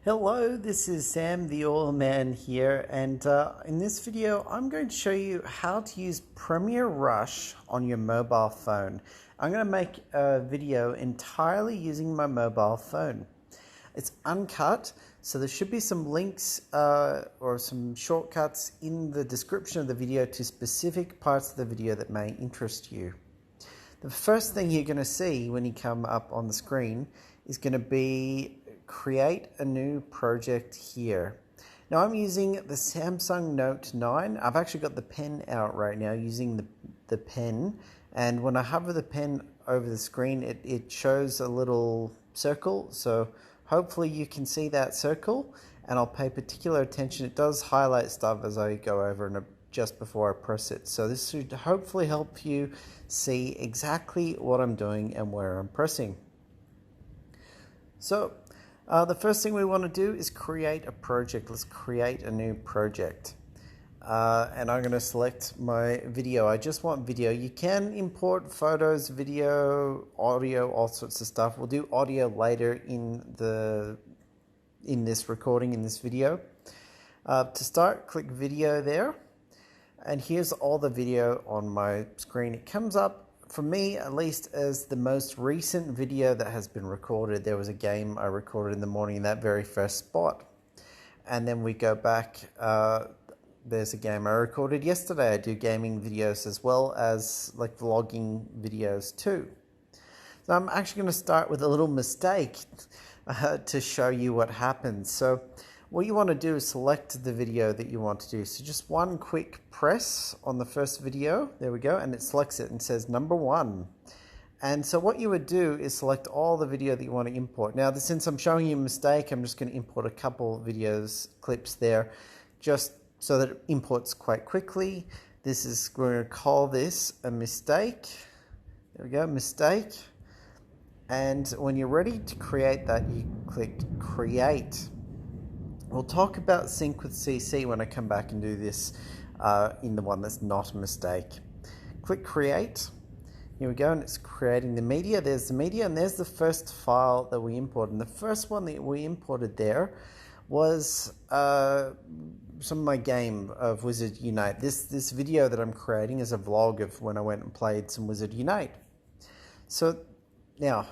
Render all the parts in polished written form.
Hello, this is Sam the Oil Man here, and in this video I'm going to show you how to use Premiere Rush on your mobile phone. I'm going to make a video entirely using my mobile phone. It's uncut, so there should be some links or some shortcuts in the description of the video to specific parts of the video that may interest you. The first thing you're going to see when you come up on the screen is going to be create a new project here. Now I'm using the Samsung Note 9. I've actually got the pen out right now using the pen, and when I hover the pen over the screen it shows a little circle, so hopefully you can see that circle, and I'll pay particular attention. It does highlight stuff as I go over and just before I press it, so this should hopefully help you see exactly what I'm doing and where I'm pressing. So the first thing we want to do is create a project. Let's create a new project. And I'm going to select my video. I just want video. You can import photos, video, audio, all sorts of stuff. We'll do audio later in this recording, in this video. To start, click video there. And here's all the video on my screen. It comes up, for me at least, as the most recent video that has been recorded. There was a game I recorded in the morning in that very first spot. And then we go back, there's a game I recorded yesterday. I do gaming videos as well as like vlogging videos too. So I'm actually going to start with a little mistake to show you what happens. So what you want to do is select the video that you want to do. So just one quick press on the first video. There we go. And it selects it and says number 1. And so what you would do is select all the video that you want to import. Now, since I'm showing you a mistake, I'm just going to import a couple videos, clips there, just so that it imports quite quickly. We're going to call this a mistake. There we go, mistake. And when you're ready to create that, you click create. We'll talk about sync with CC when I come back and do this in the one that's not a mistake. Click create. Here we go, and it's creating the media. There's the media, and there's the first file that we imported. And the first one that we imported there was some of my game of Wizard Unite. This video that I'm creating is a vlog of when I went and played some Wizard Unite. So now,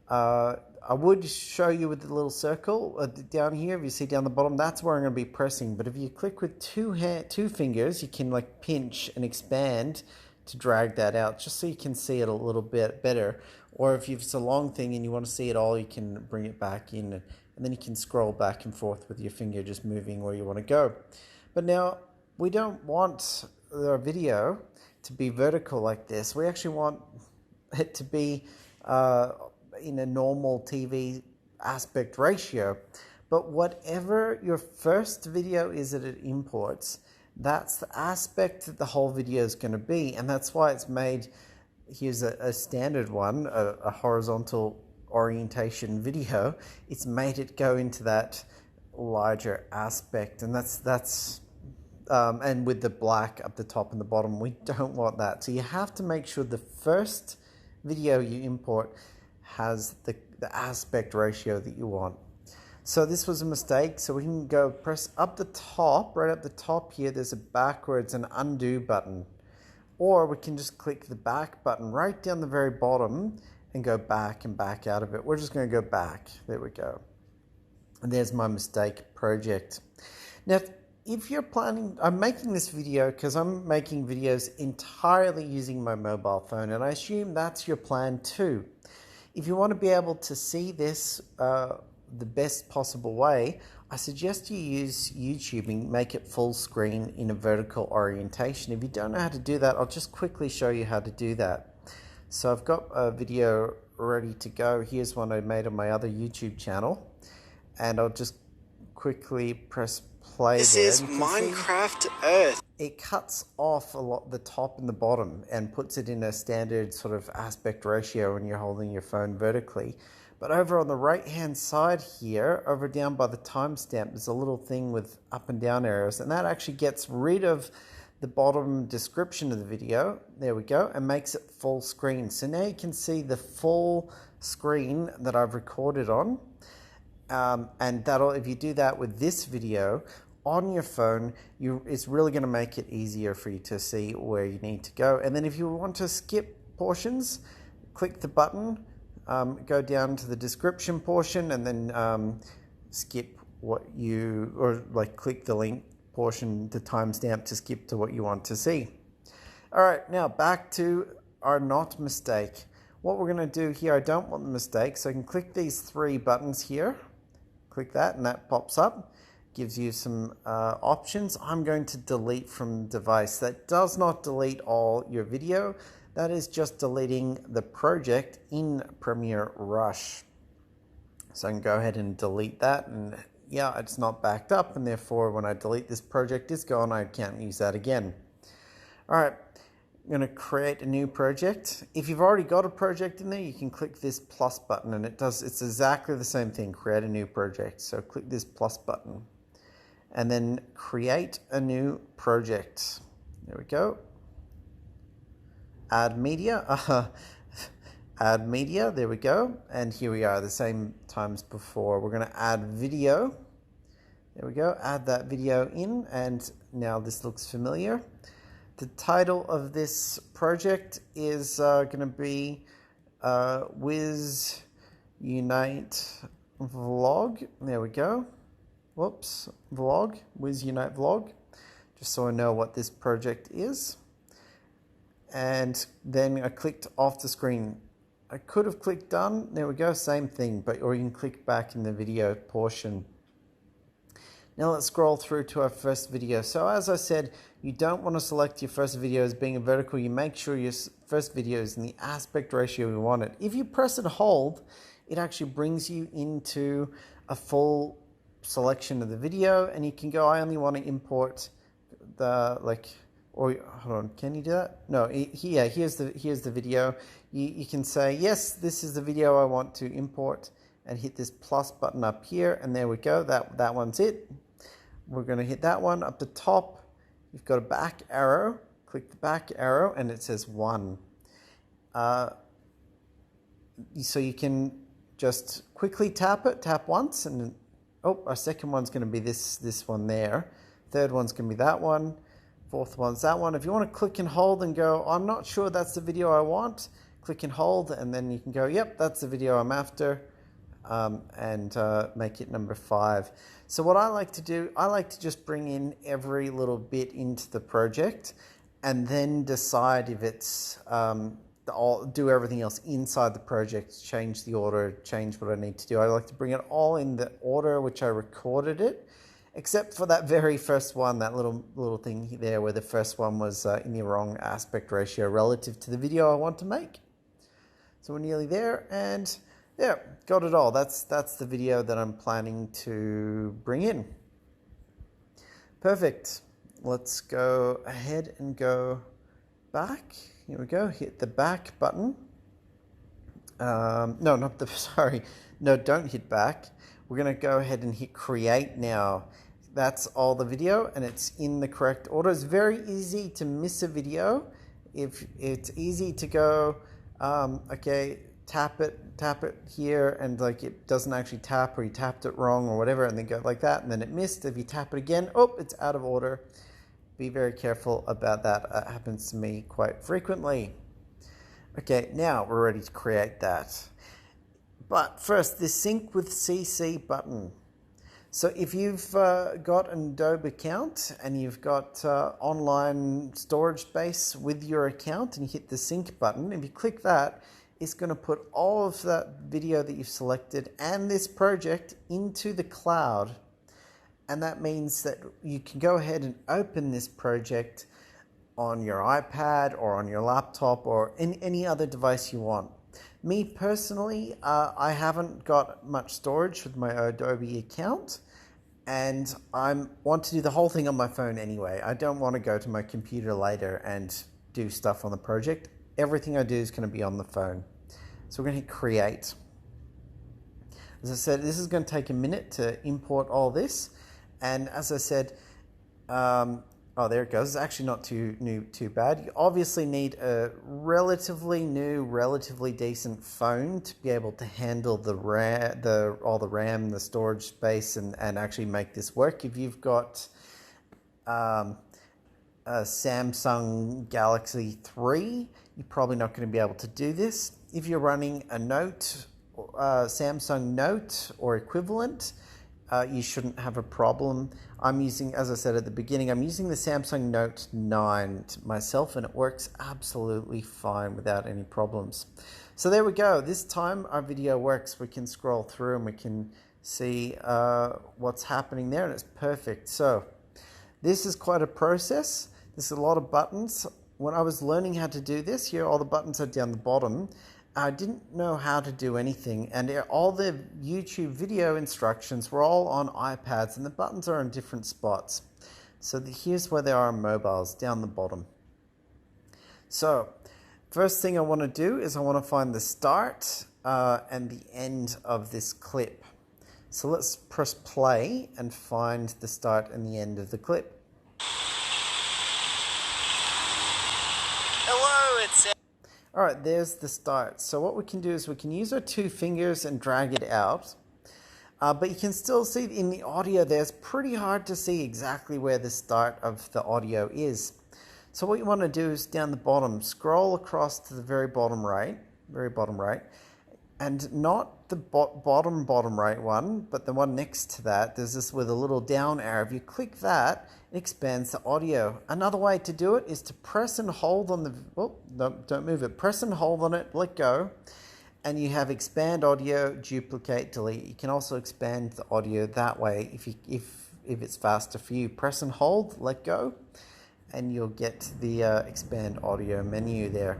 I would show you with the little circle down here. If you see down the bottom, that's where I'm going to be pressing. But if you click with two fingers, you can like pinch and expand to drag that out, just so you can see it a little bit better. Or if it's a long thing and you want to see it all, you can bring it back in, and then you can scroll back and forth with your finger, just moving where you want to go. But now we don't want our video to be vertical like this. We actually want it to be in a normal TV aspect ratio. But whatever your first video is that it imports, that's the aspect that the whole video is going to be. And that's why it's made, here's a standard one, a horizontal orientation video. It's made it go into that larger aspect, and that's and with the black up the top and the bottom. We don't want that. So you have to make sure the first video you import has the aspect ratio that you want. So this was a mistake, so we can go press up the top, right up the top here, there's a backwards and undo button. Or we can just click the back button right down the very bottom and go back and back out of it. We're just going to go back. There we go. And there's my mistake project. Now, if you're planning, I'm making this video because I'm making videos entirely using my mobile phone, and I assume that's your plan too. If you want to be able to see this the best possible way, I suggest you use YouTube and make it full screen in a vertical orientation. If you don't know how to do that, I'll just quickly show you how to do that. So I've got a video ready to go. Here's one I made on my other YouTube channel, and I'll just quickly press play. This is Minecraft Earth. It cuts off a lot the top and the bottom and puts it in a standard sort of aspect ratio when you're holding your phone vertically. But over on the right hand side here, over down by the timestamp, there's a little thing with up and down arrows, and that actually gets rid of the bottom description of the video. There we go, and makes it full screen. So now you can see the full screen that I've recorded on. And if you do that with this video on your phone, it's really going to make it easier for you to see where you need to go. And then if you want to skip portions, click the button, go down to the description portion, and then skip click the link portion, the timestamp, to skip to what you want to see. All right, now back to our not mistake. What we're going to do here, I don't want the mistake, so I can click these three buttons here. Click that, and that pops up. Gives you some options. I'm going to delete from device. That does not delete all your video. That is just deleting the project in Premiere Rush. So I can go ahead and delete that, and yeah, it's not backed up, and therefore when I delete this project, it's gone. I can't use that again. All right, I'm going to create a new project. If you've already got a project in there, you can click this plus button, and it's exactly the same thing, create a new project. So click this plus button and then create a new project. There we go. Add media. Add media, there we go. And here we are, the same times before. We're going to add video. There we go, add that video in, and now this looks familiar. The title of this project is going to be Wiz Unite Vlog. There we go. Whoops, Vlog, Wiz Unite Vlog. Just so I know what this project is. And then I clicked off the screen. I could have clicked done. There we go, same thing, or you can click back in the video portion. Now let's scroll through to our first video. So as I said, you don't want to select your first video as being a vertical. You make sure your first video is in the aspect ratio you want it. If you press and hold, it actually brings you into a full selection of the video, and you can go, I only want to import the, or hold on, can you do that? No, here's the video. You can say, yes, this is the video I want to import, and hit this plus button up here, and there we go, that one's it. We're going to hit that one up the top. You've got a back arrow, click the back arrow, and it says 1. So you can just quickly tap once, and then, our second one's going to be this one there. Third one's going to be that one. Fourth one's that one. If you want to click and hold and go, I'm not sure that's the video I want, click and hold, and then you can go, yep, that's the video I'm after, and make it number 5. So what I like to do, I like to just bring in every little bit into the project, and then decide if it's, do everything else inside the project, change the order, change what I need to do. I like to bring it all in the order which I recorded it, except for that very first one, that little thing there where the first one was in the wrong aspect ratio relative to the video I want to make. So we're nearly there, and yeah, got it all. That's the video that I'm planning to bring in. Perfect. Let's go ahead and go back. Here we go. Hit the back button. No, don't hit back. We're going to go ahead and hit create now. That's all the video, and it's in the correct order. It's very easy to miss a video. If it's easy to go, okay, tap it here, and it doesn't actually tap, or you tapped it wrong or whatever, and then go like that, and then it missed. If you tap it again, it's out of order. Be very careful about that. It happens to me quite frequently. Okay, now we're ready to create that. But first, this sync with CC button. So if you've got an Adobe account and you've got online storage space with your account, and you hit the sync button, if you click that, it's going to put all of that video that you've selected and this project into the cloud. And that means that you can go ahead and open this project on your iPad or on your laptop or in any other device you want. Me personally, I haven't got much storage with my Adobe account, and I want to do the whole thing on my phone anyway. I don't want to go to my computer later and do stuff on the project. Everything I do is going to be on the phone. So we're going to hit create. As I said, this is going to take a minute to import all this. And as I said, I Oh, there it goes. It's actually not too bad. You obviously need a relatively new, relatively decent phone to be able to handle the all the RAM, the storage space, and actually make this work. If you've got a Samsung Galaxy 3, you're probably not going to be able to do this. If you're running a Note, Samsung Note or equivalent, you shouldn't have a problem. I'm using, as I said at the beginning, I'm using the Samsung Note 9 myself, and it works absolutely fine without any problems. So there we go. This time our video works. We can scroll through and we can see what's happening there, and it's perfect. So this is quite a process. There's a lot of buttons. When I was learning how to do this, here all the buttons are down the bottom. I didn't know how to do anything, and all the YouTube video instructions were all on iPads, and the buttons are in different spots. So here's where they are on mobiles, down the bottom. So first thing I want to do is I want to find the start and the end of this clip. So let's press play and find the start and the end of the clip. Hello, it's Sam. All right, there's the start. So what we can do is we can use our 2 fingers and drag it out. But you can still see in the audio there, it's pretty hard to see exactly where the start of the audio is. So what you want to do is down the bottom, scroll across to the very bottom right, and not the bottom right one, but the one next to that. There's this with a little down arrow. If you click that, it expands the audio. Another way to do it is to press and hold on the, oh, no, don't move it. Press and hold on it, let go, and you have expand audio, duplicate, delete. You can also expand the audio that way if it's faster for you. Press and hold, let go, and you'll get the expand audio menu there.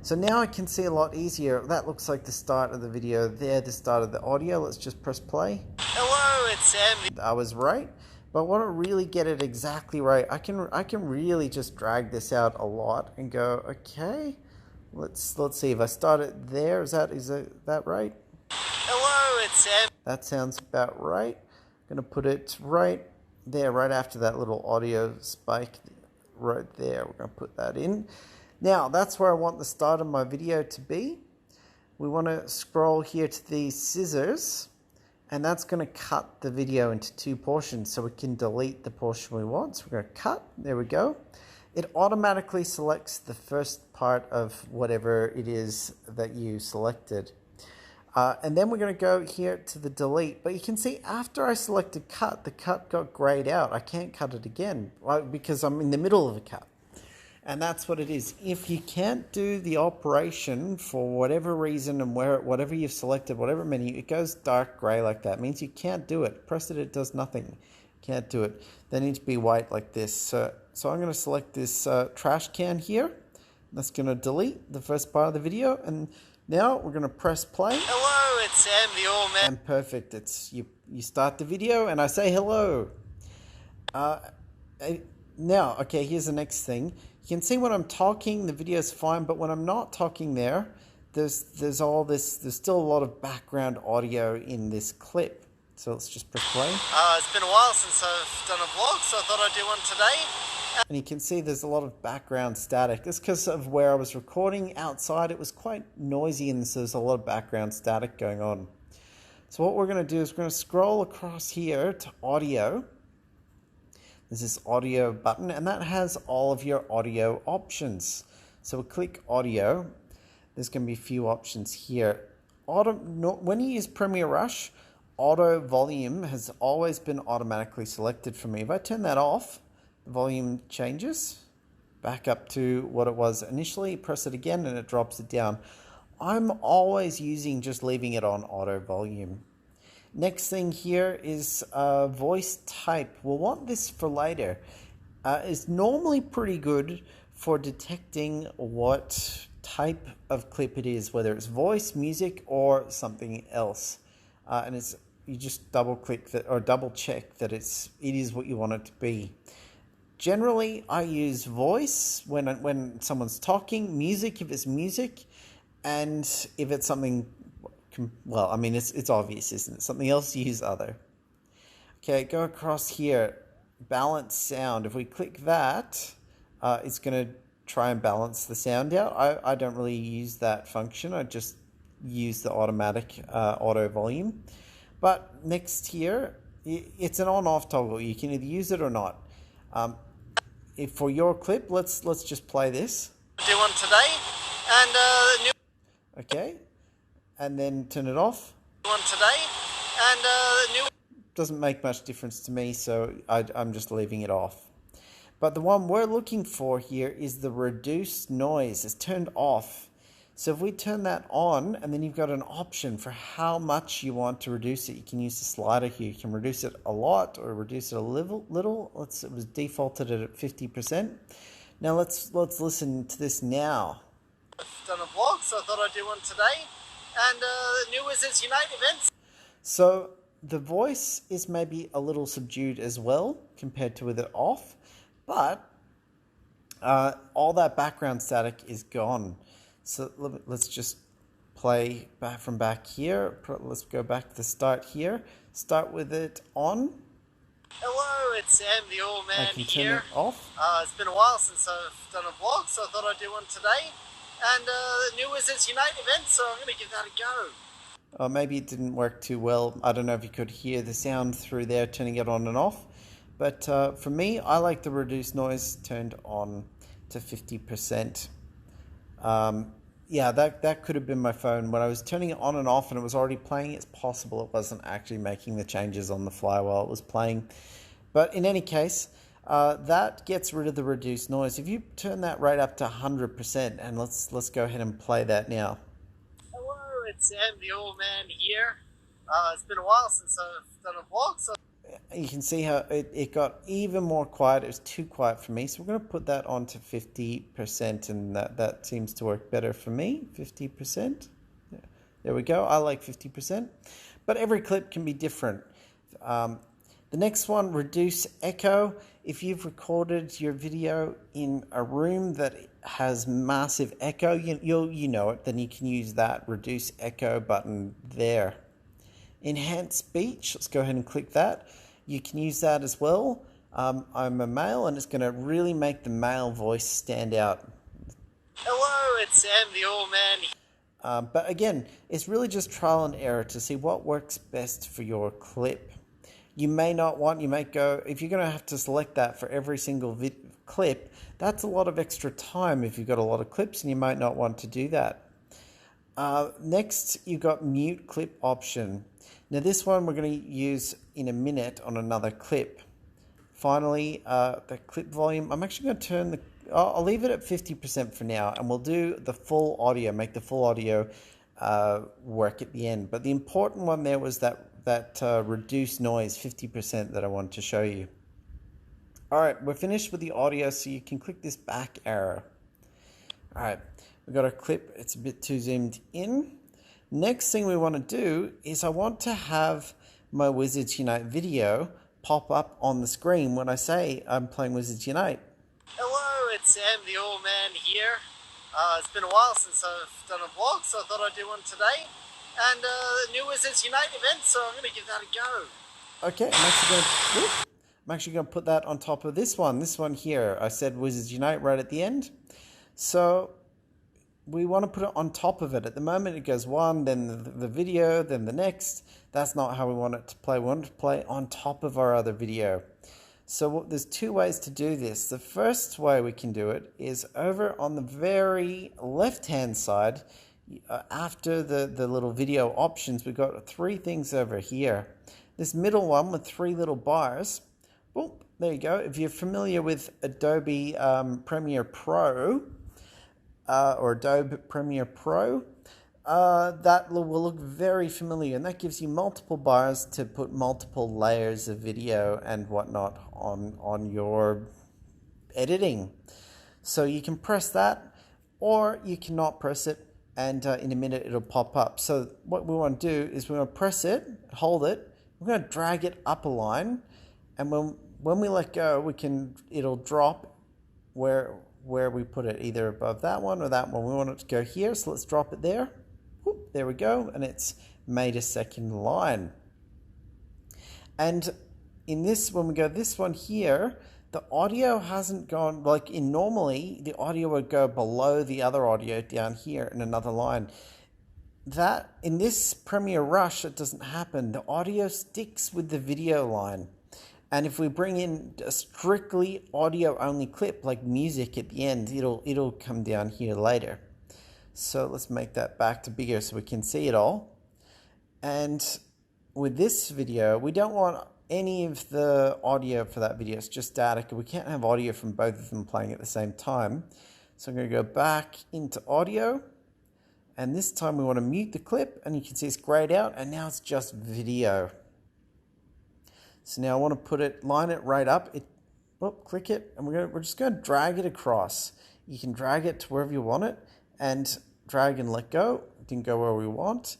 So now I can see a lot easier. That looks like the start of the video there, the start of the audio. Let's just press play. Hello, it's Sam. I was right, but I want to really get it exactly right. I can really just drag this out a lot and go, okay, let's see if I start it there. Is that right? Hello, it's Sam. That sounds about right. I'm gonna put it right there, right after that little audio spike right there. We're gonna put that in. Now, that's where I want the start of my video to be. We want to scroll here to these scissors, and that's going to cut the video into 2 portions, so we can delete the portion we want. So we're going to cut. There we go. It automatically selects the first part of whatever it is that you selected. And then we're going to go here to the delete. But you can see after I selected cut, the cut got grayed out. I can't cut it again because I'm in the middle of a cut. And that's what it is. If you can't do the operation for whatever reason and whatever you've selected, whatever menu, it goes dark gray like that. It means you can't do it. Press it does nothing. Can't do it. They need to be white like this. So I'm going to select this trash can here. That's going to delete the first part of the video. And now we're going to press play. Hello, it's SamTheOilMan. And perfect. It's you start the video and I say hello. Now, okay, here's the next thing. You can see when I'm talking, the video is fine, but when I'm not talking there's still a lot of background audio in this clip. So let's just press play. It's been a while since I've done a vlog, so I thought I'd do one today. And you can see there's a lot of background static. It's because of where I was recording outside. It was quite noisy, and so there's a lot of background static going on. So what we're going to do is we're going to scroll across here to audio. There's this audio button, and that has all of your audio options. So we'll click audio. There's going to be a few options here. When you use Premiere Rush, auto volume has always been automatically selected for me. If I turn that off, the volume changes back up to what it was initially. Press it again, and it drops it down. I'm always leaving it on auto volume. Next thing here is voice type. We'll want this for later. It's normally pretty good for detecting what type of clip it is, whether it's voice, music, or something else. And you just double click that or double check that it is what you want it to be. Generally, I use voice when someone's talking, music if it's music, and if it's something. Well, I mean, it's obvious, isn't it? Something else, use other. Okay, go across here. balance sound. If we click that, it's going to try and balance the sound out. I don't really use that function. I just use the automatic auto volume. But next here, it's an on-off toggle. You can either use it or not. If for your clip, let's just play this. Do one today, and new Okay, and then turn it off. one today, and new. Doesn't make much difference to me, so I'm just leaving it off. But the one we're looking for here is the reduced noise. It's turned off. So if we turn that on, and then you've got an option for how much you want to reduce it. You can use the slider here. You can reduce it a lot or reduce it a little. It was defaulted at 50%. Now let's listen to this now. I've done a vlog, so I thought I'd do one today, and new Wizards Unite events. So the voice is maybe a little subdued as well compared to with it off, but all that background static is gone. So let's just play back from back here. Let's go back to the start here. Start with it on. Hello, it's SamTheOilMan I can turn here. it off. It's been a while since I've done a vlog, so I thought I'd do one today. And new Wizards Unite event, so I'm going to give that a go. Maybe it didn't work too well. I don't know if you could hear the sound through there, turning it on and off. But for me, I like the reduced noise turned on to 50%. Yeah, that could have been my phone. When I was turning it on and off and it was already playing, it's possible it wasn't actually making the changes on the fly while it was playing. But in any case, that gets rid of the reduced noise. If you turn that right up to 100%, and let's go ahead and play that now. Hello, it's SamTheOilMan here. It's been a while since I've done a vlog, so You can see how it got even more quiet. It was too quiet for me. So we're going to put that on to 50%, and that seems to work better for me. 50%. There we go. I like 50%. But every clip can be different. The next one, reduce echo. If you've recorded your video in a room that has massive echo, you know it, then you can use that reduce echo button there. Enhance speech. Let's go ahead and click that. You can use that as well. I'm a male, and it's going to really make the male voice stand out. hello, it's SamTheOilMan. But again, it's really just trial and error to see what works best for your clip. You may not want, you might go, if you're going to have to select that for every single clip, that's a lot of extra time if you've got a lot of clips, and you might not want to do that. Next, you've got mute clip option. Now this one we're going to use in a minute on another clip. Finally, the clip volume, I'm actually going to turn I'll leave it at 50% for now, and we'll do the full audio, make the full audio work at the end. But the important one there was that reduced noise, 50%, that I wanted to show you. All right, we're finished with the audio, so you can click this back arrow. All right, we've got a clip. It's a bit too zoomed in. Next thing we want to do is I want to have my Wizards Unite video pop up on the screen when I say I'm playing Wizards Unite. Hello, it's SamTheOilMan here. It's been a while since I've done a vlog, so I thought I'd do one today. And new Wizards Unite event, so I'm going to give that a go. Okay, I'm actually going to put that on top of this one here. I said Wizards Unite right at the end. So we want to put it on top of it. At the moment it goes one, then the video, then the next. That's not how we want it to play. We want it to play on top of our other video. So there's two ways to do this. The first way we can do it is over on the very left-hand side. After the little video options, we've got three things over here. This middle one with three little bars. Boom, there you go. If you're familiar with Adobe Premiere Pro, or Adobe Premiere Pro, that will look very familiar, and that gives you multiple bars to put multiple layers of video and whatnot on your editing. So you can press that, or you cannot press it, and in a minute it'll pop up. So what we want to do is we want to press it, hold it, we're going to drag it up a line, and when we let go, it'll drop where we put it, either above that one or that one. We want it to go here, so let's drop it there. Whoop, there we go, and it's made a second line. And in this, when we go this one here, the audio hasn't gone, like in normally, the audio would go below the other audio down here in another line. That, in this Premiere Rush, it doesn't happen. The audio sticks with the video line. And if we bring in a strictly audio-only clip, like music at the end, it'll come down here later. So let's make that back to bigger so we can see it all. And with this video, we don't want any of the audio for that video. It's just static. We can't have audio from both of them playing at the same time. So I'm going to go back into audio. And this time we want to mute the clip. And you can see it's grayed out. And now it's just video. So now I want to line it right up. Click it. And we're just going to drag it across. You can drag it to wherever you want it. And drag and let go. It didn't go where we want.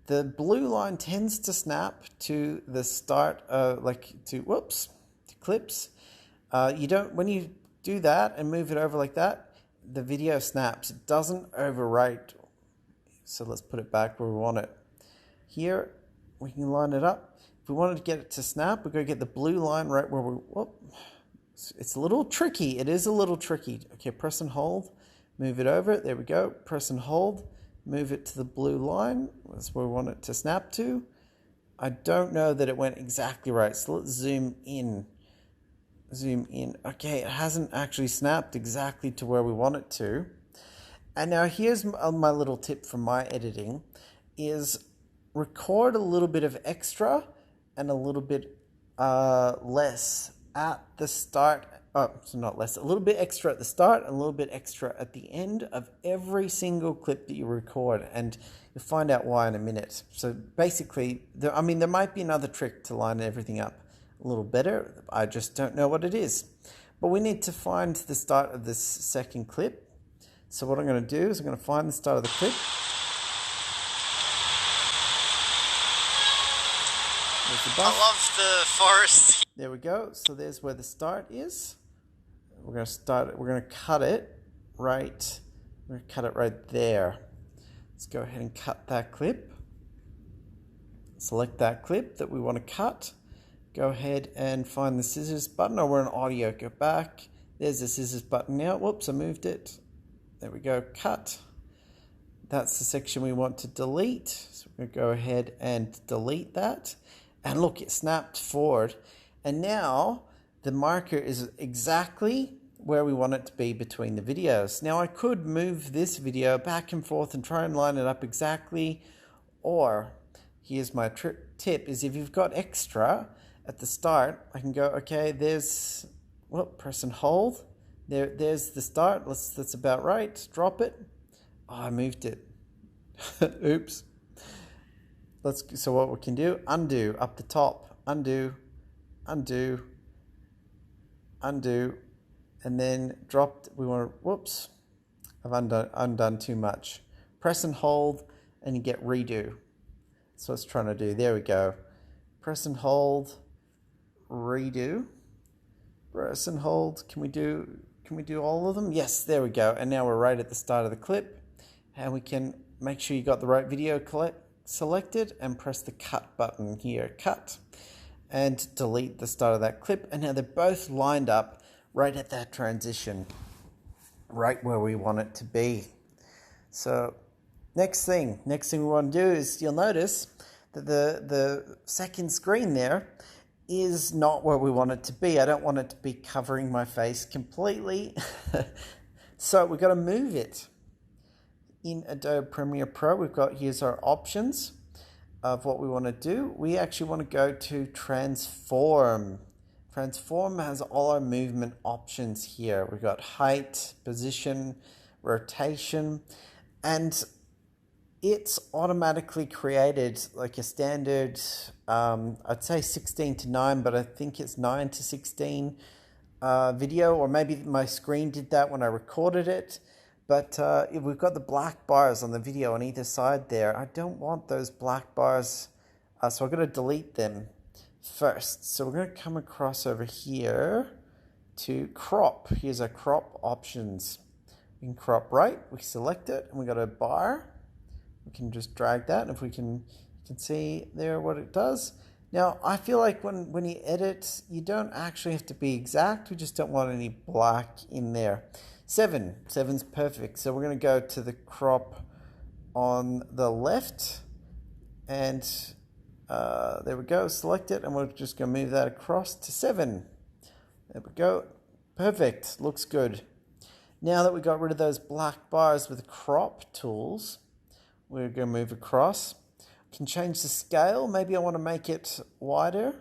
The blue line tends to snap to the start, to clips. When you do that and move it over like that, the video snaps. It doesn't overwrite. So let's put it back where we want it. Here, we can line it up. If we wanted to get it to snap, we're going to get the blue line right where it's a little tricky. It is a little tricky. Okay, press and hold. Move it over. There we go. Press and hold. Move it to the blue line. That's where we want it to snap to. I don't know that it went exactly right. So let's zoom in. Zoom in. Okay, it hasn't actually snapped exactly to where we want it to. And now here's my little tip from my editing is record a little bit of extra and a little bit less at the start. So not less, a little bit extra at the start, and a little bit extra at the end of every single clip that you record, and you'll find out why in a minute. So basically, there might be another trick to line everything up a little better. I just don't know what it is. But we need to find the start of this second clip. So what I'm going to do is I'm going to find the start of the clip. I love the forest. There we go. So there's where the start is. We're going to start it. We're going to cut it right. We're going to cut it right there. Let's go ahead and cut that clip. Select that clip that we want to cut. Go ahead and find the scissors button. Or we're in audio. Go back. There's the scissors button now. Whoops, I moved it. There we go. Cut. That's the section we want to delete. So we're going to go ahead and delete that. And look, it snapped forward. And now the marker is exactly where we want it to be between the videos. Now I could move this video back and forth and try and line it up exactly. Or, here's my tip, is if you've got extra at the start, I can go, okay, there's, press and hold. There's the start. That's about right. Drop it. Oh, I moved it. Oops. So what we can do, undo up the top, undo, undo, undo, and then drop. We want to, whoops, I've undone too much. Press and hold, and you get redo. That's what it's trying to do. There we go. Press and hold, redo. Press and hold. Can we do all of them? Yes, there we go. And now we're right at the start of the clip, and we can make sure you got the right video selected and press the cut button here, cut, and delete the start of that clip. And now they're both lined up right at that transition, right where we want it to be. So next thing we want to do is, you'll notice that the second screen there is not where we want it to be. I don't want it to be covering my face completely. So we've got to move it. In Adobe Premiere Pro, here's our options of what we want to do. We actually want to go to Transform. Transform has all our movement options here. We've got height, position, rotation, and it's automatically created like a standard, I'd say 16:9, but I think it's 9:16 video, or maybe my screen did that when I recorded it. But we've got the black bars on the video on either side there. I don't want those black bars, so I'm going to delete them first. So we're going to come across over here to crop. Here's our crop options. We can crop right, we select it, and we got a bar. We can just drag that, and if we can, you can see there what it does. Now, I feel like when you edit, you don't actually have to be exact. We just don't want any black in there. 7. 7's perfect. So we're going to go to the crop on the left. And there we go. Select it. And we're just going to move that across to 7. There we go. Perfect. Looks good. Now that we got rid of those black bars with the crop tools, we're going to move across. Can change the scale. Maybe I want to make it wider.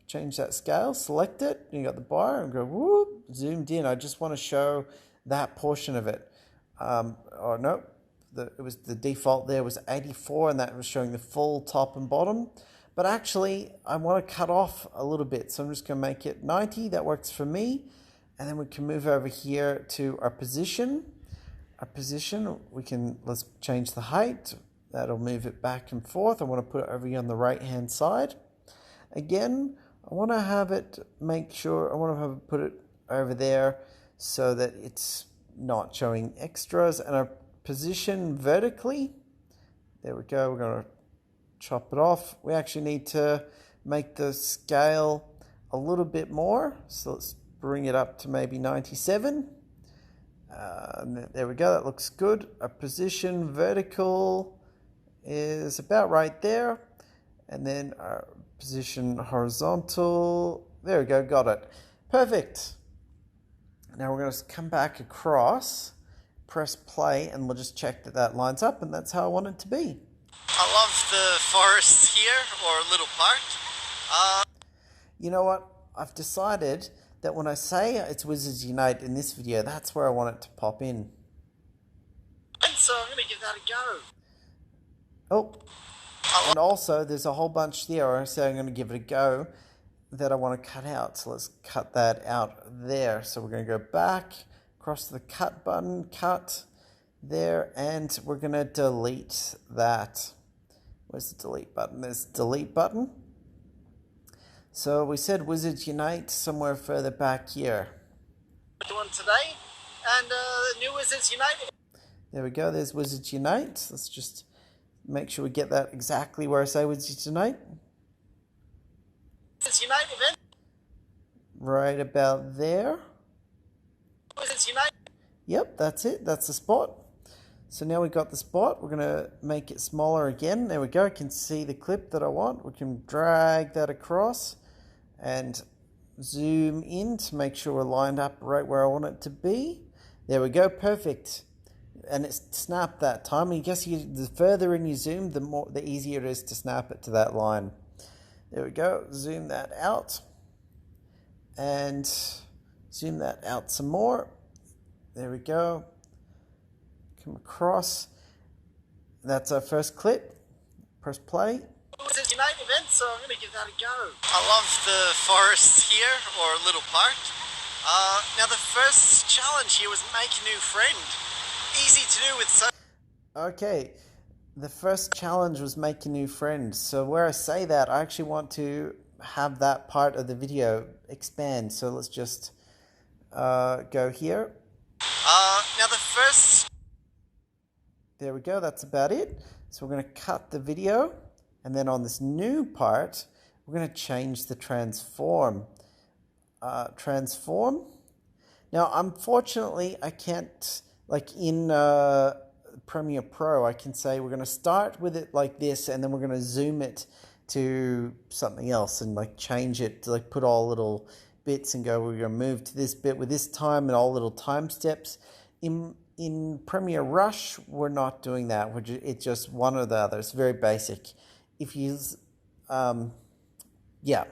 Change that scale. Select it. You got the bar and go whoop. Zoomed in. I just want to show that portion of it. Or no, it was the default there was 84, and that was showing the full top and bottom. But actually, I want to cut off a little bit, so I'm just going to make it 90. That works for me. And then we can move over here to our position. Our position. Let's change the height. That'll move it back and forth. I want to put it over here on the right-hand side. Again, I want to have it, put it over there so that it's not showing extras. And our position vertically, there we go. We're going to chop it off. We actually need to make the scale a little bit more. So let's bring it up to maybe 97. There we go. That looks good. Our position vertical is about right there, and then our position horizontal, there we go, got it. Perfect. Now we're going to come back across, press play, and we'll just check that that lines up, and that's how I want it to be. I love the forest here, or a little park. You know what? I've decided that when I say it's Wizards Unite in this video, that's where I want it to pop in. And so I'm going to give that a go. Oh, and also there's a whole bunch there, so I'm going to give it a go, that I want to cut out. So let's cut that out there. So we're going to go back, across to the cut button, cut there, and we're going to delete that. Where's the delete button? There's the delete button. So we said Wizards Unite somewhere further back here. One today, and the new Wizards Unite. There we go, there's Wizards Unite. Let's just make sure we get that exactly where I say Wizards Unite. Wizards Unite event. Right about there. Wizards Unite. Yep, that's it. That's the spot. So now we got the spot. We're going to make it smaller again. There we go. I can see the clip that I want. We can drag that across and zoom in to make sure we're lined up right where I want it to be. There we go. Perfect. And it's snapped that time. And I guess the further in you zoom, the easier it is to snap it to that line. There we go. Zoom that out. And zoom that out some more. There we go. Come across. That's our first clip. Press play. Wizards Unite event, so I'm going to give that a go. I love the forest here, or a little park. Now the first challenge here was make a new friend. Easy to do with so... Okay, the first challenge was make a new friend. So where I say that, I actually want to have that part of the video expand. So let's just go here. Now the first... There we go, that's about it. So we're going to cut the video, and then on this new part, we're going to change the transform. Transform. Now, unfortunately, I can't, like in Premiere Pro, I can say we're going to start with it like this, and then we're going to zoom it to something else and like change it to like put all little bits and go, we're going to move to this bit with this time and all little time steps. In Premiere Rush, we're not doing that. It's just one or the other. It's very basic. If you, yeah.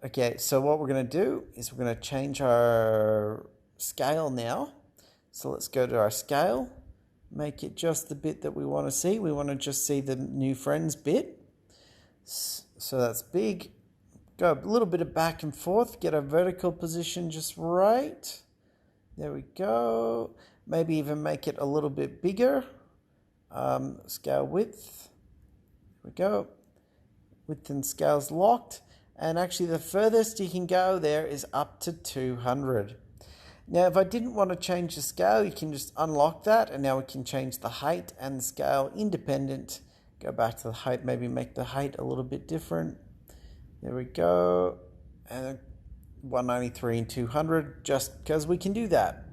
Okay, so what we're going to do is we're going to change our scale now. So let's go to our scale. Make it just the bit that we want to see. We want to just see the new friends bit. So that's big. Go a little bit of back and forth. Get our vertical position just right. There we go. Maybe even make it a little bit bigger. Scale width. There we go. Width and scale's locked. And actually the furthest you can go there is up to 200. Now if I didn't want to change the scale, you can just unlock that. And now we can change the height and the scale independent. Go back to the height, maybe make the height a little bit different. There we go. And 193 and 200, just because we can do that.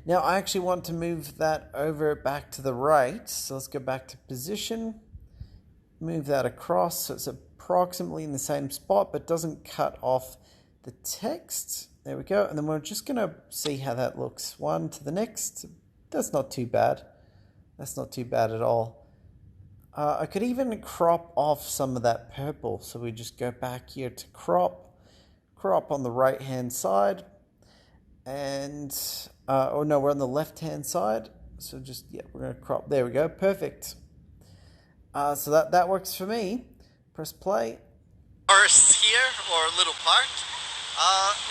Now I actually want to move that over back to the right. So let's go back to position. Move that across so it's approximately in the same spot, but doesn't cut off the text. There we go. And then we're just going to see how that looks. One to the next. That's not too bad. That's not too bad at all. I could even crop off some of that purple. So we just go back here to crop on the right hand side. And, oh no, we're on the left hand side. So just, yeah, we're going to crop. There we go. Perfect. So that works for me. Press play. Forest here, or a little park.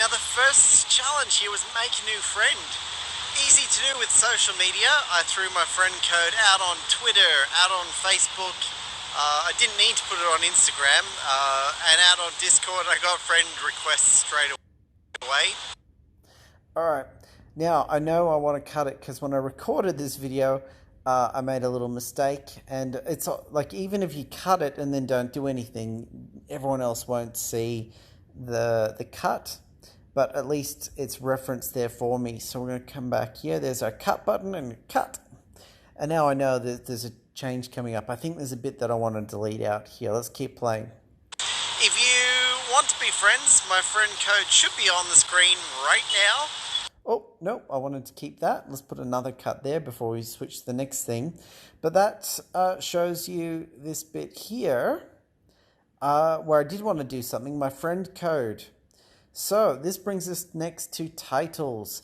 Now the first challenge here was make a new friend. Easy to do with social media. I threw my friend code out on Twitter, out on Facebook. I didn't need to put it on Instagram, and out on Discord. I got friend requests straight away. Alright, now I know I want to cut it because when I recorded this video, I made a little mistake, and it's like even if you cut it and then don't do anything, everyone else won't see the cut, but at least it's referenced there for me. So we're going to come back here. There's our cut button and cut, and now I know that there's a change coming up. I think there's a bit that I want to delete out here. Let's keep playing. If you want to be friends, my friend code should be on the screen right now. Oh, no, I wanted to keep that. Let's put another cut there before we switch to the next thing. But that shows you this bit here where I did want to do something, my friend code. So this brings us next to titles.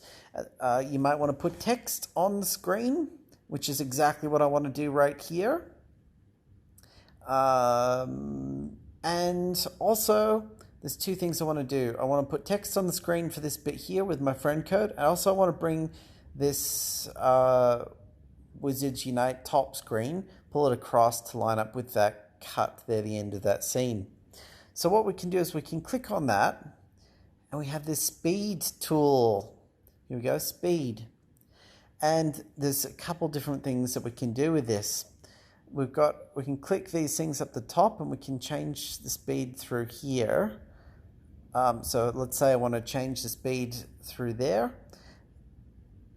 You might want to put text on the screen, which is exactly what I want to do right here. And also, there's two things I want to do. I want to put text on the screen for this bit here with my friend code. I also want to bring this Wizards Unite top screen, pull it across to line up with that cut there, the end of that scene. So what we can do is we can click on that, and we have this speed tool. Here we go, speed. And there's a couple different things that we can do with this. We can click these things up the top, and we can change the speed through here. So let's say I want to change the speed through there.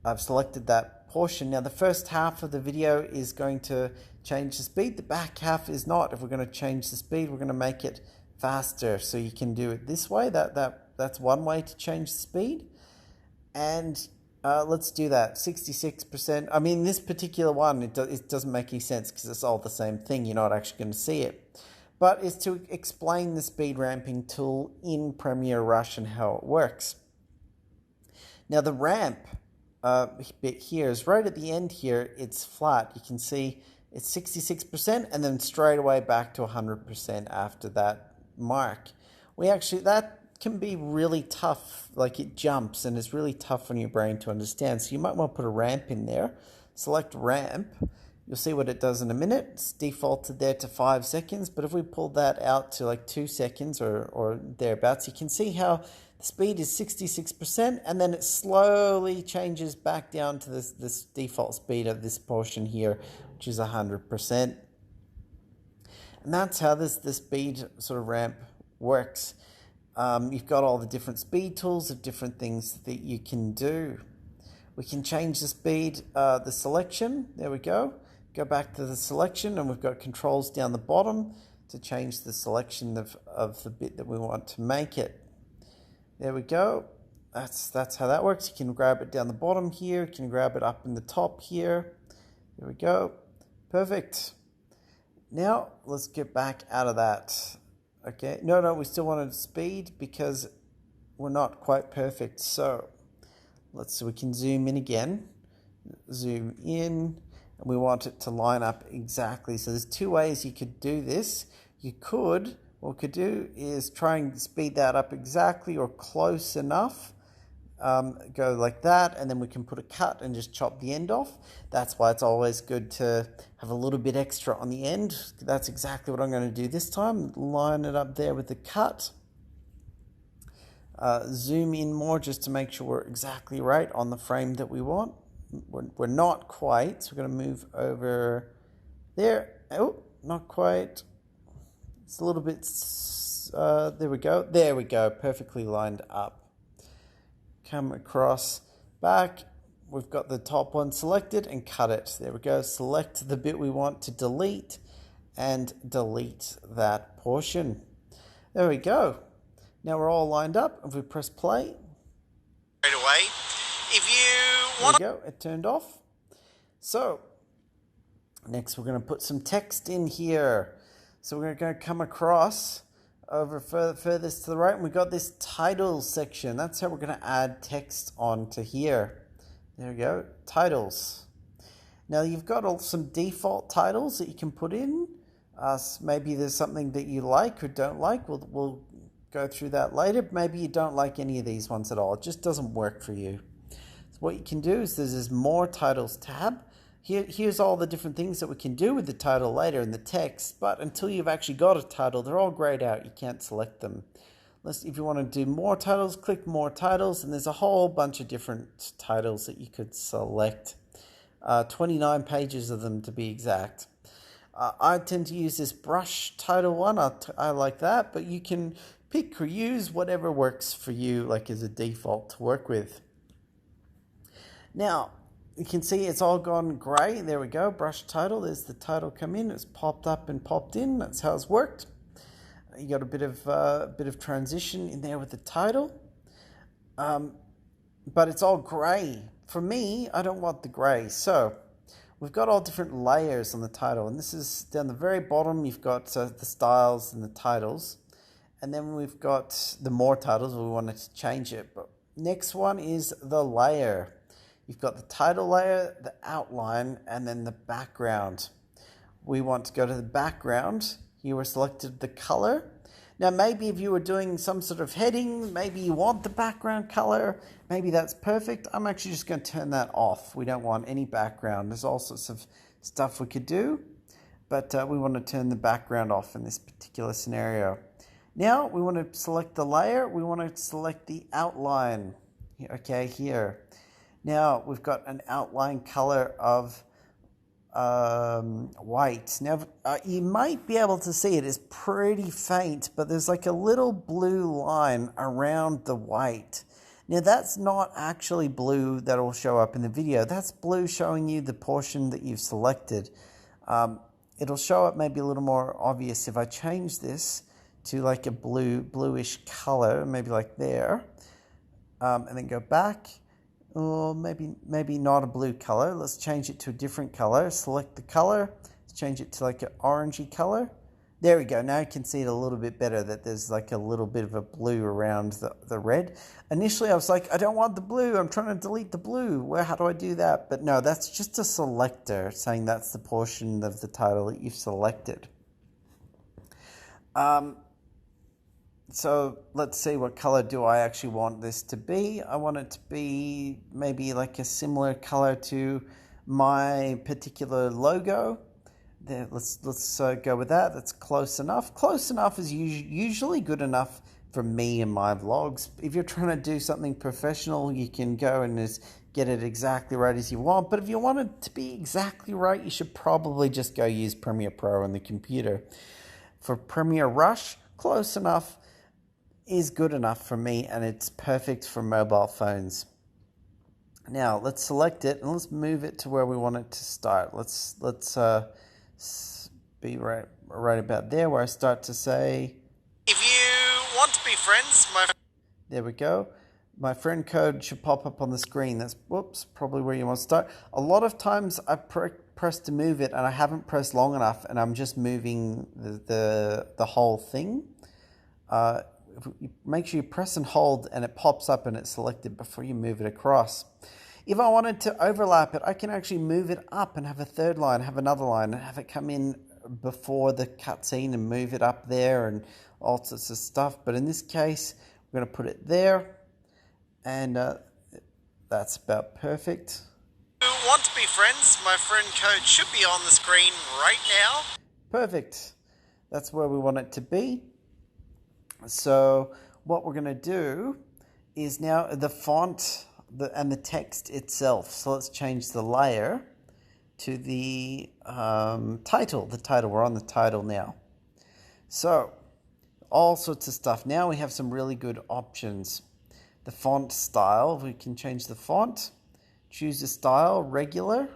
I've selected that portion. Now the first half of the video is going to change the speed. The back half is not. If we're going to change the speed, we're going to make it faster. So you can do it this way. That's one way to change the speed. And let's do that. 66%. I mean, this particular one, it doesn't make any sense because it's all the same thing. You're not actually going to see it. But it's to explain the speed ramping tool in Premiere Rush and how it works. Now the ramp bit here is right at the end here. It's flat. You can see it's 66% and then straight away back to 100% after that mark. That can be really tough, like it jumps and it's really tough on your brain to understand. So you might want to put a ramp in there. Select ramp. You'll see what it does in a minute. It's defaulted there to 5 seconds, but if we pull that out to like 2 seconds or thereabouts, you can see how the speed is 66% and then it slowly changes back down to this default speed of this portion here, which is 100%. And that's how the speed sort of ramp works. You've got all the different speed tools of different things that you can do. We can change the speed, the selection. There we go. Go back to the selection, and we've got controls down the bottom to change the selection of the bit that we want to make it. There we go. That's how that works. You can grab it down the bottom here. You can grab it up in the top here. There we go. Perfect. Now let's get back out of that. Okay. No, we still wanted speed because we're not quite perfect. So we can zoom in again. Zoom in. And we want it to line up exactly. So there's two ways you could do this. What we could do is try and speed that up exactly or close enough. Go like that, and then we can put a cut and just chop the end off. That's why it's always good to have a little bit extra on the end. That's exactly what I'm going to do this time. Line it up there with the cut. Zoom in more just to make sure we're exactly right on the frame that we want. We're not quite, so we're going to move over there. Oh, not quite. It's a little bit There we go. There we go. Perfectly lined up. Come across, back. We've got the top one selected and cut it. There we go. Select the bit we want to delete and delete that portion. There we go. Now we're all lined up. If we press play, Right away. If you want, there we go. It turned off. So next we're going to put some text in here. So we're going to come across over furthest to the right, and we've got this titles section. That's how we're going to add text onto here. There we go, titles. Now you've got some default titles that you can put in. Maybe there's something that you like or don't like. We'll go through that later. Maybe you don't like any of these ones at all. It just doesn't work for you. So what you can do is there's this More Titles tab. Here's all the different things that we can do with the title later in the text, but until you've actually got a title, they're all grayed out. You can't select them. If you want to do more titles, click More Titles, and there's a whole bunch of different titles that you could select. 29 pages of them to be exact. I tend to use this brush title one. I like that, but you can pick or use whatever works for you, like as a default to work with. Now, you can see it's all gone grey. There we go, brush title. There's the title come in. It's popped up and popped in. That's how it's worked. You got a bit of transition in there with the title, but it's all grey. For me, I don't want the grey. So we've got all different layers on the title, and this is down the very bottom. You've got the styles and the titles, and then we've got the more titles. We wanted to change it, but next one is the layer. You've got the title layer, the outline, and then the background. We want to go to the background. You were selected the color. Now maybe if you were doing some sort of heading, maybe you want the background color. Maybe that's perfect. I'm actually just going to turn that off. We don't want any background. There's all sorts of stuff we could do, but we want to turn the background off in this particular scenario. Now we want to select the layer. We want to select the outline. Okay, here. Now we've got an outline color of white. Now you might be able to see it is pretty faint, but there's like a little blue line around the white. Now that's not actually blue that will show up in the video. That's blue showing you the portion that you've selected. It'll show up maybe a little more obvious if I change this to like a bluish color, maybe like there, and then go back. Or maybe not a blue color. Let's change it to a different color. Select the color. Let's change it to like an orangey color. There we go. Now you can see it a little bit better that there's like a little bit of a blue around the red. Initially I was like, I don't want the blue. I'm trying to delete the blue. How do I do that? But no, that's just a selector saying that's the portion of the title that you've selected. So let's see, what color do I actually want this to be? I want it to be maybe like a similar color to my particular logo. There, let's go with that. That's close enough. Close enough is usually good enough for me and my vlogs. If you're trying to do something professional, you can go and just get it exactly right as you want. But if you want it to be exactly right, you should probably just go use Premiere Pro on the computer. For Premiere Rush, close enough is good enough for me, and it's perfect for mobile phones. Now let's select it and let's move it to where we want it to start. Let's be right about there where I start to say, if you want to be friends, there we go. My friend code should pop up on the screen. That's probably where you want to start. A lot of times I press to move it and I haven't pressed long enough, and I'm just moving the whole thing. Make sure you press and hold and it pops up and it's selected before you move it across. If I wanted to overlap it, I can actually move it up and have a third line, have another line, and have it come in before the cutscene and move it up there and all sorts of stuff. But in this case, we're going to put it there, and that's about perfect. If you want to be friends, my friend code should be on the screen right now. Perfect. That's where we want it to be. So what we're going to do is now the font and the text itself. So let's change the layer to the title. The title, we're on the title now. So all sorts of stuff. Now we have some really good options. The font style, we can change the font, choose a style, regular,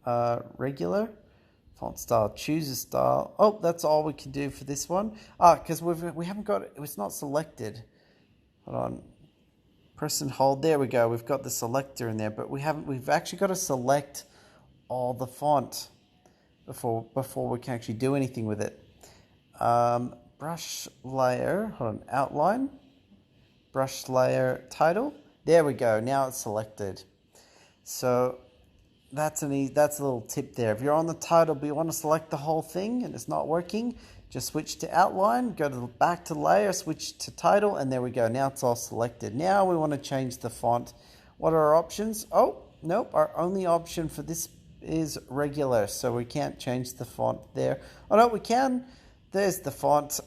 font style, choose a style. Oh, that's all we can do for this one. Because we haven't got it, it's not selected. Hold on, press and hold, there we go, we've got the selector in there, but we've actually got to select all the font before we can actually do anything with it. Brush layer, hold on, outline, brush layer, title. There we go. Now it's selected. So that's a little tip there. If you're on the title but you want to select the whole thing and it's not working, just switch to outline, go back to layer, switch to title, and there we go. Now it's all selected. Now we want to change the font. What are our options? Oh, nope. Our only option for this is regular, so we can't change the font there. Oh no, we can. There's the font.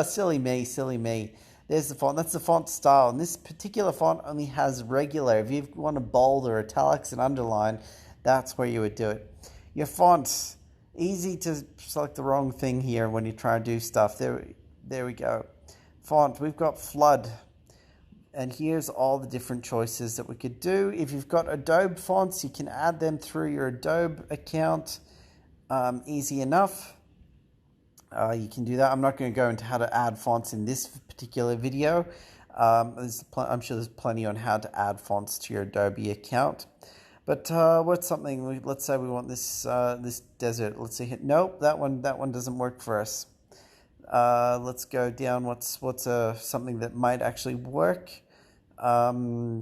Silly me. There's the font. That's the font style. And this particular font only has regular. If you want to bold or italics and underline, that's where you would do it. Your font, easy to select the wrong thing here when you try to do stuff. There we go. Font, we've got flood. And here's all the different choices that we could do. If you've got Adobe fonts, you can add them through your Adobe account. Easy enough. You can do that. I'm not going to go into how to add fonts in this particular video. I'm sure there's plenty on how to add fonts to your Adobe account. But what's something? Let's say we want this this desert. Let's see. Nope, that one doesn't work for us. Let's go down. What's something that might actually work? Roboto.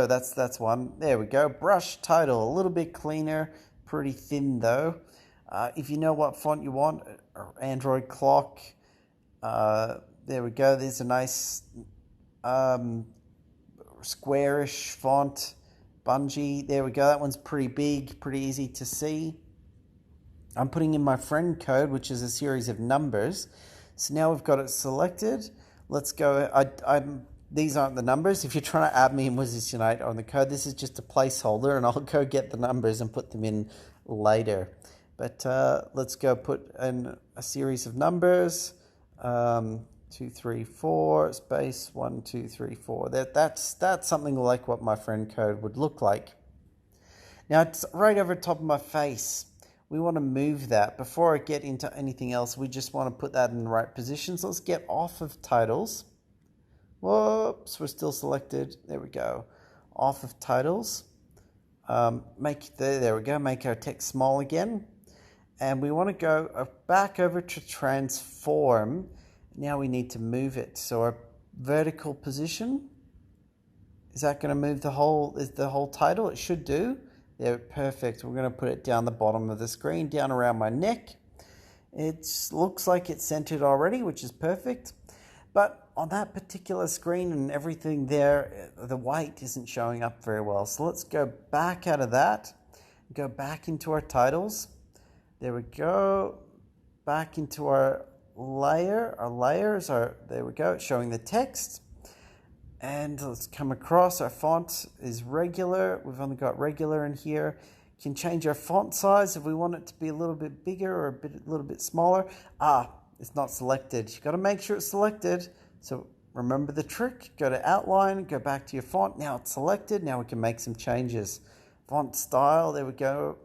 That's one. There we go. Brush title. A little bit cleaner. Pretty thin though. If you know what font you want, Android clock, there we go. There's a nice squarish font, Bungee. There we go. That one's pretty big, pretty easy to see. I'm putting in my friend code, which is a series of numbers. So now we've got it selected. Let's go. These aren't the numbers. If you're trying to add me in Wizards Unite on the code, this is just a placeholder, and I'll go get the numbers and put them in later. But let's go put in a series of numbers. 2, 3, 4, space 1, 2, 3, 4. That's something like what my friend code would look like. Now it's right over top of my face. We want to move that. Before I get into anything else, we just want to put that in the right position. So let's get off of titles. Whoops, we're still selected. There we go. Off of titles. There we go. Make our text small again. And we want to go back over to transform. Now we need to move it. So our vertical position, is that going to move the whole title? It should do. There, perfect. We're going to put it down the bottom of the screen, down around my neck. It looks like it's centered already, which is perfect. But on that particular screen and everything there, the white isn't showing up very well. So let's go back out of that, go back into our titles. There we go. Back into our layer. Our layers are, there we go, it's showing the text. And let's come across. Our font is regular. We've only got regular in here. Can change our font size if we want it to be a little bit bigger or a little bit smaller. It's not selected. You've got to make sure it's selected. So remember the trick. Go to outline, go back to your font. Now it's selected. Now we can make some changes. Font style, there we go.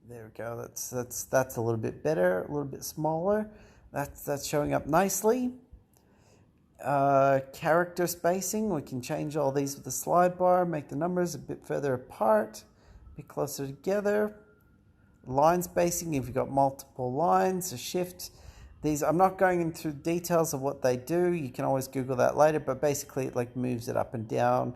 There we go. That's a little bit better, a little bit smaller. That's showing up nicely. Character spacing, we can change all these with the slide bar, make the numbers a bit further apart, a bit closer together. Line spacing, if you've got multiple lines, a shift. These, I'm not going into details of what they do. You can always Google that later, but basically it like moves it up and down.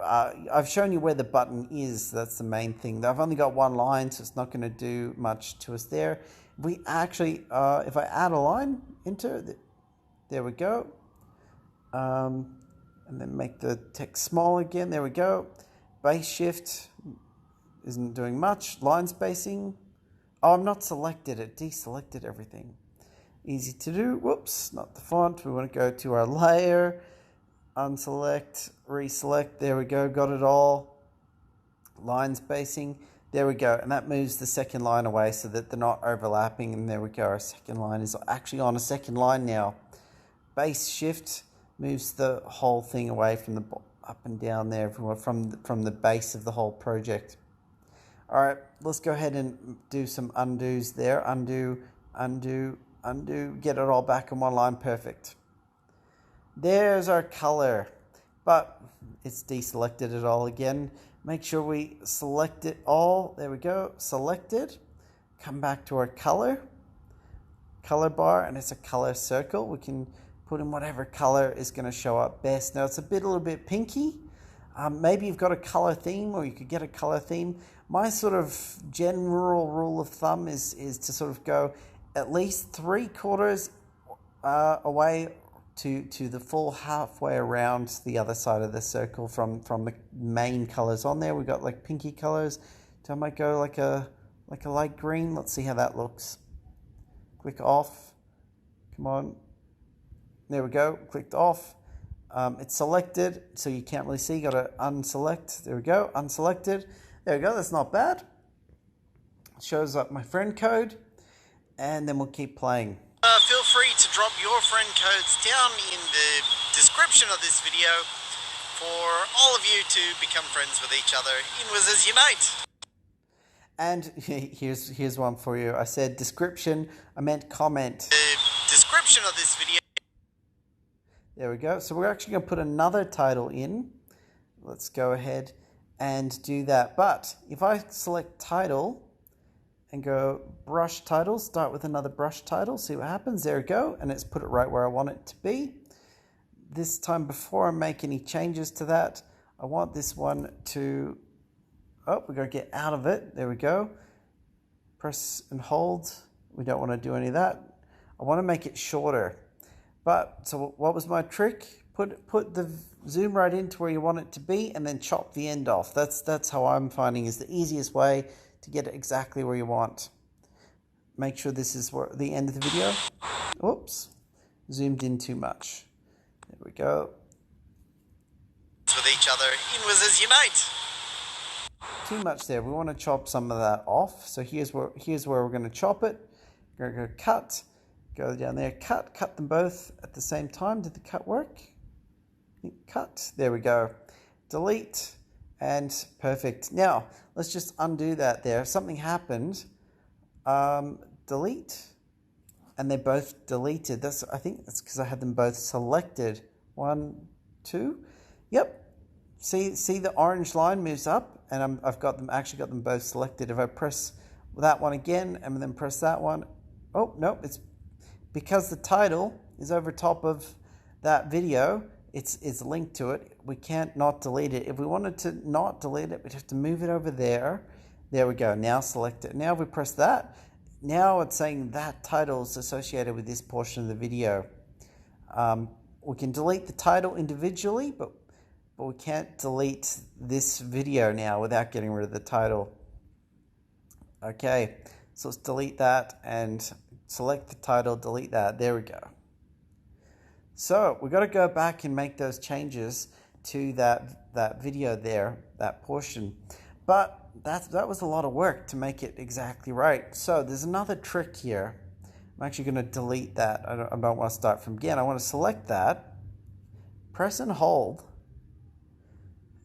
I've shown you where the button is. That's the main thing. I've only got one line, so it's not going to do much to us there. We actually, if I add a line, enter, there we go. And then make the text small again. There we go. Base shift isn't doing much. Line spacing. Oh, I'm not selected. It deselected everything. Easy to do. Whoops, not the font. We want to go to our layer. Unselect, reselect. There we go. Got it all. Line spacing. There we go. And that moves the second line away so that they're not overlapping. And there we go. Our second line is actually on a second line now. Base shift moves the whole thing away from the up and down there from the base of the whole project. All right, let's go ahead and do some undos there. Undo, undo, undo. Get it all back in one line. Perfect. There's our color, but it's deselected it all again. Make sure we select it all. There we go. Selected. Come back to our color bar, and it's a color circle. We can put in whatever color is going to show up best. Now it's a little bit pinky. Maybe you've got a color theme, or you could get a color theme. My sort of general rule of thumb is to sort of go at least 3/4 away to the full halfway around the other side of the circle from the main colors on there. We've got like pinky colors. So I might go like a light green. Let's see how that looks. Click off. Come on. There we go. Clicked off. It's selected, so you can't really see. Got to unselect. There we go. Unselected. There we go. That's not bad. Shows up my friend code, and then we'll keep playing. Feel free to drop your friend codes down in the description of this video for all of you to become friends with each other in Wizards Unite. And here's one for you. I said description, I meant comment. The description of this video. There we go. So we're actually going to put another title in. Let's go ahead and do that. But if I select title and go brush title, start with another brush title, see what happens. There we go. And it's put it right where I want it to be. This time, before I make any changes to that, I want this one to, we're going to get out of it. There we go. Press and hold. We don't want to do any of that. I want to make it shorter. But, so what was my trick? Put the zoom right into where you want it to be, and then chop the end off. That's how I'm finding is the easiest way to get it exactly where you want. Make sure this is the end of the video. Whoops. Zoomed in too much. There we go. With each other in Wizards Unite. Too much there. We want to chop some of that off. So here's where we're going to chop it. We're going to go cut. Go down there, cut them both at the same time. Did the cut work? Cut, there we go. Delete, and perfect. Now, let's just undo that there. If something happened, delete, and they're both deleted. I think that's because I had them both selected. 1, 2, yep. See the orange line moves up, and I've actually got them both selected. If I press that one again, and then press that one, oh, no, it's because the title is over top of that video, it's linked to it. We can't not delete it. If we wanted to not delete it, we'd have to move it over there. There we go. Now select it. Now if we press that, now it's saying that title is associated with this portion of the video. We can delete the title individually, but we can't delete this video now without getting rid of the title. Okay, so let's delete that and select the title, delete that. There we go. So we've got to go back and make those changes to that video there, that portion. But that was a lot of work to make it exactly right. So there's another trick here. I'm actually going to delete that. I don't want to start from again. I want to select that, press and hold.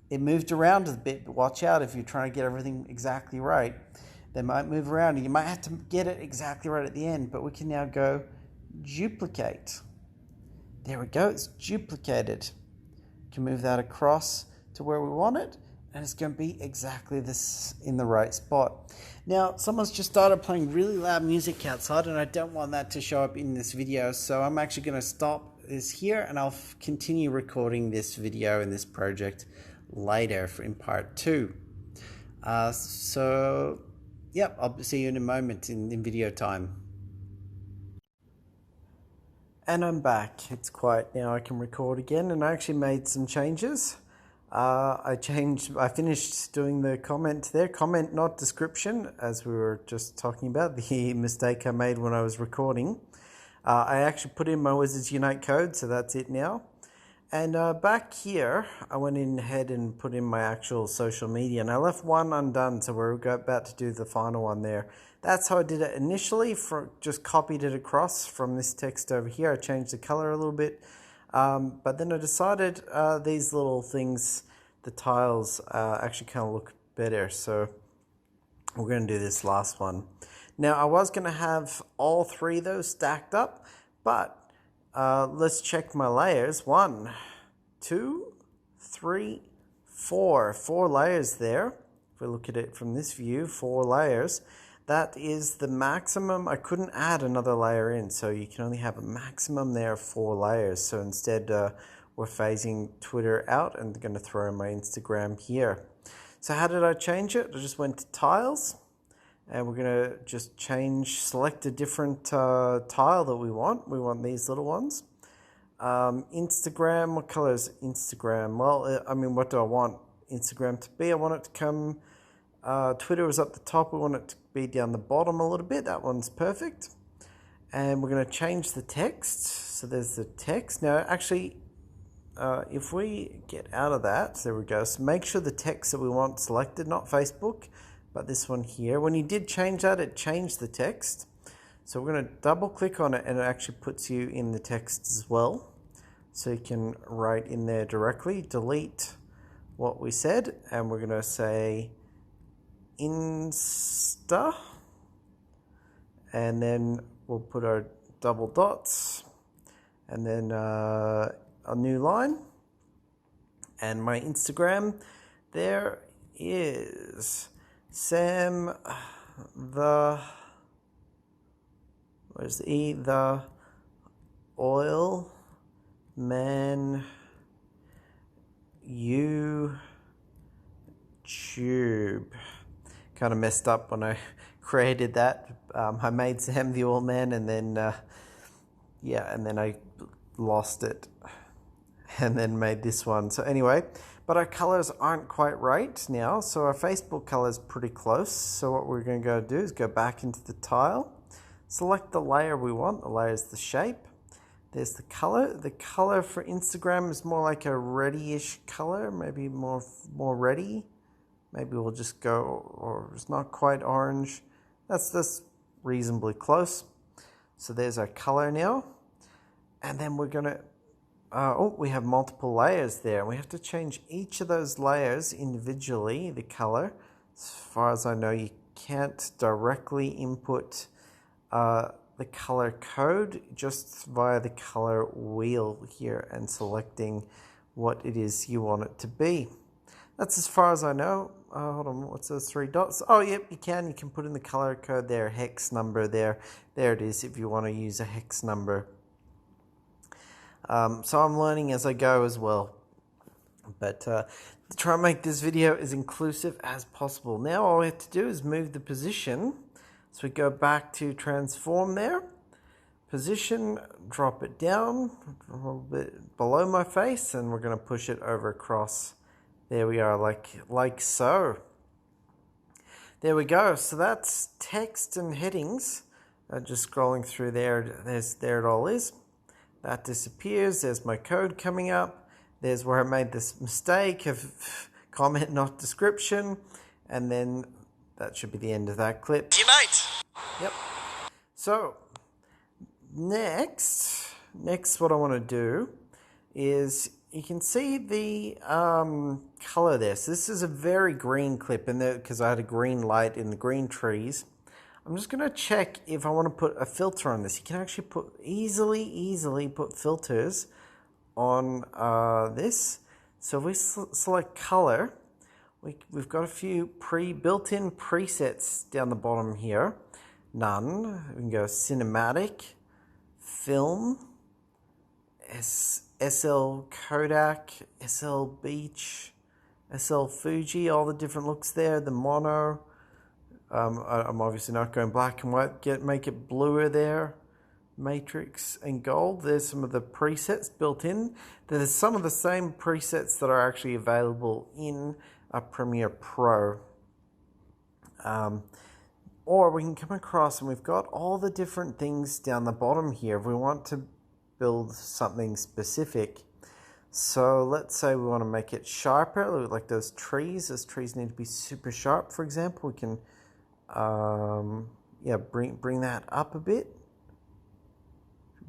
It moved around a bit, but watch out if you're trying to get everything exactly right. They might move around and you might have to get it exactly right at the end, but we can now go duplicate. There we go, it's duplicated. We can move that across to where we want it, and it's going to be exactly this in the right spot. Now, someone's just started playing really loud music outside, and I don't want that to show up in this video, so I'm actually going to stop this here, and I'll continue recording this video in this project later in part 2. Yep, I'll see you in a moment in video time. And I'm back. It's quiet now. I can record again, and I actually made some changes. I finished doing the comment there. Comment, not description, as we were just talking about, the mistake I made when I was recording. I actually put in my Wizards Unite code, so that's it now. And back here, I went in ahead and put in my actual social media, and I left one undone, so we're about to do the final one there. That's how I did it initially, just copied it across from this text over here. I changed the color a little bit, but then I decided these little things, the tiles, actually kind of look better, so we're going to do this last one. Now, I was going to have all three of those stacked up, but let's check my layers. 1, 2, 3, 4. 4 layers there. If we look at it from this view, 4 layers. That is the maximum. I couldn't add another layer in, so you can only have a maximum there of 4 layers. So instead, we're phasing Twitter out and going to throw in my Instagram here. So how did I change it? I just went to tiles. And we're going to just select a different tile that we want. We want these little ones. Instagram, what color is Instagram? Well, I mean, what do I want Instagram to be? I want it to come, Twitter is up the top. We want it to be down the bottom a little bit. That one's perfect. And we're going to change the text. So there's the text. Now, actually, if we get out of that, there we go. So make sure the text that we want selected, not Facebook, but this one here. When you did change that, it changed the text. So we're going to double click on it, and it actually puts you in the text as well. So you can write in there directly, delete what we said, and we're going to say Insta, and then we'll put our double dots, and then a new line. And my Instagram there is Sam the where's the E? The Oil Man YouTube. Kind of messed up when I created that. I made Sam the Oil Man, and then and then I lost it and then made this one. So anyway, but our colors aren't quite right now, so our Facebook color is pretty close. So what we're going to go do is go back into the tile, select the layer we want. The layer is the shape. There's the color. The color for Instagram is more like a reddish color, maybe more reddy. Maybe we'll just go, or it's not quite orange. That's reasonably close. So there's our color now. And then we're going to, we have multiple layers there. We have to change each of those layers individually, the color. As far as I know, you can't directly input the color code just via the color wheel here and selecting what it is you want it to be. That's as far as I know. Hold on, what's those 3 dots? Oh, yep, you can put in the color code there, hex number there. There it is if you want to use a hex number. So I'm learning as I go as well. But to try and make this video as inclusive as possible. Now all we have to do is move the position. So we go back to transform there. Position, drop it down a little bit below my face, and we're going to push it over across. There we are, like so. There we go. So that's text and headings. Just scrolling through there, there it all is. That disappears. There's my code coming up. There's where I made this mistake of comment, not description. And then that should be the end of that clip. Unite! Yep. So, next what I want to do is, you can see the color there. So this is a very green clip in there because I had a green light in the green trees. I'm just going to check if I want to put a filter on this. You can actually easily put filters on this. So if we select color, we've got a few built-in presets down the bottom here. None. We can go cinematic, film, SL Kodak, SL Beach, SL Fuji, all the different looks there. The mono. I'm obviously not going black and white. Make it bluer there. Matrix and gold. There's some of the presets built in. There's some of the same presets that are actually available in Premiere Pro. Or we can come across and we've got all the different things down the bottom here if we want to build something specific. So let's say we want to make it sharper, like those trees. Those trees need to be super sharp, for example. We can, bring that up a bit.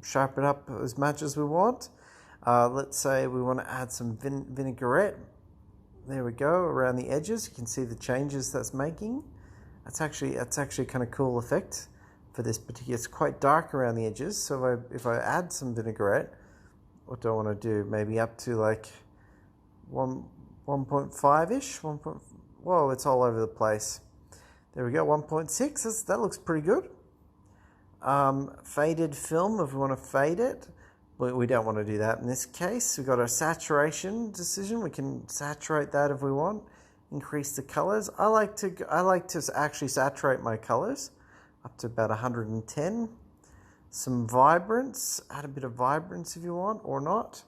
Sharpen up as much as we want. Let's say we want to add some vinaigrette. There we go, around the edges. You can see the changes that's making. That's actually kind of cool effect for this particular. It's quite dark around the edges. So if I add some vinaigrette, what do I want to do? Maybe up to like 1.5-ish. Whoa, it's all over the place. There we go, 1.6. That looks pretty good. Faded film, if we want to fade it. We don't want to do that in this case. We've got our saturation decision. We can saturate that if we want. Increase the colors. I like to actually saturate my colors up to about 110. Some vibrance. Add a bit of vibrance if you want or not.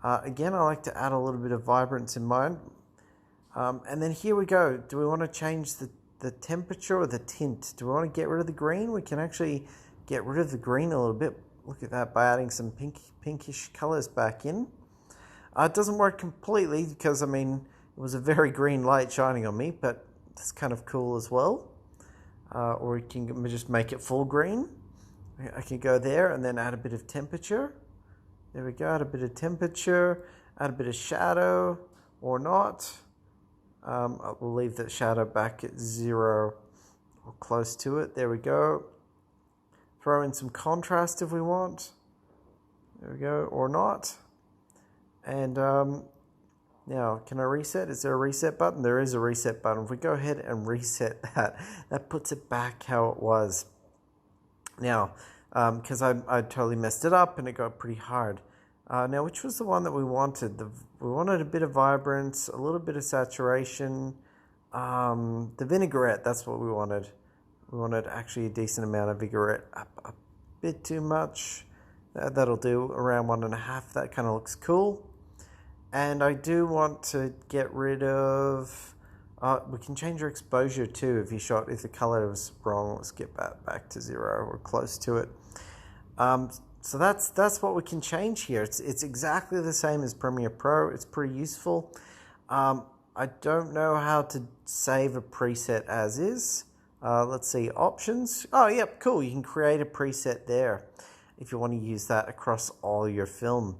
Again, I like to add a little bit of vibrance in mine. And then here we go. Do we want to change the temperature or the tint? Do we want to get rid of the green? We can actually get rid of the green a little bit. Look at that, by adding some pinkish colors back in. It doesn't work completely because, I mean, it was a very green light shining on me, but it's kind of cool as well. Or you can just make it full green. I can go there and then add a bit of temperature. There we go, add a bit of temperature, add a bit of shadow or not. We'll leave that shadow back at 0 or close to it. There we go. Throw in some contrast if we want. There we go, or not. And now, can I reset? Is there a reset button? There is a reset button. If we go ahead and reset that puts it back how it was. Now, because I totally messed it up and it got pretty hard. Now, which was the one that we wanted? We wanted a bit of vibrance, a little bit of saturation. The vinaigrette, that's what we wanted. We wanted actually a decent amount of vinaigrette, a bit too much. That'll do, around 1.5. That kind of looks cool. And I do want to get rid of, we can change our exposure too if the color was wrong. Let's get that back to 0 or close to it. So that's what we can change here. It's exactly the same as Premiere Pro. It's pretty useful. I don't know how to save a preset as is. Let's see, options. Oh, yep, cool. You can create a preset there if you want to use that across all your film.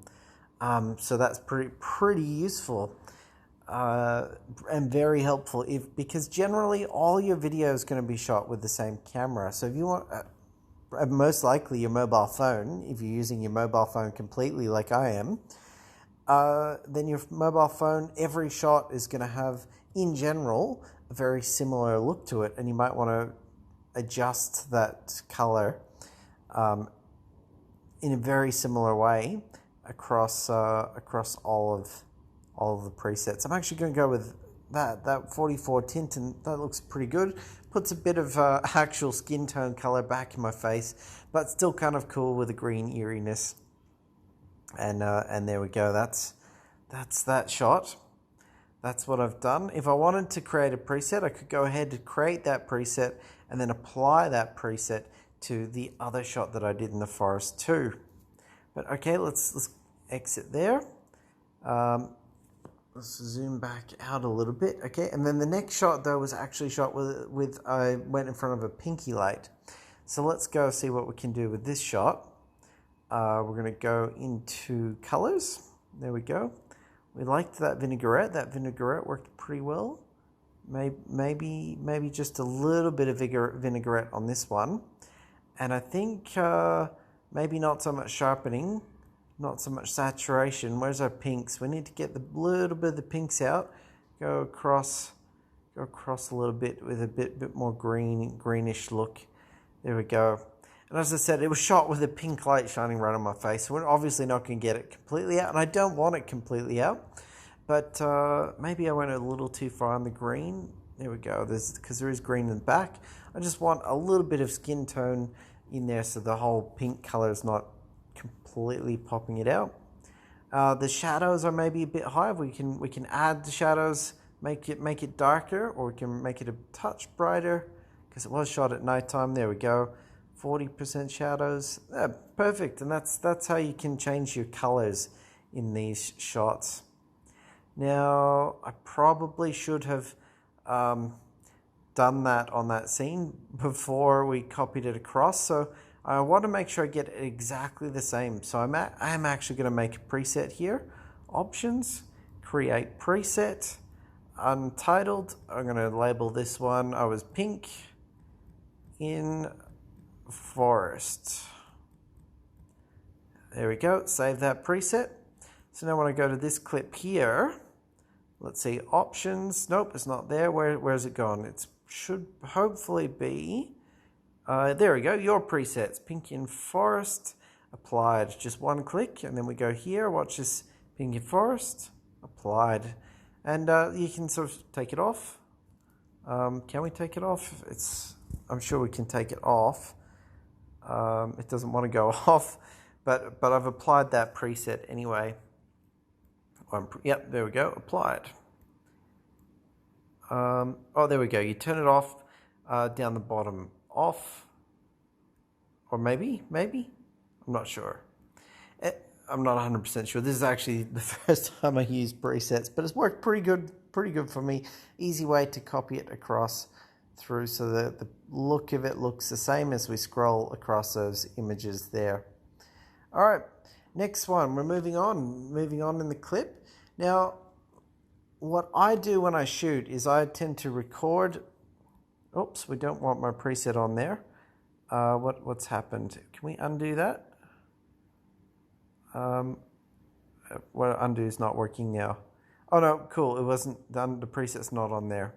So that's pretty useful and very helpful because generally all your video is going to be shot with the same camera. So if you want, most likely your mobile phone, if you're using your mobile phone completely like I am, then your mobile phone, every shot is going to have, in general, a very similar look to it, and you might want to adjust that color in a very similar way across all of the presets. I'm actually going to go with that 44 tint, and that looks pretty good. Puts a bit of actual skin tone color back in my face, but still kind of cool with a green eeriness. And there we go. That's that shot. That's what I've done. If I wanted to create a preset, I could go ahead and create that preset and then apply that preset to the other shot that I did in the forest too. But okay, let's exit there. Let's zoom back out a little bit. Okay, and then the next shot though was actually shot with I went in front of a pinky light. So let's go see what we can do with this shot. We're going to go into colors. There we go. We liked that vinaigrette. That vinaigrette worked pretty well. Maybe just a little bit of vinaigrette on this one. And I think maybe not so much sharpening, not so much saturation. Where's our pinks? We need to get the little bit of the pinks out. Go across a little bit with a bit more greenish look. There we go. And as I said, it was shot with a pink light shining right on my face. So we're obviously not going to get it completely out, and I don't want it completely out. But maybe I went a little too far on the green. There we go, because there is green in the back. I just want a little bit of skin tone in there so the whole pink color is not completely popping it out. The shadows are maybe a bit high. We can add the shadows, make it darker, or we can make it a touch brighter because it was shot at nighttime. There we go. 40% shadows. Perfect. And that's how you can change your colors in these shots. Now, I probably should have done that on that scene before we copied it across. So I want to make sure I get it exactly the same. So I'm actually going to make a preset here. Options, create preset, Untitled. I'm going to label this one. I was pink in forest. There we go. Save that preset. So now when I go to this clip here, let's see, options. Nope, it's not there. Where's it gone? It should hopefully be. There we go. Your presets. Pink in forest. Applied. Just one click, and then we go here. Watch this. Pink in forest. Applied. And you can sort of take it off. Can we take it off? I'm sure we can take it off. It doesn't want to go off, but I've applied that preset anyway. Yep, there we go, applied. Oh, there we go. You turn it off down the bottom, off, or maybe, I'm not sure. I'm not 100% sure. This is actually the first time I used presets, but it's worked pretty good for me. Easy way to copy it across through so that the look of it looks the same as we scroll across those images there. All right, next one. We're moving on in the clip. Now, what I do when I shoot is I tend to record. Oops, we don't want my preset on there. What's happened? Can we undo that? Well, undo is not working now. Oh no, cool. It wasn't done. The preset's not on there.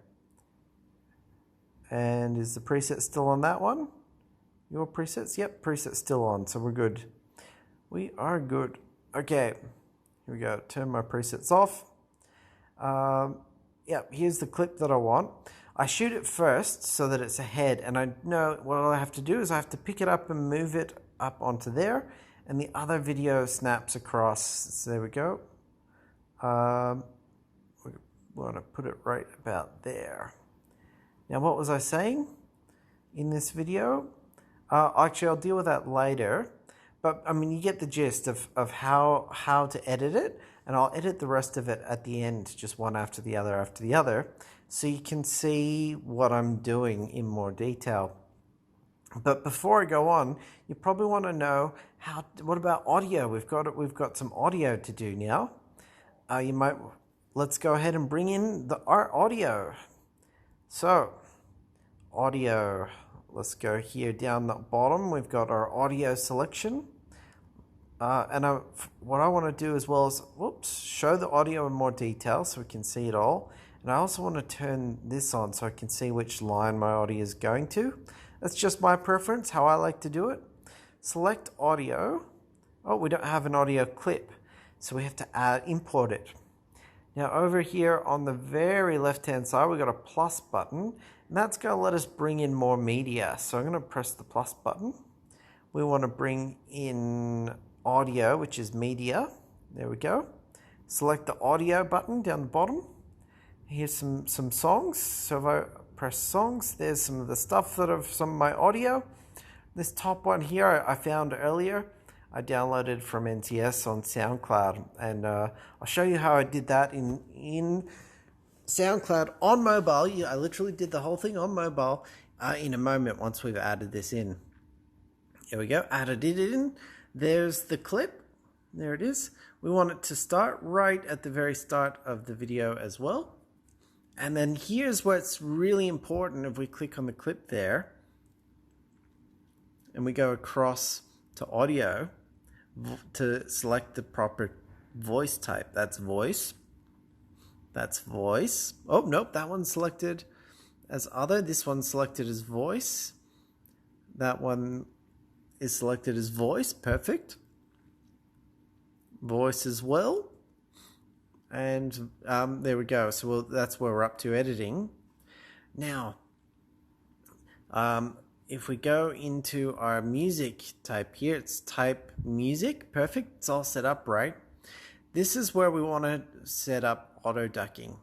And is the preset still on that one? Your presets? Yep, preset's still on, so we're good. We are good. Okay, here we go. Turn my presets off. Yep, here's the clip that I want. I shoot it first so that it's ahead, and I know what I have to do is I have to pick it up and move it up onto there, and the other video snaps across. So there we go. We want to put it right about there. Now, what was I saying in this video? Actually, I'll deal with that later. But, I mean, you get the gist of how to edit it. And I'll edit the rest of it at the end, just one after the other. So you can see what I'm doing in more detail. But before I go on, you probably want to know, what about audio? We've got some audio to do now. Let's go ahead and bring in our audio. So, audio, let's go here down the bottom. We've got our audio selection. What I want to do as well is, show the audio in more detail so we can see it all. And I also want to turn this on so I can see which line my audio is going to. That's just my preference, how I like to do it. Select audio. Oh, we don't have an audio clip, so we have to import it. Now over here on the very left-hand side, we've got a plus button, and that's going to let us bring in more media. So I'm going to press the plus button. We want to bring in audio, which is media. There we go. Select the audio button down the bottom. Here's some songs. So if I press songs, there's some of the stuff some of my audio. This top one here I found earlier. I downloaded from NTS on SoundCloud, and I'll show you how I did that in SoundCloud on mobile. I literally did the whole thing on mobile in a moment once we've added this in. Here we go, added it in. There's the clip. There it is. We want it to start right at the very start of the video as well. And then here's what's really important. If we click on the clip there and we go across to audio to select the proper voice type. That's voice. That's voice. Oh, nope, that one's selected as other. This one's selected as voice. That one is selected as voice. Perfect. Voice as well. And there we go. So that's where we're up to editing. Now, if we go into our music type here, it's type music. Perfect. It's all set up right. This is where we want to set up auto ducking.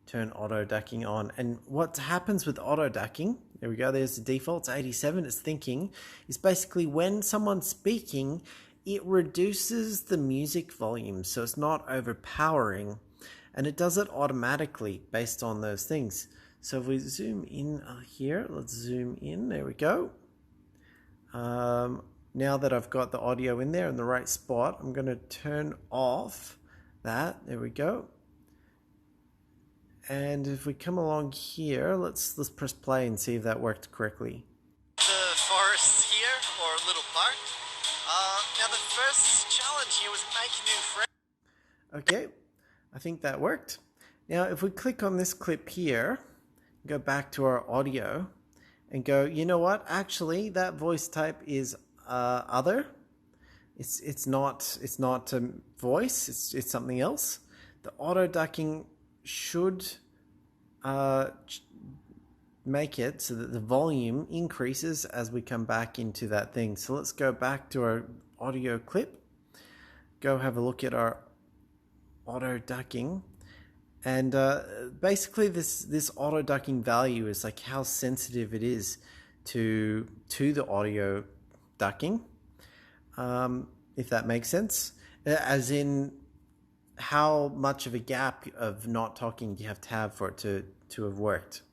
Turn auto ducking on. And what happens with auto ducking, there we go, there's the default, it's 87, it's thinking, is basically when someone's speaking, it reduces the music volume so it's not overpowering, and it does it automatically based on those things. So if we zoom in here, let's zoom in, there we go. Now that I've got the audio in there in the right spot, I'm going to turn off that, there we go. And if we come along here, let's press play and see if that worked correctly. The forest here, or a little park. Now the first challenge here was make a new friend. Okay, I think that worked. Now if we click on this clip here, go back to our audio and go, you know what, actually that voice type is other. It's not voice, it's something else. The auto ducking should make it so that the volume increases as we come back into that thing. So let's go back to our audio clip, go have a look at our auto ducking, and basically this auto ducking value is like how sensitive it is to the audio ducking, if that makes sense, as in how much of a gap of not talking do you have to have for it to have worked.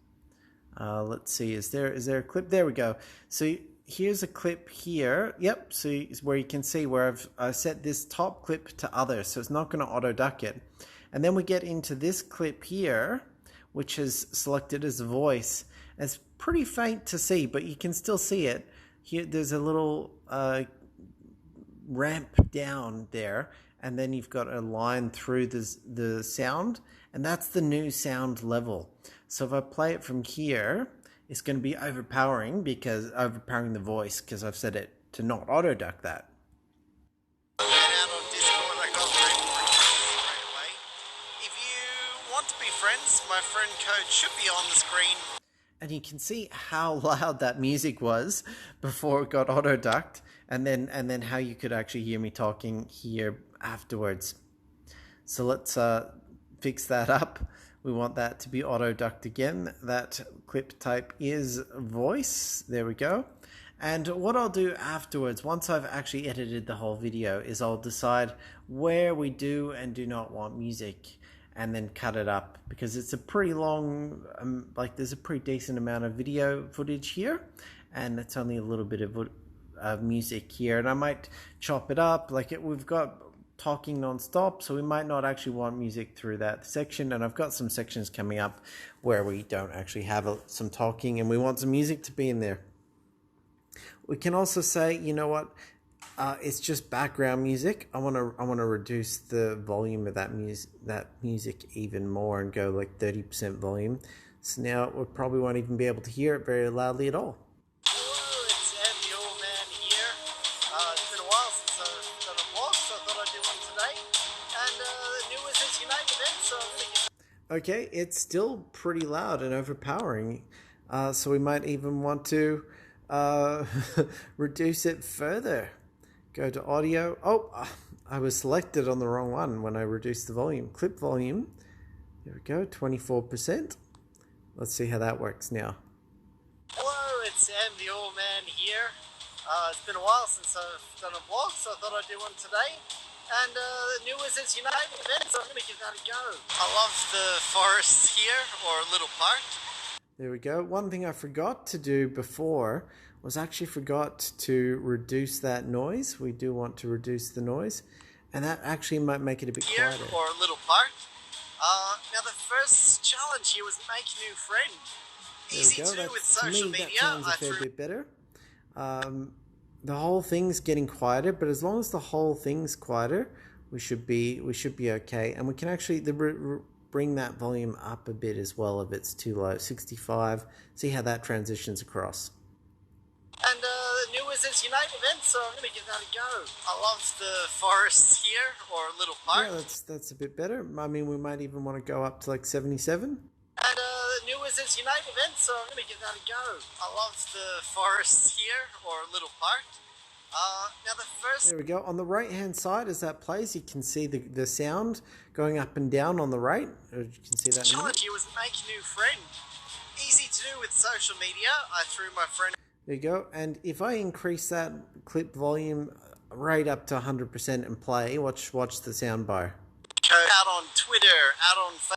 Let's see, is there a clip? There we go. So here's a clip here. Yep, so it's where you can see where I've set this top clip to other, so it's not going to auto duck it. And then we get into this clip here, which is selected as voice. It's pretty faint to see, but you can still see it. Here, there's a little ramp down there, and then you've got a line through the sound, and that's the new sound level. So if I play it from here, it's going to be overpowering the voice, because I've set it to not auto duck that. Out on Discord, I got straight away. If you want to be friends, my friend code should be on the screen. And you can see how loud that music was before it got auto ducked, and then how you could actually hear me talking here afterwards. So let's fix that up. We want that to be auto ducked again. That clip type is voice. There we go. And what I'll do afterwards, once I've actually edited the whole video, is I'll decide where we do and do not want music, and then cut it up, because it's a pretty long, there's a pretty decent amount of video footage here, and it's only a little bit of music here, and I might chop it up. We've got talking non-stop, so we might not actually want music through that section, and I've got some sections coming up where we don't actually have some talking and we want some music to be in there. We can also say, you know what, it's just background music. I want to reduce the volume of that music even more and go like 30% volume. So now we probably won't even be able to hear it very loudly at all. Hello, it's SamTheOilMan here. It's been a while since I've done a vlog, so I thought I'd do one today. And the new is Unite event, so I'm going to give. Okay, it's still pretty loud and overpowering, so we might even want to reduce it further. Go to audio. Oh, I was selected on the wrong one when I reduced the volume. Clip volume. There we go, 24%. Let's see how that works now. Hello, it's SamTheOilMan here. It's been a while since I've done a vlog, so I thought I'd do one today. And the new is Unite event, so I'm going to give that a go. I love the forests here, or a little park. There we go. One thing I forgot to do before was actually forgot to reduce that noise. We do want to reduce the noise, and that actually might make it a bit here, quieter. or a little park. Now the first challenge here was make a new friend. Easy to do with social media. That sounds a fair bit better. The whole thing's getting quieter, but as long as the whole thing's quieter, we should be okay. And we can actually bring that volume up a bit as well if it's too low. 65. See how that transitions across. And the new is Unite event, so I'm going to give that a go. I love the forests here, or a little park. Yeah, that's a bit better. I mean, we might even want to go up to like 77. And the new is Unite event, so I'm going to give that a go. I love the forests here, or a little park. Now the first. There we go. On the right hand side, as that plays, you can see the sound going up and down on the right. You can see that. Challenge here was make a new friend. Easy to do with social media. I threw my friend. There you go. And if I increase that clip volume right up to 100% and play. Watch the soundbar. Out on Twitter, out on Facebook.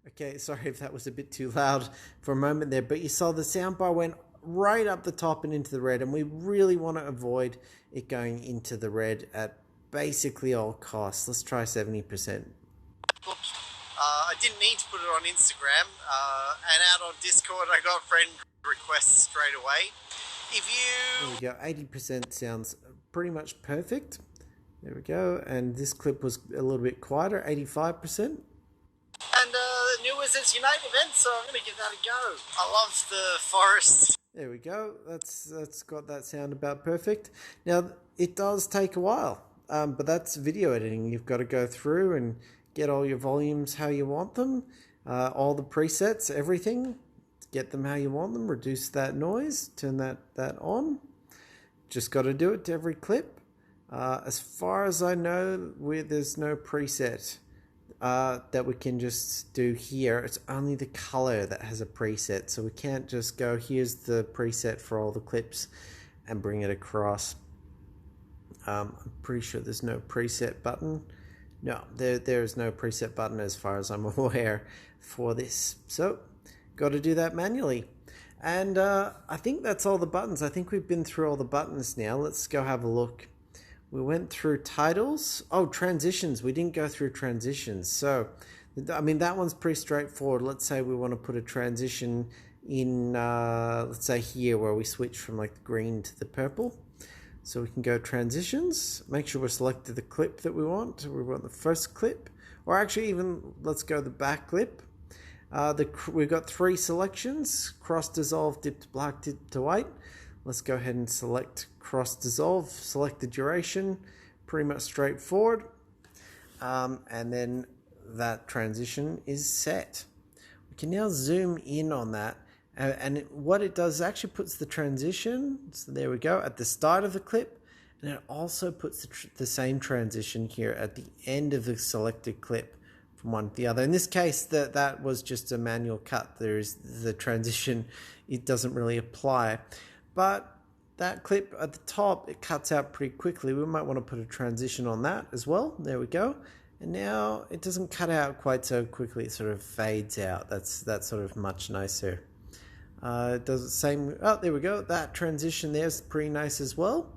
Okay, sorry if that was a bit too loud for a moment there, but you saw the soundbar went right up the top and into the red, and we really want to avoid it going into the red at basically all costs. Let's try 70%. I didn't need to put it on Instagram, and out on Discord I got friend requests straight away. If you... There we go, 80% sounds pretty much perfect. There we go, and this clip was a little bit quieter, 85%. And the new Wizards Unite event, so I'm going to give that a go. I love the forest. There we go, that's got that sound about perfect. Now, it does take a while, but that's video editing. You've got to go through and get all your volumes how you want them, all the presets, everything, get them how you want them, reduce that noise, turn that on. Just got to do it to every clip. As far as I know, there's no preset that we can just do here. It's only the color that has a preset, so we can't just go, here's the preset for all the clips and bring it across. I'm pretty sure there's no preset button. No, there is no preset button as far as I'm aware for this. So, got to do that manually. And I think that's all the buttons. I think we've been through all the buttons now. Let's go have a look. We went through titles. Oh, transitions. We didn't go through transitions. So, I mean, that one's pretty straightforward. Let's say we want to put a transition in, let's say here where we switch from like the green to the purple. So we can go transitions, make sure we're selected the clip that we want. We want the first clip, or actually even, let's go the back clip. We've got 3 selections, cross dissolve, dip to black, dip to white. Let's go ahead and select cross dissolve, select the duration, pretty much straightforward. And then that transition is set. We can now zoom in on that. And what it does is actually puts the transition, so there we go, at the start of the clip, and it also puts the same transition here at the end of the selected clip from one to the other. In this case, that was just a manual cut. There is the transition, it doesn't really apply. But that clip at the top, it cuts out pretty quickly. We might want to put a transition on that as well. There we go. And now it doesn't cut out quite so quickly, it sort of fades out. That's sort of much nicer. It does the same. Oh, there we go. That transition there is pretty nice as well.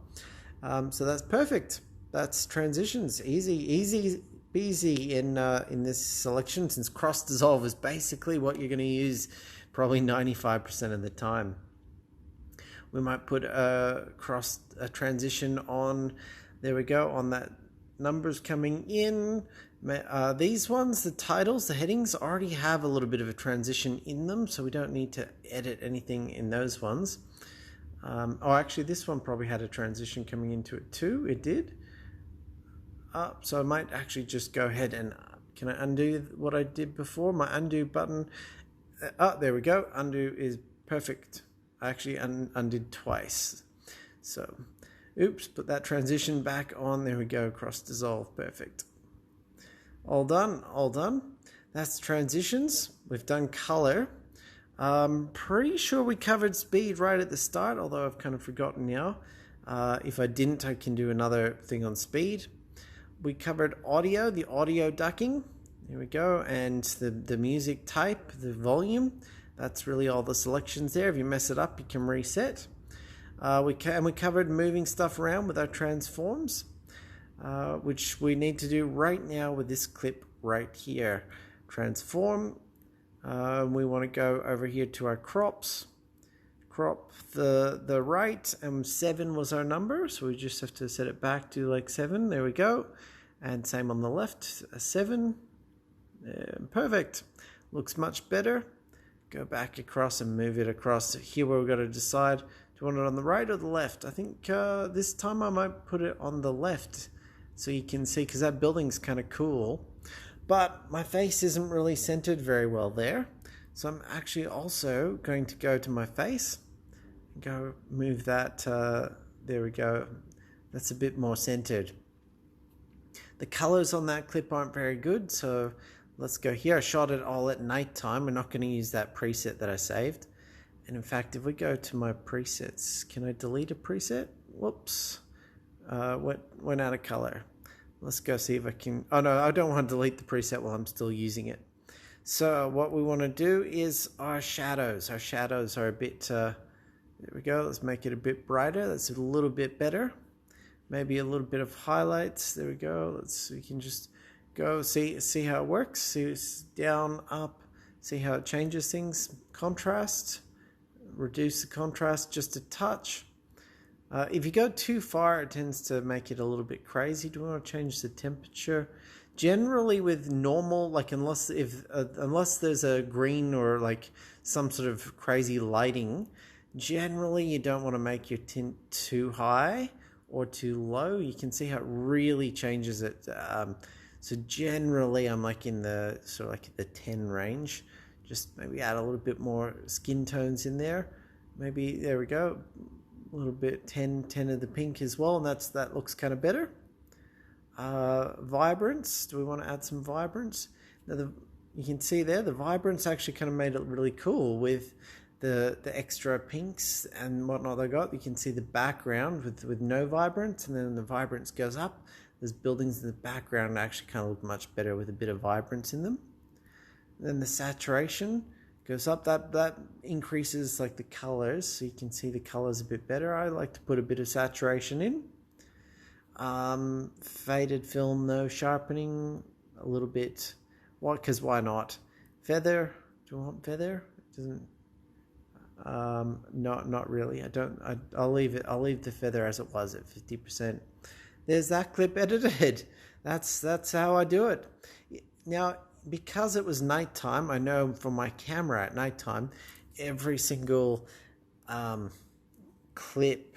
So that's perfect. That's transitions. Easy peasy in this selection, since cross dissolve is basically what you're going to use probably 95% of the time. We might put a transition on. There we go. On that numbers coming in. These ones, the titles, the headings already have a little bit of a transition in them, so we don't need to edit anything in those ones. Oh, actually, this one probably had a transition coming into it too. It did. So I might actually just go ahead and, can I undo what I did before? My undo button. There we go. Undo is perfect. I actually undid twice. So, oops, put that transition back on. There we go. Cross dissolve. Perfect. All done, all done. That's transitions. We've done color. Pretty sure we covered speed right at the start, although I've kind of forgotten now. If I didn't, I can do another thing on speed. We covered audio, the audio ducking. There we go. And the music type, the volume. That's really all the selections there. If you mess it up, you can reset. We covered moving stuff around with our transforms. Which we need to do right now with this clip right here. Transform. We want to go over here to our crops. Crop the right, and 7 was our number, so we just have to set it back to like 7. There we go. And same on the left, 7. Perfect. Looks much better. Go back across and move it across here where we've got to decide, do you want it on the right or the left? I think this time I might put it on the left, so you can see, because that building's kind of cool. But my face isn't really centered very well there. So I'm actually also going to go to my face. Go move that. There we go. That's a bit more centered. The colors on that clip aren't very good. So let's go here. I shot it all at nighttime. We're not going to use that preset that I saved. And in fact, if we go to my presets, can I delete a preset? Whoops. went out of color. Let's go see if I can. Oh no, I don't want to delete the preset while I'm still using it. So what we want to do is our shadows. Our shadows are a bit, there we go, let's make it a bit brighter. That's a little bit better. Maybe a little bit of highlights. There we go. We can just go see how it works. See it's down, up, see how it changes things. Contrast, reduce the contrast just a touch. If you go too far, it tends to make it a little bit crazy. Do we want to change the temperature? Generally with normal, like unless there's a green or like some sort of crazy lighting, generally you don't want to make your tint too high or too low. You can see how it really changes it. So generally I'm like in the sort of like the 10 range. Just maybe add a little bit more skin tones in there. Maybe, there we go. A little bit 10 of the pink as well, and that looks kind of better. Vibrance, do we want to add some vibrance? Now you can see there the vibrance actually kind of made it really cool with the extra pinks and whatnot they got. You can see the background with no vibrance, and then the vibrance goes up. There's buildings in the background that actually kind of look much better with a bit of vibrance in them. Then the saturation goes up. That increases like the colors, so you can see the colors a bit better. I like to put a bit of saturation in. Faded film, no sharpening, a little bit. What? Because why not? Feather. Do you want feather? It doesn't. Not really. I'll leave it. I'll leave the feather as it was at 50%. There's that clip edited. That's how I do it. Now, because it was nighttime, I know from my camera at nighttime, every single clip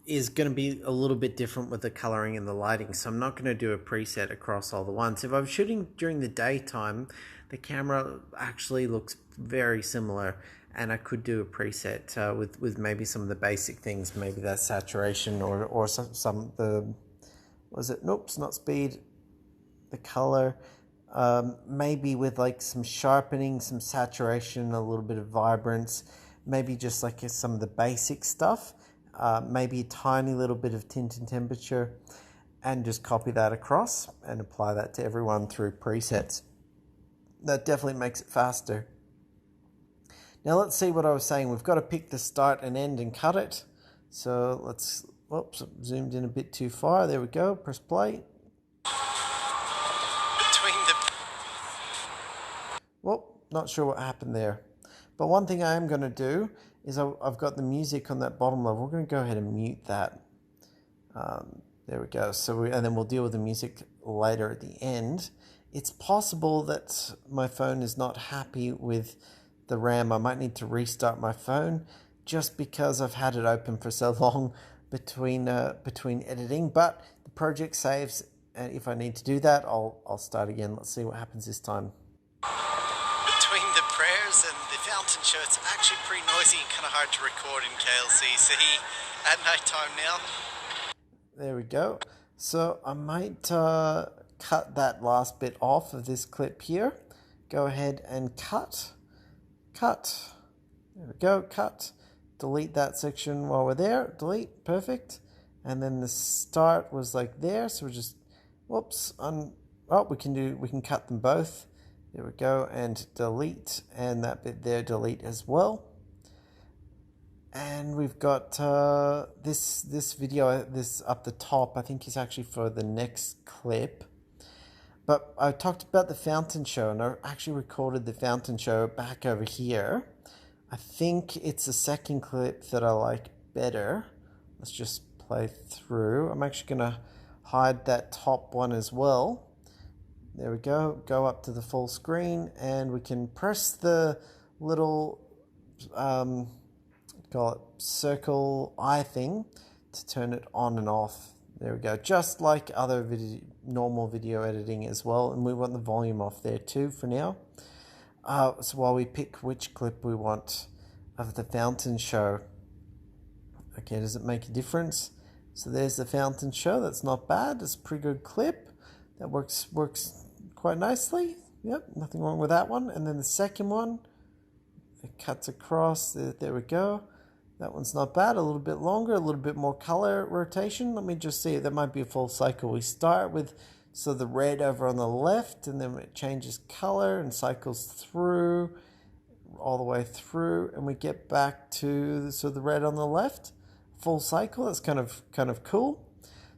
is going to be a little bit different with the coloring and the lighting. So I'm not going to do a preset across all the ones. If I'm shooting during the daytime, the camera actually looks very similar, and I could do a preset with maybe some of the basic things, maybe that saturation or some the. Was it? Nope, it's not speed. The color, maybe with like some sharpening, some saturation, a little bit of vibrance, maybe just like some of the basic stuff, maybe a tiny little bit of tint and temperature, and just copy that across and apply that to everyone through presets. That definitely makes it faster. Now let's see what I was saying. We've got to pick the start and end and cut it. So let's. Whoops, zoomed in a bit too far. There we go. Press play. Well, not sure what happened there. But one thing I am going to do is I've got the music on that bottom level. We're going to go ahead and mute that. There we go. And then we'll deal with the music later at the end. It's possible that my phone is not happy with the RAM. I might need to restart my phone just because I've had it open for so long between editing, but the project saves, and if I need to do that, I'll start again. Let's see what happens this time. Between the prayers and the fountain show, it's actually pretty noisy and kind of hard to record in KLCC at night time now. There we go. So I might cut that last bit off of this clip here. Go ahead and cut. There we go, cut. Delete that section while we're there. Delete, perfect. And then the start was like there, so we're just, whoops, we can cut them both. There we go, and delete, and that bit there, delete as well. And we've got this video, this up the top, I think is actually for the next clip. But I talked about the fountain show, and I actually recorded the fountain show back over here. I think it's the second clip that I like better. Let's just play through. I'm actually going to hide that top one as well. There we go. Go up to the full screen, and we can press the little call it circle eye thing to turn it on and off. There we go. Just like other normal video editing as well. And we want the volume off there too for now. So while we pick which clip we want of the fountain show. Okay, does it make a difference? So there's the fountain show. That's not bad. It's a pretty good clip. That works quite nicely. Yep, nothing wrong with that one. And then the second one, it cuts across. There we go. That one's not bad. A little bit longer, a little bit more color rotation. Let me just see. That might be a full cycle. We start with the red over on the left, and then it changes color and cycles through all the way through, and we get back to the red on the left. Full cycle. That's kind of cool.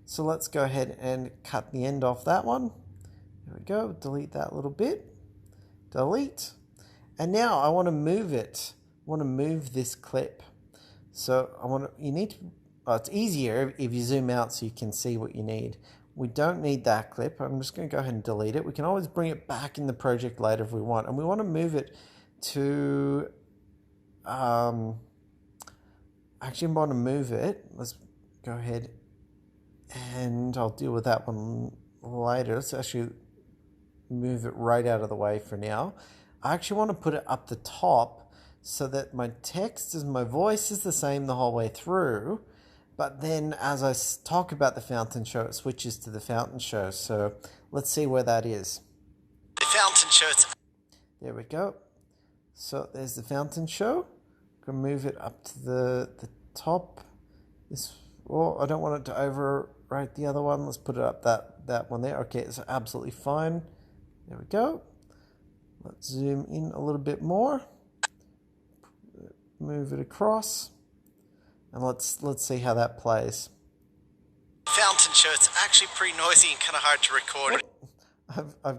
So let's go ahead and cut the end off that one. There we go. Delete that little bit. Delete. And now I want to move it. I want to move this clip. So it's easier if you zoom out so you can see what you need. We don't need that clip. I'm just going to go ahead and delete it. We can always bring it back in the project later if we want. And we want to move it to, actually I want to move it. Let's go ahead and I'll deal with that one later. Let's actually move it right out of the way for now. I actually want to put it up the top so that my text my voice is the same the whole way through, but then as I talk about the fountain show, it switches to the fountain show. So let's see where that is. The fountain show. There we go. So there's the fountain show. I'm going to move it up to the top. I don't want it to overwrite the other one. Let's put it up that one there. Okay, it's absolutely fine. There we go. Let's zoom in a little bit more. Move it across, and let's see how that plays. Fountain show. It's actually pretty noisy and kind of hard to record. I've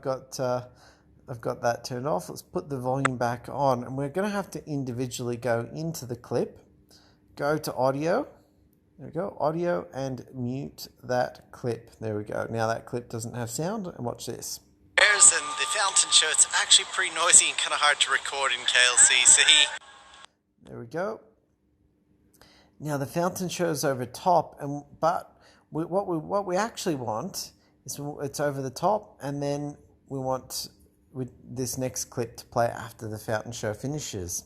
got that turned off. Let's put the volume back on, and we're going to have to individually go into the clip, go to audio. There we go, audio, and mute that clip. There we go. Now that clip doesn't have sound, and watch this. And the fountain show. It's actually pretty noisy and kind of hard to record in KLCC. There we go. Now the fountain shows over top, but what we actually want is it's over the top, and then we want this next clip to play after the fountain show finishes.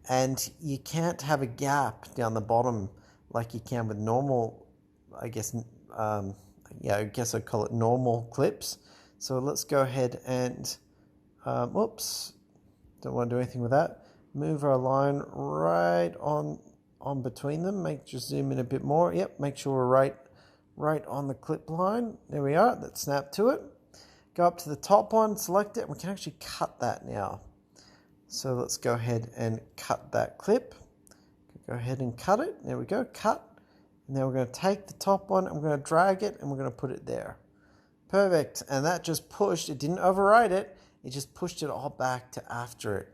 And you can't have a gap down the bottom like you can with normal, I guess. I guess I'd call it normal clips. So let's go ahead and, whoops, don't want to do anything with that. Move our line right on between them. Just zoom in a bit more. Yep, make sure we're right on the clip line. There we are. Let's snap to it. Go up to the top one, select it. We can actually cut that now. So let's go ahead and cut that clip. Go ahead and cut it. There we go, cut. And then we're going to take the top one and we're going to drag it and we're going to put it there. Perfect. And that just pushed. It didn't overwrite it. It just pushed it all back to after it.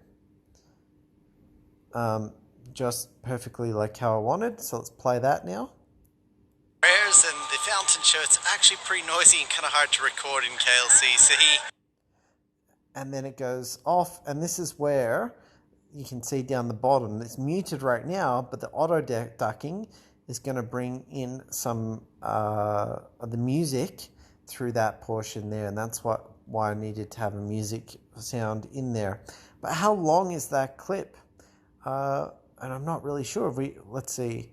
Just perfectly like how I wanted. So let's play that now. Prayers and the fountain show. It's actually pretty noisy and kind of hard to record in KLCC. And then it goes off, and this is where you can see down the bottom. It's muted right now, but the auto ducking is going to bring in some of the music through that portion there, and that's why I needed to have a music sound in there. But how long is that clip? And I'm not really sure. Let's see,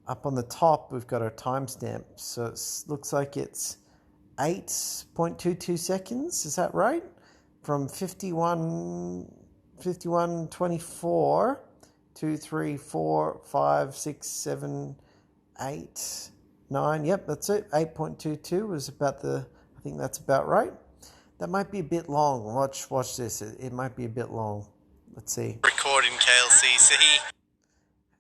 up on the top we've got our timestamp, so it looks like it's 8.22 seconds. Is that right? From 51:24 2, 3, 4, 5, 6, 7, 8, 9. Yep, that's it. 8.22 was about I think that's about right. That might be a bit long. Watch this. It might be a bit long. Let's see. Recording KLCC.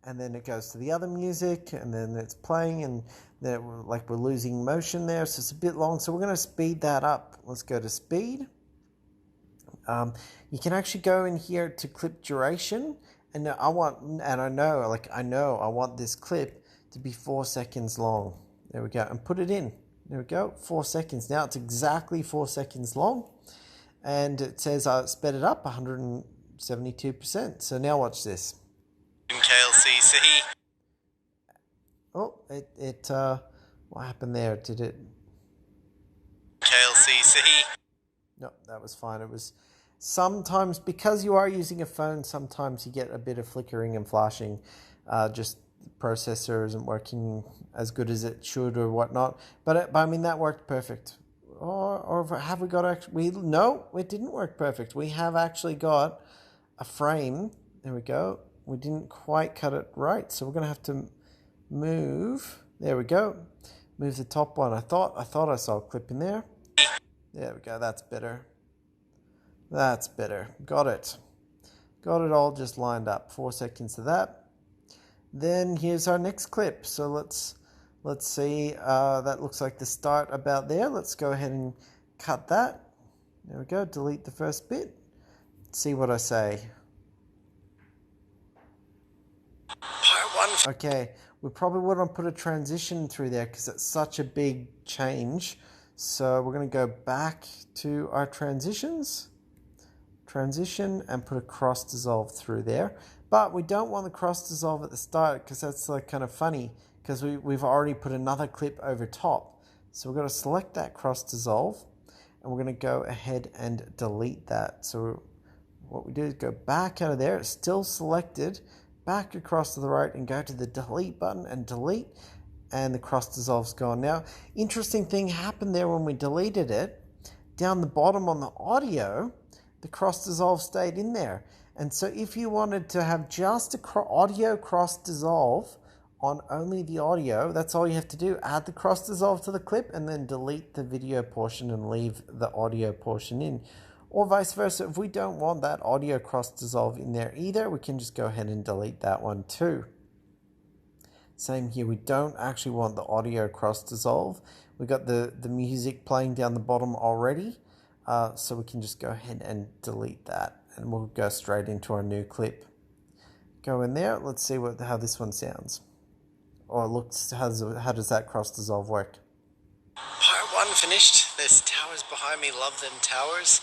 And then it goes to the other music, and then it's playing, and then we're losing motion there, so it's a bit long. So we're going to speed that up. Let's go to speed. You can actually go in here to clip duration, and I know I want this clip to be 4 seconds long. There we go, and put it in. There we go, 4 seconds. Now it's exactly 4 seconds long, and it says I sped it up 172%. So now watch this. In KLCC. Oh, what happened there? Did it? KLCC. No, that was fine. It was sometimes, because you are using a phone, sometimes you get a bit of flickering and flashing. Just the processor isn't working as good as it should or whatnot. But I mean, that worked perfect. Or have we got no, it didn't work perfect. We have actually got a frame There we go. We didn't quite cut it right, so we're going to have to move. There we go. Move the top one. I thought I saw a clip in there. There we go. That's better. That's better. Got it. Got it all just lined up. 4 seconds of that. Then here's our next clip. So let's see. That looks like the start about there. Let's go ahead and cut that. There we go. Delete the first bit. Let's see what I say. Part 1. Okay, we probably want to put a transition through there because it's such a big change. So we're going to go back to our transitions. Transition and put a cross dissolve through there. But we don't want the cross dissolve at the start because that's like kind of funny because we've already put another clip over top. So we're going to select that cross dissolve and we're going to go ahead and delete that. So what we do is go back out of there. It's still selected. Back across to the right and go to the delete button and delete, and the cross dissolve's gone. Now, interesting thing happened there when we deleted it. Down the bottom on the audio, the cross dissolve stayed in there. And so if you wanted to have just a audio cross dissolve on only the audio, that's all you have to do. Add the cross dissolve to the clip and then delete the video portion and leave the audio portion in. Or vice versa, if we don't want that audio cross dissolve in there either, we can just go ahead and delete that one too. Same here, we don't actually want the audio cross dissolve. We've got the music playing down the bottom already, so we can just go ahead and delete that and we'll go straight into our new clip. Go in there, let's see how this one sounds. Or looks, how does that cross dissolve work? Part 1 finished. There's towers behind me, love them towers.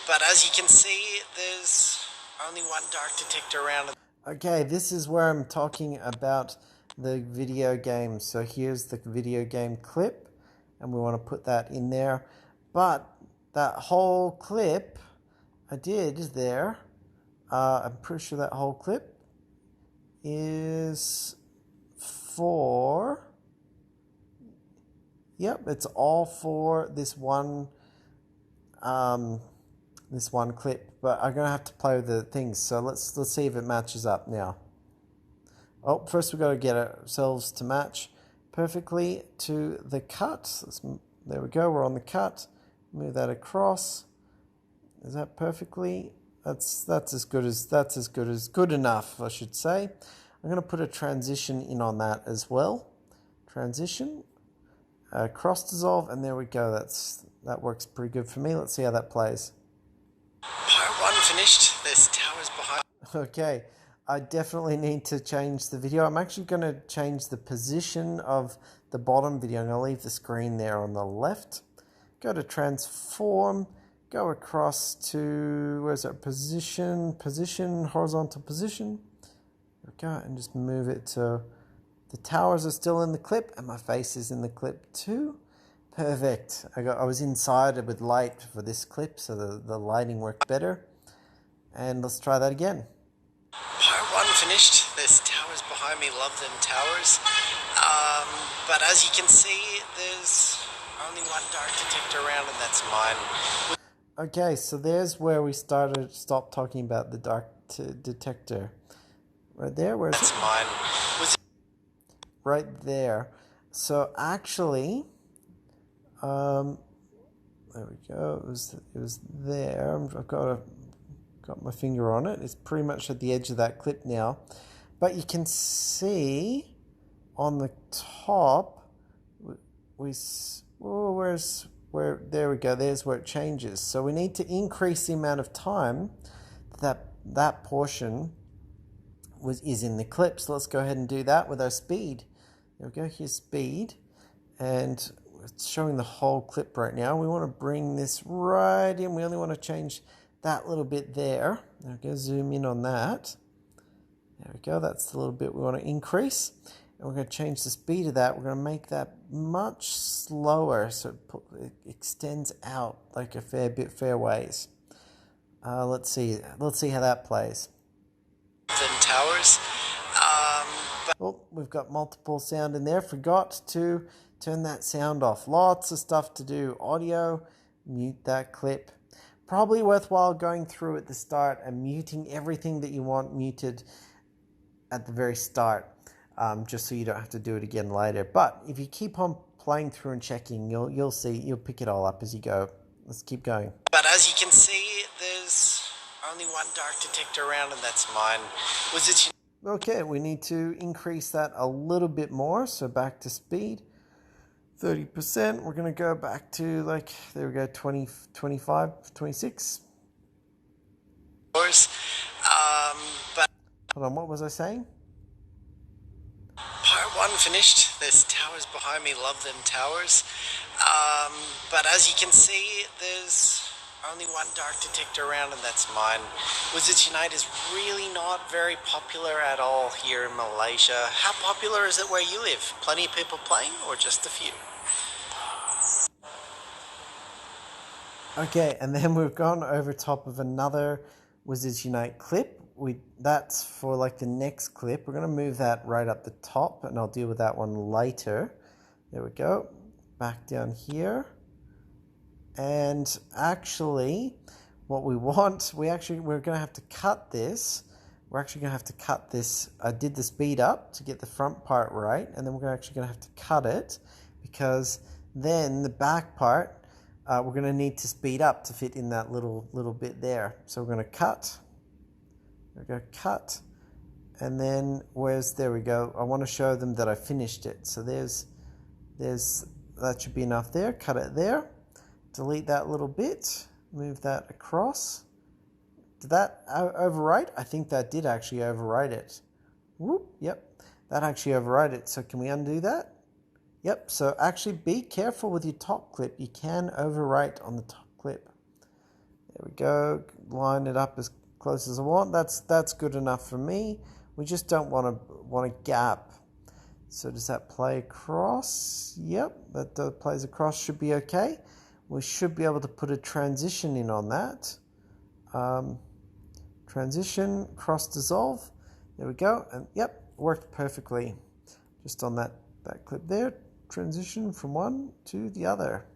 But as you can see, there's only one dark detector around. Okay, this is where I'm talking about the video game. So here's the video game clip, and we want to put that in there. But that whole clip I did there, I'm pretty sure that whole clip is for... Yep, it's all for this one clip, but I'm gonna have to play with the things. So let's see if it matches up now. Oh, first we've got to get ourselves to match perfectly to the cut. There we go. We're on the cut. Move that across. Is that perfectly? That's as good enough, I should say. I'm gonna put a transition in on that as well. Transition. Cross dissolve, and there we go. That works pretty good for me. Let's see how that plays. Part 1 finished. There's towers behind. Okay, I definitely need to change the video. I'm actually going to change the position of the bottom video. I'm going to leave the screen there on the left. Go to transform. Go across to, where's our position, horizontal position. There we go, and just move it to... The towers are still in the clip, and my face is in the clip too. Perfect. I was inside with light for this clip, so the lighting worked better. And let's try that again. Part 1 finished. There's towers behind me, love them towers. But as you can see, there's only one dark detector around, and that's mine. Okay, so there's where we stopped talking about the dark detector. Right there, where's it? That's mine. Right there. So actually, there we go. It was there. I've got my finger on it. It's pretty much at the edge of that clip now. But you can see on the top, there we go. There's where it changes. So we need to increase the amount of time that portion is in the clip. So let's go ahead and do that with our speed. There we go, here's speed, and it's showing the whole clip right now. We want to bring this right in. We only want to change that little bit there. There we go, zoom in on that. There we go, that's the little bit we want to increase. And we're going to change the speed of that. We're going to make that much slower so it extends out like a fair ways. Let's see how that plays. Towers. Oh, we've got multiple sound in there. Forgot to turn that sound off. Lots of stuff to do. Audio, mute that clip. probably worthwhile going through at the start and muting everything that you want muted at the very start, just so you don't have to do it again later. But if you keep on playing through and checking, you'll see, you'll pick it all up as you go. Let's keep going. But as you can see, there's only one dark detector around, and that's mine. Okay, we need to increase that a little bit more. So back to speed, 30%. We're going to go back to, like, there we go, 20, 25, 26. But Hold on, what was I saying? part one finished. There's towers behind me. Love them towers. But as you can see, there's only one dark detector around, and that's mine. Wizards Unite is really not very popular at all here in Malaysia. How popular is it where you live? Plenty of people playing, or just a few? Okay, and then we've gone over top of another Wizards Unite clip. That's for like the next clip. We're going to move that right up the top, and I'll deal with that one later. There we go. Back down here. And actually, what we want, we're going to have to cut this. We're actually going to have to cut this. I did the speed up to get the front part right, and then we're actually going to have to cut it, because then the back part, we're going to need to speed up to fit in that little bit there. So we're going to cut. There we go, cut. And then there we go. I want to show them that I finished it. So there's that should be enough there. Cut it there. Delete that little bit. Move that across. Did that overwrite? I think that did actually overwrite it. Whoop, yep. That actually overwrite it. So can we undo that? Yep, so actually be careful with your top clip. You can overwrite on the top clip. There we go. Line it up as close as I want. That's good enough for me. We just don't want a gap. So does that play across? Yep, that plays across, should be okay. We should be able to put a transition in on that. Transition, cross dissolve. There we go. And yep, worked perfectly. Just on that clip there. Transition from one to the other.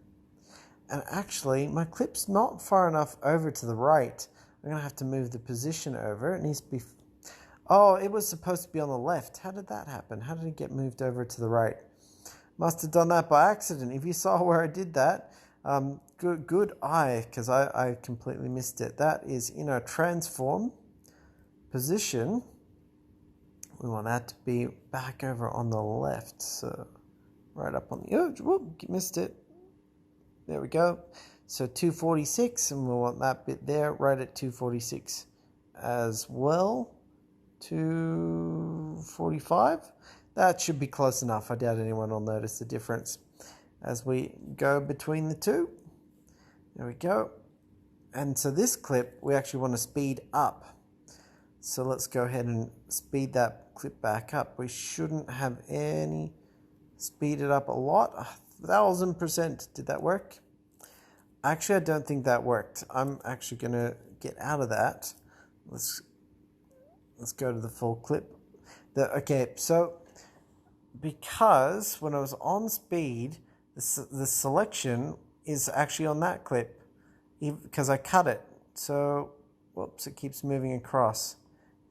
And actually, my clip's not far enough over to the right. I'm going to have to move the position over. It needs to be... Oh, it was supposed to be on the left. How did that happen? How did it get moved over to the right? Must have done that by accident. If you saw where I did that, good eye, because I completely missed it. That is in our transform position. We want that to be back over on the left. So right up on the edge. Whoop, missed it. There we go. So 246, and we want that bit there right at 246 as well. 245. That should be close enough. I doubt anyone will notice the difference as we go between the two. There we go. And so this clip, we actually want to speed up. So let's go ahead and speed that clip back up. We shouldn't have any... Speed it up a lot. 1000%. Did that work? Actually, I don't think that worked. I'm actually going to get out of that. Let's go to the full clip. Okay, so because when I was on speed, the selection is actually on that clip because I cut it. So, whoops, it keeps moving across.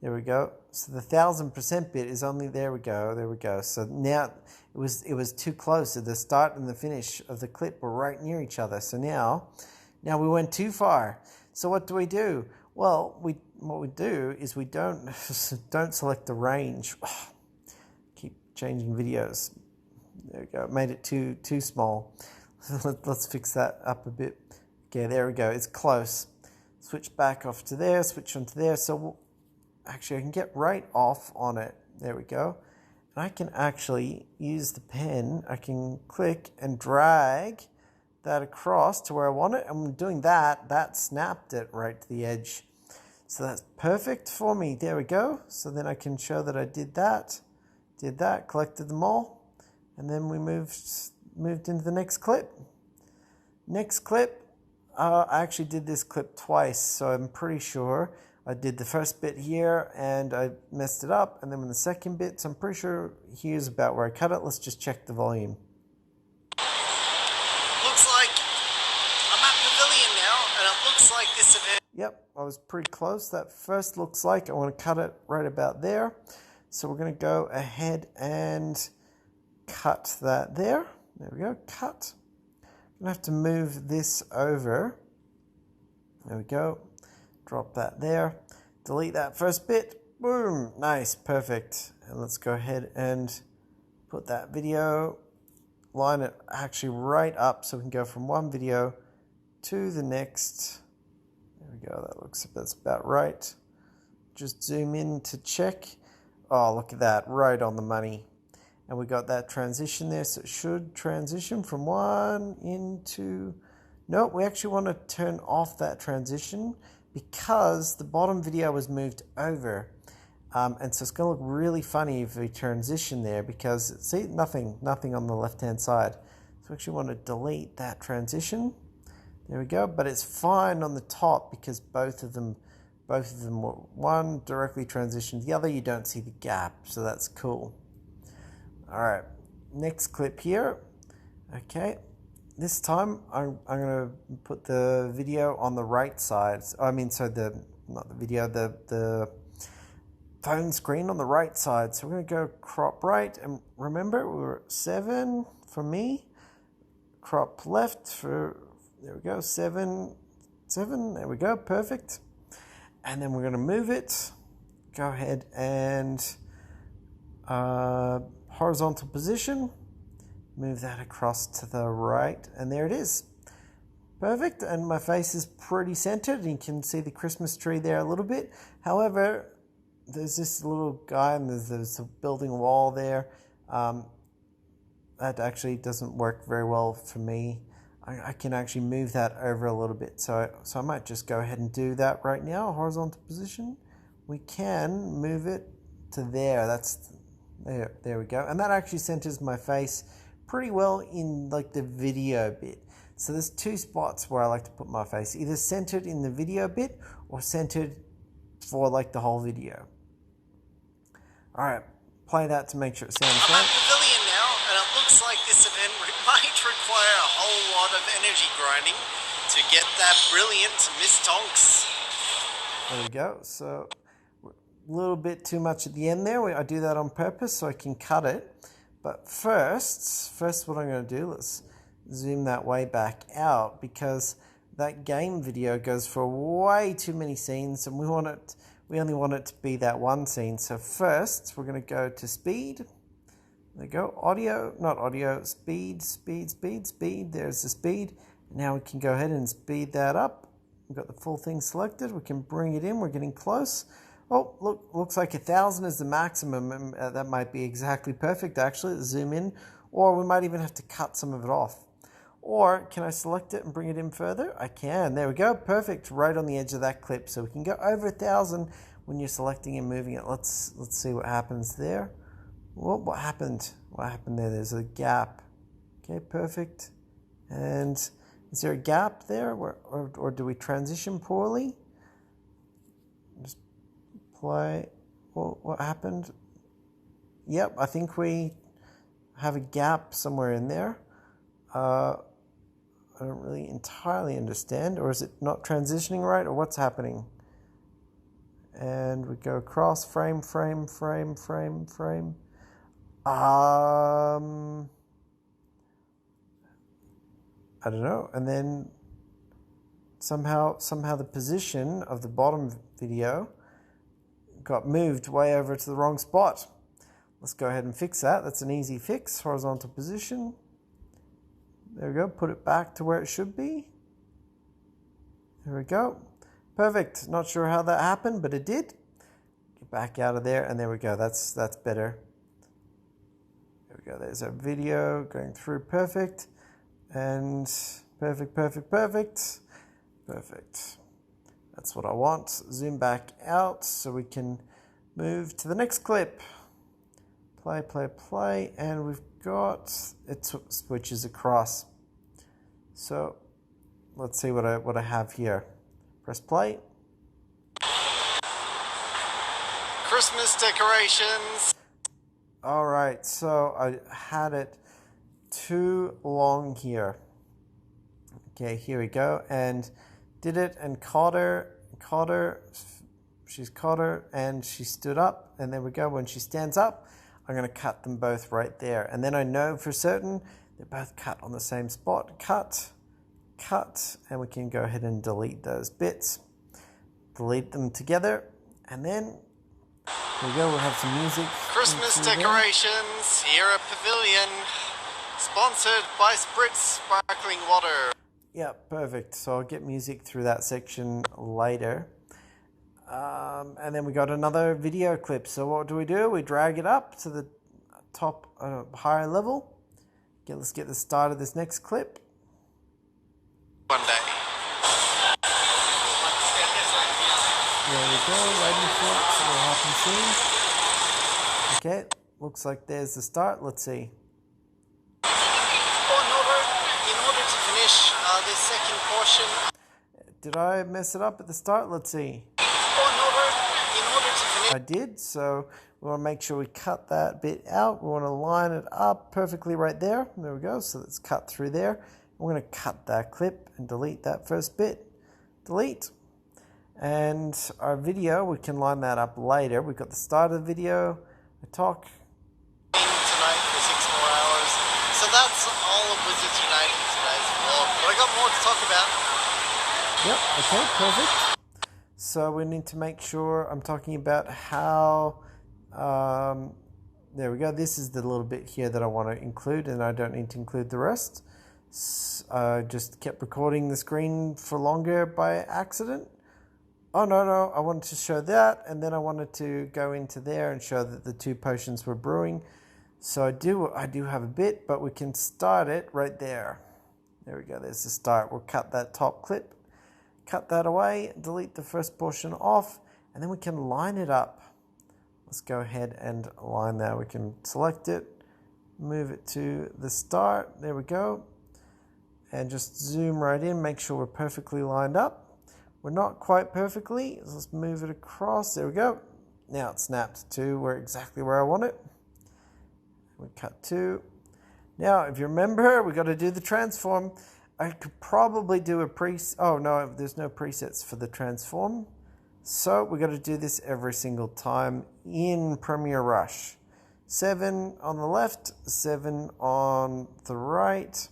There we go. So the 1000% bit is only, there we go. So now it was too close. So the start and the finish of the clip were right near each other. So now we went too far. So what do? Well, what we do is we don't select the range. Keep changing videos. There we go. Made it too small. Let's fix that up a bit. Okay, there we go. It's close. Switch back off to there. Switch onto there. So actually, I can get right off on it. There we go. And I can actually use the pen. I can click and drag that across to where I want it. And doing that snapped it right to the edge. So that's perfect for me. There we go. So then I can show that I did that, collected them all, and then we moved into the next clip. Next clip, I actually did this clip twice, so I'm pretty sure I did the first bit here and I messed it up, and then with the second bit, so I'm pretty sure here's about where I cut it. Let's just check the volume. Looks like I'm at Pavilion now, and it looks like this Yep, I was pretty close. That first looks like I want to cut it right about there. So we're going to go ahead and cut that there. There we go, cut. I'm going to have to move this over. There we go. Drop that there. Delete that first bit. Boom, nice, perfect. And let's go ahead and put that video, line it actually right up so we can go from one video to the next. There we go, that's about right. Just zoom in to check. Oh, look at that, right on the money. And we got that transition there, so it should transition from one into... No, we actually want to turn off that transition because the bottom video was moved over. And so it's going to look really funny if we transition there because, see, nothing on the left-hand side. So we actually want to delete that transition. There we go, but it's fine on the top because both of them were one directly transitioned to the other. You don't see the gap, so that's cool. All right, next clip here. Okay, this time I'm going to put the video on the right side. The phone screen on the right side. So we're going to go crop right, and remember we were 7 for me. Crop left for, there we go, 7, there we go, perfect. And then we're going to move it. Go ahead and horizontal position. Move that across to the right, and there it is. Perfect, and my face is pretty centered. You can see the Christmas tree there a little bit. However, there's this little guy and there's a building wall there. That actually doesn't work very well for me. I can actually move that over a little bit. So I might just go ahead and do that right now. Horizontal position. We can move it to there. There we go. And that actually centers my face pretty well in like the video bit. So there's 2 spots where I like to put my face, either centered in the video bit or centered for like the whole video. All right, play that to make sure it sounds right. I'm at Pavilion now, and it looks like this event might require a whole lot of energy grinding to get that brilliant Miss Tonks. There we go. So a little bit too much at the end there. I do that on purpose so I can cut it. But first what I'm going to do, let's zoom that way back out because that game video goes for way too many scenes, and we only want it to be that one scene. So first, we're going to go to speed. There we go. Speed. There's the speed. Now we can go ahead and speed that up. We've got the full thing selected. We can bring it in. We're getting close. Oh, look, looks like 1,000 is the maximum. That might be exactly perfect, actually. Let's zoom in. Or we might even have to cut some of it off. Or can I select it and bring it in further? I can. There we go. Perfect. Right on the edge of that clip. So we can go over 1,000 when you're selecting and moving it. Let's see what happens there. Whoa, what happened? What happened there? There's a gap. Okay, perfect. And is there a gap there? Or do we transition poorly? Just play. Well, what happened? Yep, I think we have a gap somewhere in there. I don't really entirely understand, or is it not transitioning right, or what's happening? And we go across frame. I don't know. And then somehow the position of the bottom video got moved way over to the wrong spot. Let's go ahead and fix that. That's an easy fix. Horizontal position. There we go. Put it back to where it should be. There we go. Perfect. Not sure how that happened, but it did. Get back out of there, and there we go. That's better. There we go. There's our video going through. Perfect. And perfect. That's what I want. Zoom back out so we can move to the next clip. Play, and we've got it switches across. So let's see what I have here. Press play. Christmas decorations. All right, so I had it too long here. Okay, here we go, and did it and caught her. caught her. She's caught her and she stood up, and there we go. When she stands up, I'm going to cut them both right there. And then I know for certain they're both cut on the same spot. Cut, cut, and we can go ahead and delete those bits. Delete them together, and then there we go. We'll have some music. Christmas decorations, here at Pavilion, sponsored by Spritz Sparkling Water. Yeah, perfect. So I'll get music through that section later. And then we got another video clip. So what do? We drag it up to the top, higher level. Let's get the start of this next clip. One day. There we go, waiting for it, so it'll happen soon. Okay, looks like there's the start. Let's see. Oh, Norbert, in order to finish this second portion... Did I mess it up at the start? Let's see. I did, so we want to make sure we cut that bit out. We want to line it up perfectly right there. There we go, so let's cut through there. We're going to cut that clip and delete that first bit. Delete. And our video, we can line that up later. We've got the start of the video, a talk. Tonight for 6 more hours. So that's all of Wizards Unite in today's vlog. But I got more to talk about. Yep, okay, perfect. So we need to make sure I'm talking about how, there we go. This is the little bit here that I want to include, and I don't need to include the rest. I just kept recording the screen for longer by accident. Oh, no, I wanted to show that, and then I wanted to go into there and show that the 2 potions were brewing. So I do have a bit, but we can start it right there. There we go, there's the start. We'll cut that top clip. Cut that away, delete the first portion off, and then we can line it up. Let's go ahead and line that. We can select it, move it to the start. There we go. And just zoom right in, make sure we're perfectly lined up. We're not quite perfectly, so let's move it across. There we go. Now it's snapped to exactly where I want it. We cut to. Now, if you remember, we got to do the transform. I could probably do a oh no, there's no presets for the transform. So we got to do this every single time in Premiere Rush. 7 on the left, 7 on the right.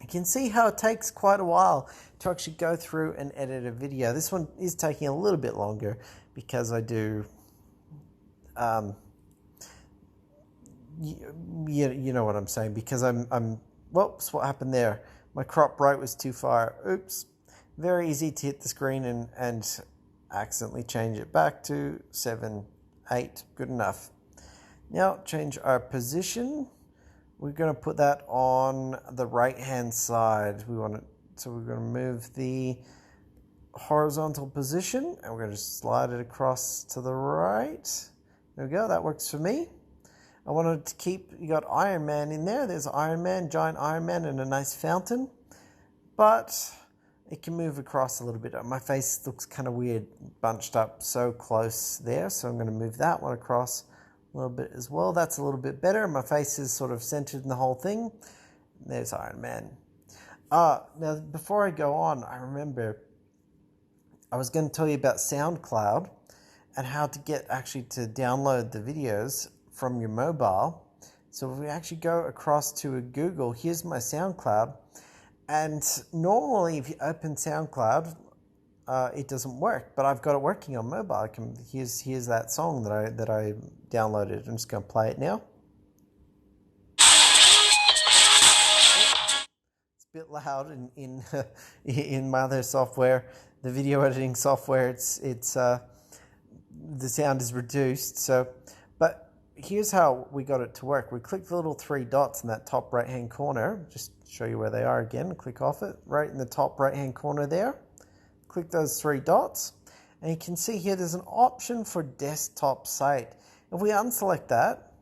You can see how it takes quite a while to actually go through and edit a video. This one is taking a little bit longer because I do, you know what I'm saying, because whoops, what happened there? My crop right was too far. Oops. Very easy to hit the screen and accidentally change it back to 7, 8. Good enough. Now change our position. We're going to put that on the right hand side. So we're going to move the horizontal position and we're going to slide it across to the right. There we go. That works for me. I wanted to keep, you got Iron Man in there. There's Iron Man, giant Iron Man, and a nice fountain. But it can move across a little bit. My face looks kind of weird, bunched up so close there. So I'm going to move that one across a little bit as well. That's a little bit better. My face is sort of centered in the whole thing. There's Iron Man. Now, before I go on, I remember I was going to tell you about SoundCloud and how to get actually to download the videos from your mobile. So if we actually go across to a Google, here's my SoundCloud. And normally if you open SoundCloud, it doesn't work, but I've got it working on mobile. Here's that song that I downloaded. I'm just going to play it now. It's a bit loud in my other software, the video editing software. It's the sound is reduced. So, but here's how we got it to work. We click the little 3 dots in that top right hand corner. Just show you where they are again. Click off it right in the top right hand corner there. Click those 3 dots and you can see here there's an option for desktop site. If we unselect that,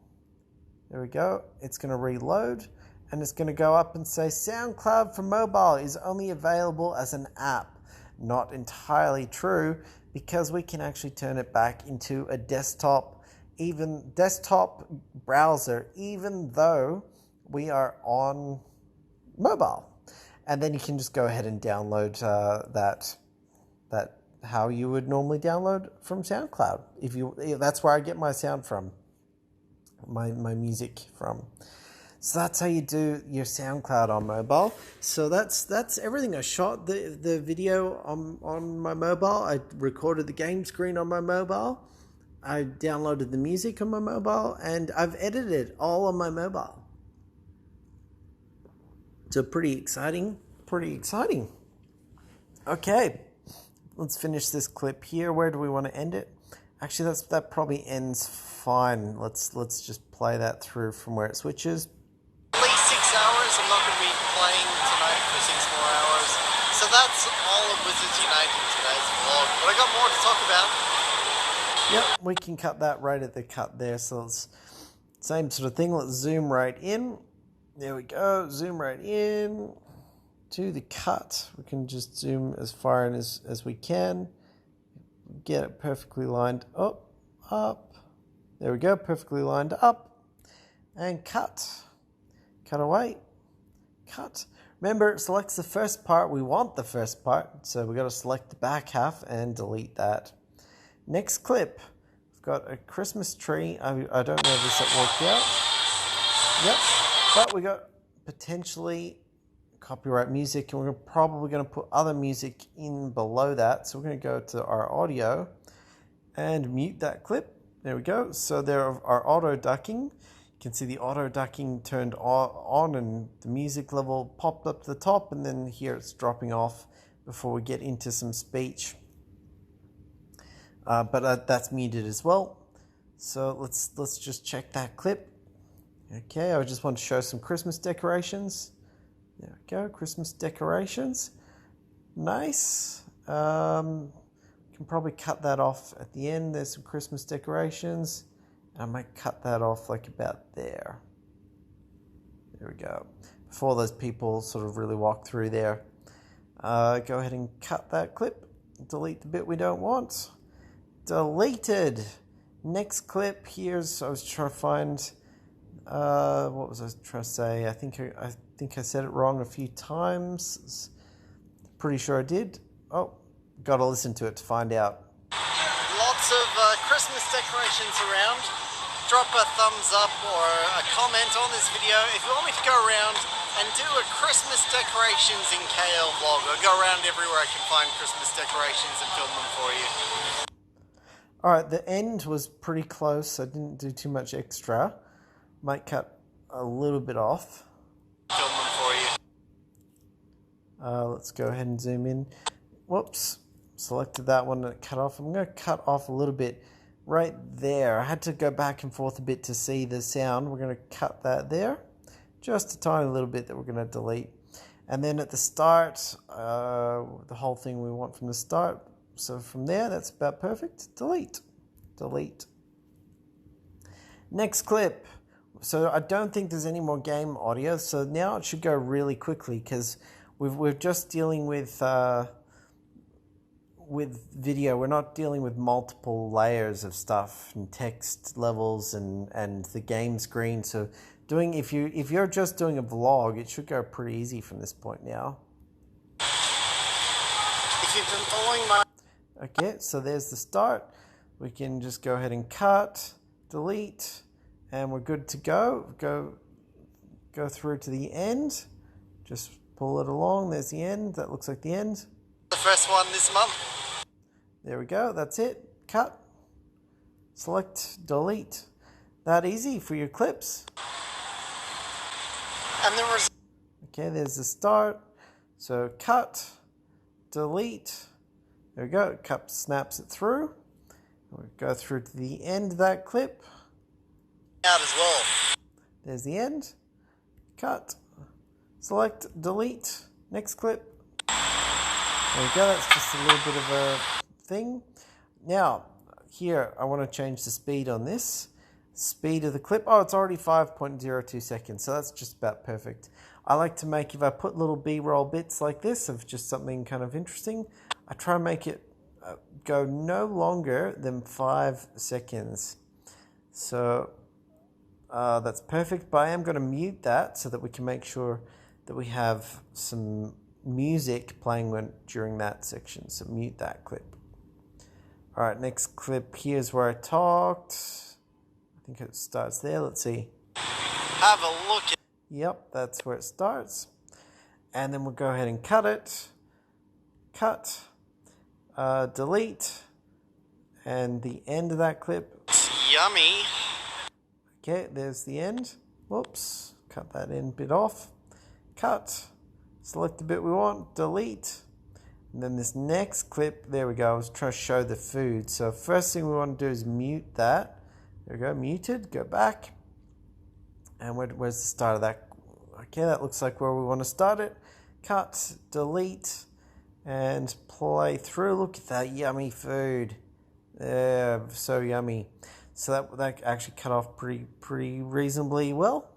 there we go, it's going to reload and it's going to go up and say SoundCloud for mobile is only available as an app. Not entirely true, because we can actually turn it back into a desktop browser, even though we are on mobile. And then you can just go ahead and download that how you would normally download from SoundCloud. That's where I get my sound from, my music from. So that's how you do your SoundCloud on mobile. So that's everything. I shot the video on my mobile. I recorded the game screen on my mobile. I downloaded the music on my mobile, and I've edited it all on my mobile. So pretty exciting. Okay, let's finish this clip here. Where do we want to end it? Actually, that probably ends fine. Let's just play that through from where it switches. At least 6 hours. I'm not going to be playing tonight for 6 more hours. So that's all of Wizards Unite in today's vlog. But I got more to talk about. Yep, we can cut that right at the cut there. So it's same sort of thing. Let's zoom right in. There we go. Zoom right in to the cut. We can just zoom as far in as we can. Get it perfectly lined up. There we go. Perfectly lined up. And cut. Cut away. Cut. Remember, it selects the first part. We want the first part. So we've got to select the back half and delete that. Next clip, we've got a Christmas tree. I don't know if this worked out. Yep, but we got potentially copyright music, and we're probably going to put other music in below that. So we're going to go to our audio and mute that clip. There we go. So there are auto ducking. You can see the auto ducking turned on, and the music level popped up to the top, and then here it's dropping off before we get into some speech. But that's muted as well. So let's just check that clip. Okay, I just want to show some Christmas decorations. There we go, Christmas decorations. Nice. Can probably cut that off at the end. There's some Christmas decorations. I might cut that off like about there. There we go. Before those people sort of really walk through there. Go ahead and cut that clip. Delete the bit we don't want. Deleted. Next clip. I was trying to find. What was I trying to say? I think I said it wrong a few times. Pretty sure I did. Oh, got to listen to it to find out. Lots of Christmas decorations around. Drop a thumbs up or a comment on this video if you want me to go around and do a Christmas decorations in KL vlog. I'll go around everywhere I can find Christmas decorations and film them for you. Alright, the end was pretty close. I didn't do too much extra. Might cut a little bit off. Film them for you. Let's go ahead and zoom in. Whoops. Selected that one and cut off. I'm going to cut off a little bit right there. I had to go back and forth a bit to see the sound. We're going to cut that there. Just a tiny little bit that we're going to delete. And then at the start, the whole thing we want from the start. So from there, that's about perfect. Delete. Delete. Next clip. So I don't think there's any more game audio. So now it should go really quickly because we're just dealing with video. We're not dealing with multiple layers of stuff and text levels and the game screen. So if you're just doing a vlog, it should go pretty easy from this point now. If you've been following my... Okay, so there's the start. We can just go ahead and cut, delete, and we're good to go. Go through to the end. Just pull it along. There's the end. That looks like the end. The first one this month. There we go. That's it. Cut. Select, delete. That easy for your clips. And there was... Okay, there's the start. So cut, delete. There we go. Cut snaps it through. We'll go through to the end of that clip. Out as well. There's the end. Cut. Select, delete. Next clip. There we go. That's just a little bit of a thing. Now, here, I want to change the speed on this. Speed of the clip. Oh, it's already 5.02 seconds, so that's just about perfect. I like to make, if I put little B-roll bits like this of just something kind of interesting, I try and make it go no longer than 5 seconds. So that's perfect, but I am going to mute that so that we can make sure that we have some music playing during that section. So mute that clip. All right, next clip. Here's where I talked. I think it starts there. Let's see. Have a look. Yep, that's where it starts. And then we'll go ahead and cut it. Cut. Delete. And the end of that clip. It's yummy. Okay, there's the end. Whoops. Cut that end bit off. Cut. Select the bit we want. Delete. And then this next clip, there we go. I was trying to show the food. So first thing we want to do is mute that. There we go, muted. Go back. And where's the start of that? Okay, that looks like where we want to start it. Cut, delete, and play through. Look at that yummy food. Yeah, so yummy. So that actually cut off pretty reasonably well.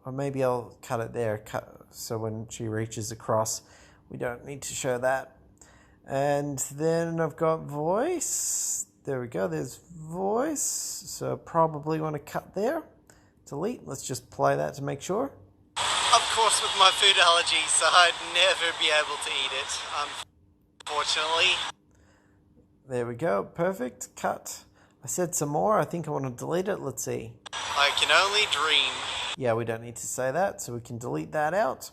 Or maybe I'll cut it there. So when she reaches across, we don't need to show that. And then I've got voice. There we go, there's voice. So probably want to cut there. Delete, let's just play that to make sure. Of course, with my food allergies, so I'd never be able to eat it, unfortunately. There we go, perfect, cut. I said some more, I think I want to delete it, let's see. I can only dream. Yeah, we don't need to say that, so we can delete that out.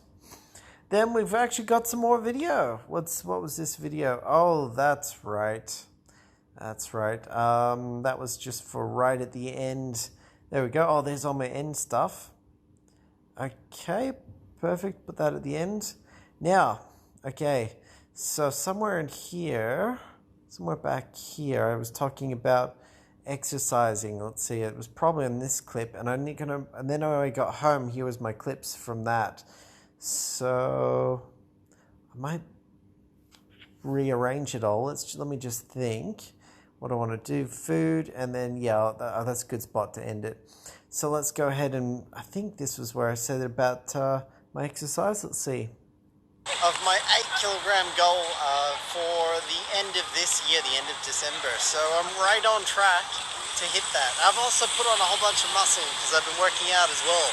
Then we've actually got some more video. What was this video? Oh, that's right. That's right. That was just for right at the end. There we go. Oh, there's all my end stuff. Okay, perfect. Put that at the end. Now, okay. So somewhere in here, somewhere back here, I was talking about exercising. Let's see. It was probably in this clip, and then when I got home, here was my clips from that. So I might rearrange it all. Let me just think what I want to do. Food, and then yeah, that's a good spot to end it. So let's go ahead, and I think this was where I said about my exercise. Let's see. Of my 8-kilogram goal for the end of this year, the end of December. So I'm right on track to hit that. I've also put on a whole bunch of muscle because I've been working out as well.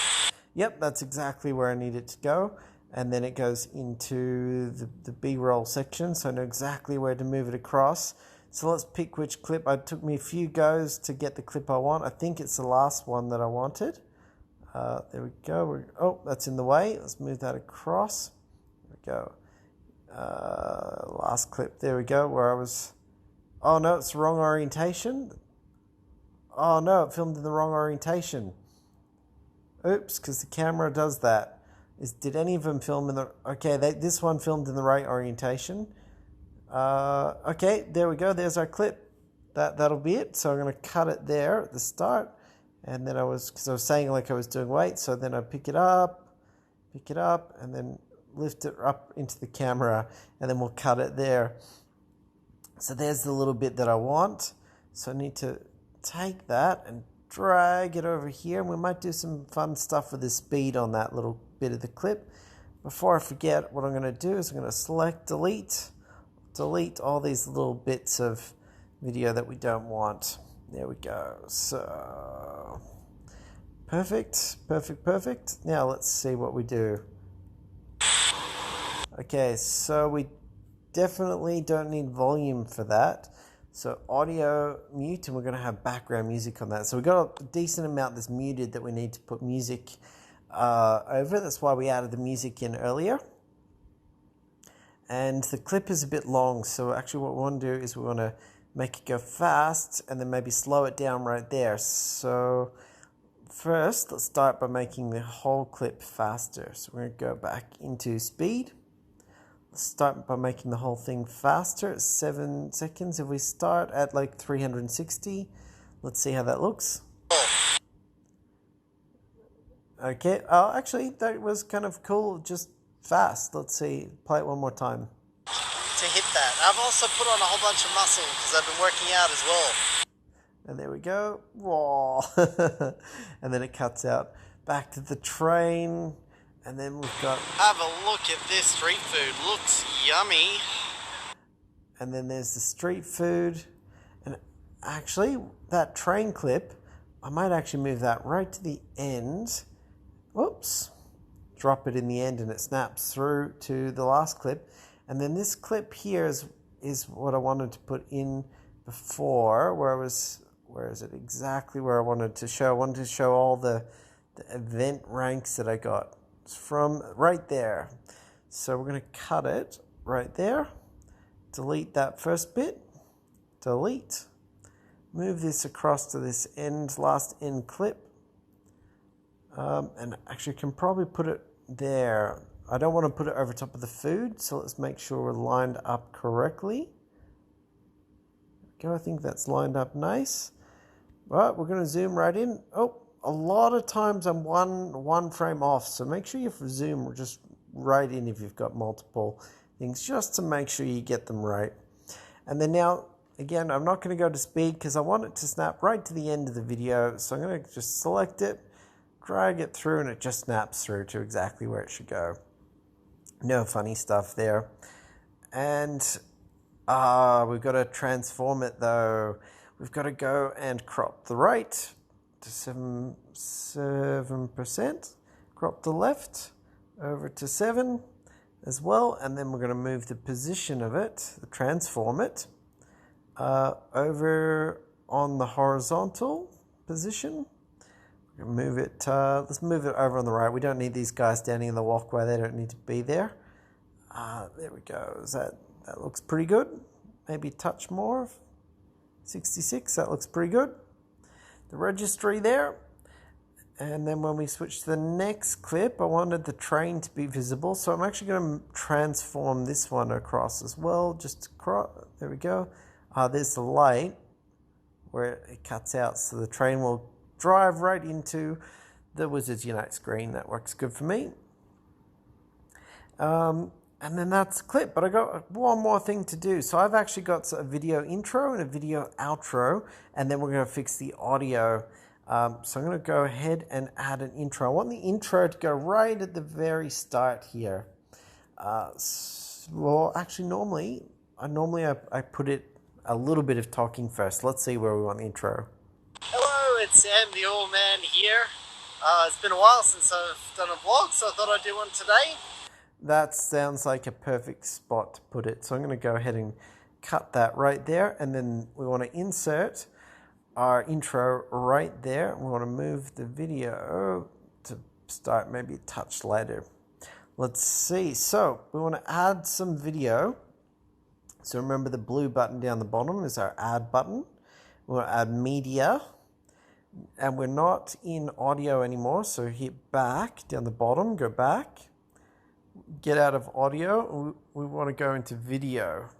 Yep, that's exactly where I need it to go. And then it goes into the B-roll section, so I know exactly where to move it across. So let's pick which clip. It took me a few goes to get the clip I want. I think it's the last one that I wanted. There we go. Oh, that's in the way. Let's move that across. There we go. Last clip. There we go, where I was... Oh, no, it's the wrong orientation. Oh, no, it filmed in the wrong orientation. Oops, because the camera does that. Did any of them film in the... Okay, this one filmed in the right orientation. Okay, there we go. There's our clip. That'll be it. So I'm going to cut it there at the start. And then because I was saying like I was doing weight, so then I pick it up, and then lift it up into the camera, and then we'll cut it there. So there's the little bit that I want. So I need to take that and drag it over here, and we might do some fun stuff with the speed on that little bit of the clip. Before I forget, what I'm going to do is I'm going to select delete all these little bits of video that we don't want. There we go. So perfect. Now let's see what we do. Okay, so we definitely don't need volume for that. So audio mute, and we're going to have background music on that. So we've got a decent amount that's muted that we need to put music over. That's why we added the music in earlier. And the clip is a bit long, so actually what we want to do is we want to make it go fast and then maybe slow it down right there. So first, let's start by making the whole clip faster. So we're going to go back into speed. Let's start by making the whole thing faster at 7 seconds. If we start at like 360, let's see how that looks. Okay, oh, actually, that was kind of cool, just fast. Let's see, play it one more time. To hit that. I've also put on a whole bunch of muscle because I've been working out as well. And there we go. Whoa. And then it cuts out back to the train. And then we've got... Have a look at this street food. Looks yummy. And then there's the street food. And actually, that train clip, I might actually move that right to the end. Whoops. Drop it in the end and it snaps through to the last clip. And then this clip here is what I wanted to put in before, where is it exactly where I wanted to show? I wanted to show all the event ranks that I got. It's from right there. So we're going to cut it right there. Delete that first bit. Delete. Move this across to this last end clip. And actually can probably put it there. I don't want to put it over top of the food, so let's make sure we're lined up correctly. Okay, I think that's lined up nice. Right, we're going to zoom right in. Oh, a lot of times I'm one frame off, so make sure you zoom just right in if you've got multiple things, just to make sure you get them right. And then now, again, I'm not going to go to speed because I want it to snap right to the end of the video, so I'm going to just select it, drag it through, and it just snaps through to exactly where it should go. No funny stuff there. And we've got to transform it though. We've got to go and crop the right to 7%, crop the left over to 7 as well, and then we're going to move the position of it, transform it, over on the horizontal position. Move it. Let's move it over on the right. We don't need these guys standing in the walkway. They don't need to be there. There we go. That looks pretty good. Maybe a touch more. 66. That looks pretty good. The registry there. And then when we switch to the next clip, I wanted the train to be visible. So I'm actually going to transform this one across as well. Just across. There we go. There's the light where it cuts out. So the train will drive right into the Wizards Unite screen. That works good for me. And then that's the clip, but I got one more thing to do. So I've actually got a video intro and a video outro, and then we're going to fix the audio. So I'm going to go ahead and add an intro. I want the intro to go right at the very start here. Well, actually, normally I put it a little bit of talking first. Let's see where we want the intro. Hello, it's SamTheOilMan here. It's been a while since I've done a vlog, so I thought I'd do one today. That sounds like a perfect spot to put it. So I'm going to go ahead and cut that right there. And then we want to insert our intro right there. We want to move the video to start maybe a touch later. Let's see. So we want to add some video. So remember the blue button down the bottom is our add button. We want to add media. And we're not in audio anymore. So hit back down the bottom, go back. Get out of audio. We want to go into video.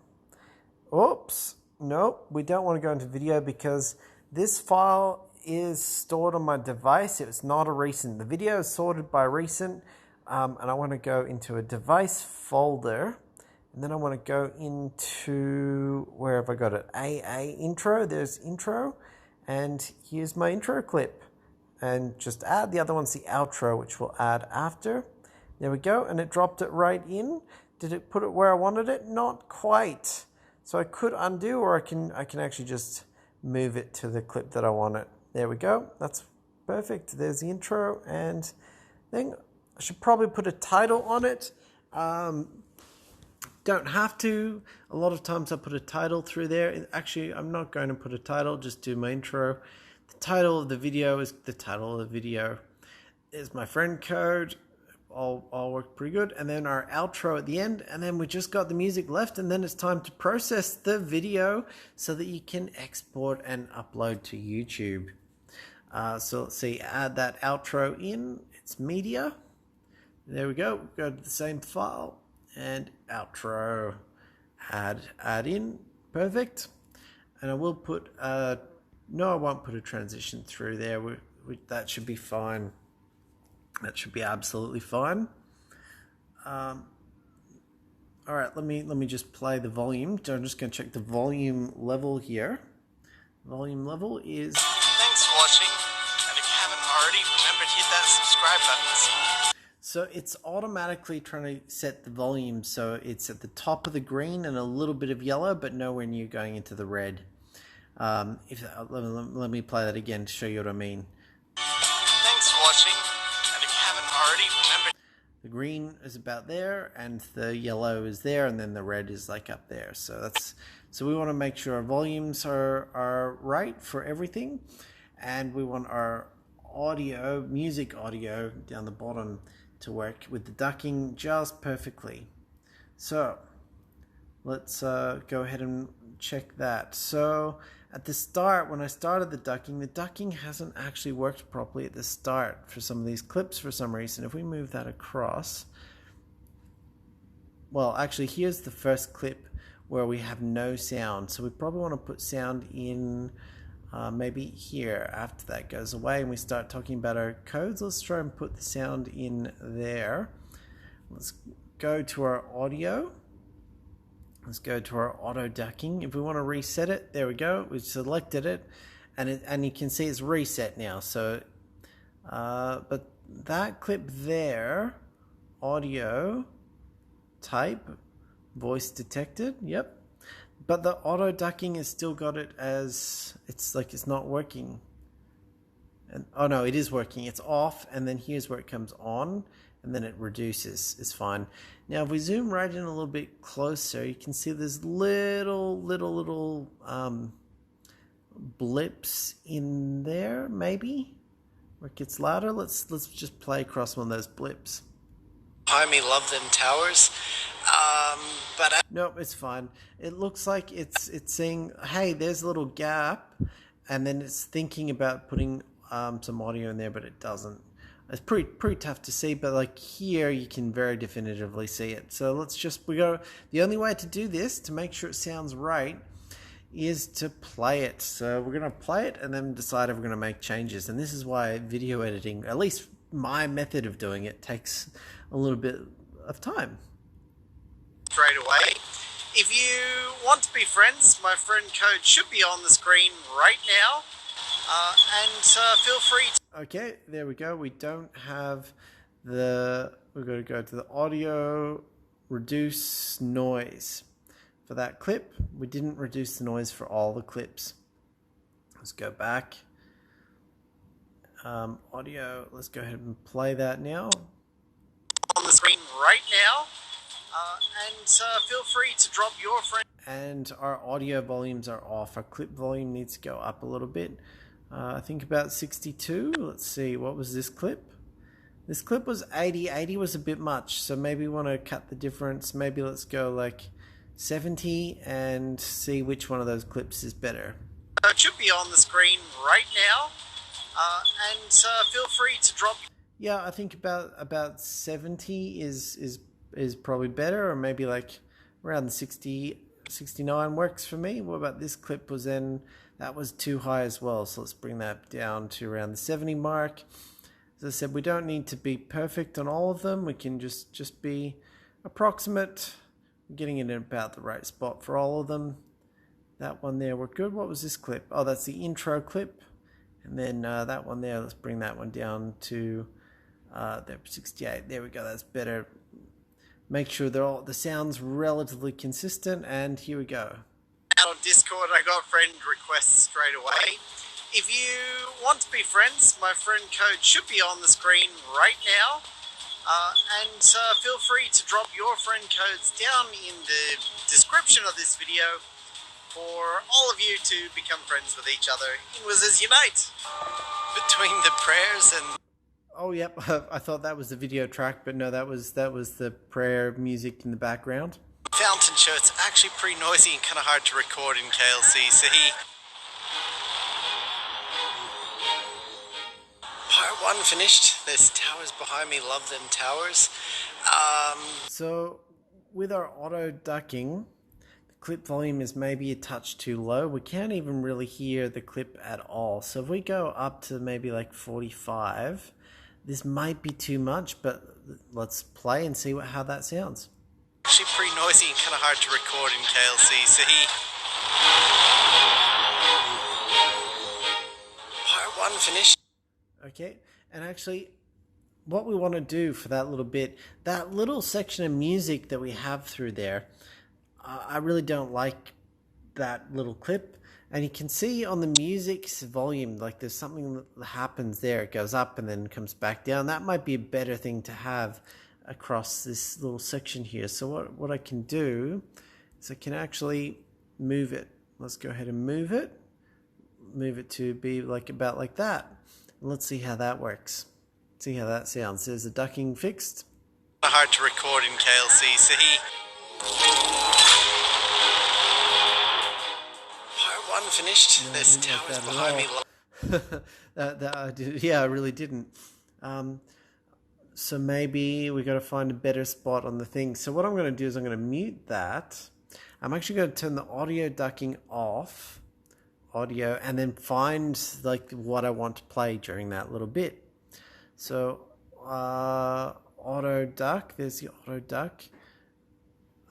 Oops. Nope. We don't want to go into video because this file is stored on my device. It's not a recent. The video is sorted by recent. And I want to go into a device folder. And then I want to go into, where have I got it? AA intro. There's intro. And here's my intro clip. And just add. The other one's the outro, which we'll add after. There we go, and it dropped it right in. Did it put it where I wanted it? Not quite. So I could undo, or I can actually just move it to the clip that I want it. There we go. That's perfect. There's the intro, and then I should probably put a title on it. Don't have to. A lot of times I put a title through there. Actually, I'm not going to put a title, just do my intro. The title of the video is the title of the video. There's my friend code. All worked pretty good. And then our outro at the end. And then we just got the music left. And then it's time to process the video so that you can export and upload to YouTube. So let's see. Add that outro in. It's media. There we go. Go to the same file. And outro. Add in. Perfect. And I will put... no, I won't put a transition through there. That should be fine. That should be absolutely fine. All right, let me just play the volume. I'm just going to check the volume level here. Volume level is... Thanks for watching, and if you haven't already, remember to hit that subscribe button. So it's automatically trying to set the volume so it's at the top of the green and a little bit of yellow, but nowhere near going into the red. Let me play that again to show you what I mean. Thanks for watching. The green is about there, and the yellow is there, and then the red is like up there. So that's So we want to make sure our volumes are right for everything, and we want our audio, music audio down the bottom to work with the ducking just perfectly. So let's go ahead and check that. So at the start, when I started the ducking hasn't actually worked properly at the start for some of these clips for some reason. If we move that across, well, actually, here's the first clip where we have no sound. So we probably want to put sound in maybe here after that goes away and we start talking about our codes. Let's try and put the sound in there. Let's go to our audio. Let's go to our auto ducking. If we want to reset it, there we go. We've selected it, and you can see it's reset now. So, but that clip there, audio type, voice detected. Yep. But the auto ducking has still got it as it's like it's not working. And oh no, it is working. It's off, and then here's where it comes on, and then it reduces. It's fine. Now, if we zoom right in a little bit closer, you can see there's little blips in there, maybe where it gets louder. Let's just play across one of those blips. Behind me, love them towers. Nope, it's fine. It looks like it's saying, hey, there's a little gap, and then it's thinking about putting some audio in there, but it doesn't. It's pretty tough to see, but like here you can very definitively see it. So the only way to do this, to make sure it sounds right, is to play it. So we're going to play it and then decide if we're going to make changes. And this is why video editing, at least my method of doing it, takes a little bit of time. Straight away. If you want to be friends, my friend code should be on the screen right now. And feel free to... Okay, there we go. We don't have we're going to go to the audio, reduce noise. For that clip, we didn't reduce the noise for all the clips. Let's go back. Audio, let's go ahead and play that now. On the screen right now. And feel free to drop your friend. And our audio volumes are off. Our clip volume needs to go up a little bit. I think about 62. Let's see, what was this clip? This clip was 80. 80 was a bit much, so maybe we want to cut the difference. Maybe let's go like 70 and see which one of those clips is better. It should be on the screen right now. And feel free to drop... Yeah, I think about 70 is probably better, or maybe like around 60, 69 works for me. What about this clip? That was too high as well, so let's bring that down to around the 70 mark. As I said, we don't need to be perfect on all of them. We can just be approximate, getting it in about the right spot for all of them. That one there worked good. What was this clip? Oh, that's the intro clip. And then that one there, let's bring that one down to 68. There we go, that's better. Make sure the sound's relatively consistent, and here we go. On Discord, I got friend requests straight away. If you want to be friends, my friend code should be on the screen right now. And feel free to drop your friend codes down in the description of this video for all of you to become friends with each other. Inquisitors unite! Between the prayers and... Oh, yep. I thought that was the video track, but no, that was the prayer music in the background. Fountain show. It's actually pretty noisy and kind of hard to record in KLCC. Part 1 finished. There's towers behind me. Love them towers. So with our auto ducking, the clip volume is maybe a touch too low. We can't even really hear the clip at all. So if we go up to maybe like 45, this might be too much, but let's play and see how that sounds. Actually pretty noisy and kind of hard to record in KLCC. Part 1 finished. Okay, and actually what we want to do for that little bit, that little section of music that we have through there, I really don't like that little clip. And you can see on the music's volume, like there's something that happens there. It goes up and then comes back down. That might be a better thing to have across this little section here. So what I can do is I can actually move it. Let's go ahead and move it. Move it to be about like that. Let's see how that works. See how that sounds. There's the ducking fixed. Hard to record in KLC. See, part 1 finished. No, There's towers behind me. Yeah, I really didn't. So maybe we got to find a better spot on the thing. So what I'm going to do is I'm going to mute that. I'm actually going to turn the audio ducking off. Audio, and then find like what I want to play during that little bit. So auto duck, there's the auto duck.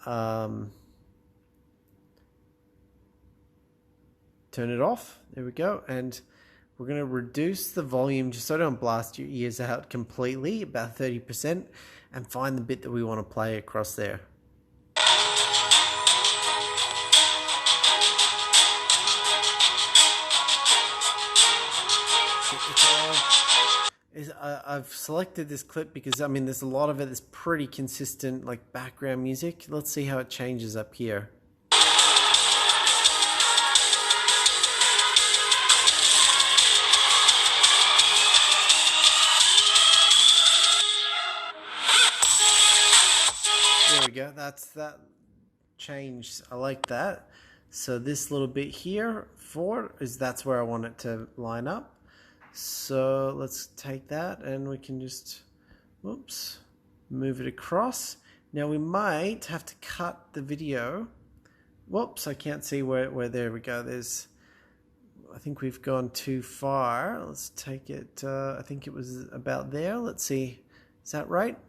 Turn it off. There we go. And we're going to reduce the volume just so I don't blast your ears out completely, about 30%, and find the bit that we want to play across there. I've selected this clip because, I mean, there's a lot of it that's pretty consistent, like background music. Let's see how it changes up here. There we go. That's that change. I like that. So this little bit here, that's where I want it to line up. So let's take that and we can just, whoops, move it across. Now we might have to cut the video. Whoops, I can't see where there we go. I think we've gone too far. Let's take it, I think it was about there. Let's see, is that right?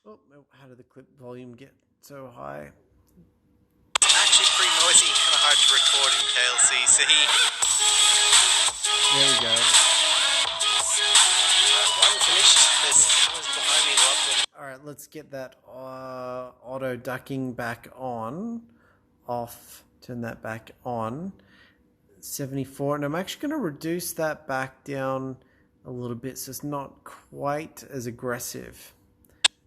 Oh, how did the clip volume get so high? Pretty noisy, kind of hard to record in KLC. See, there we go. One finished. There's towers behind me. Love them. All right, let's get that auto ducking back on, off. Turn that back on. 74, and I'm actually going to reduce that back down a little bit so it's not quite as aggressive.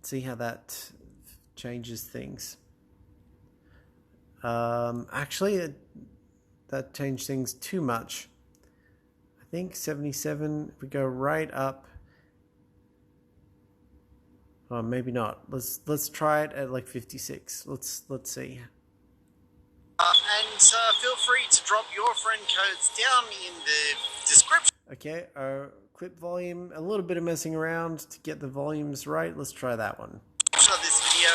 See how that changes things. Actually, that changed things too much. I think 77, if we go right up, oh, maybe not. Let's try it at like 56. Let's see. And feel free to drop your friend codes down in the description. Okay, our clip volume, a little bit of messing around to get the volumes right. Let's try that one. Of this video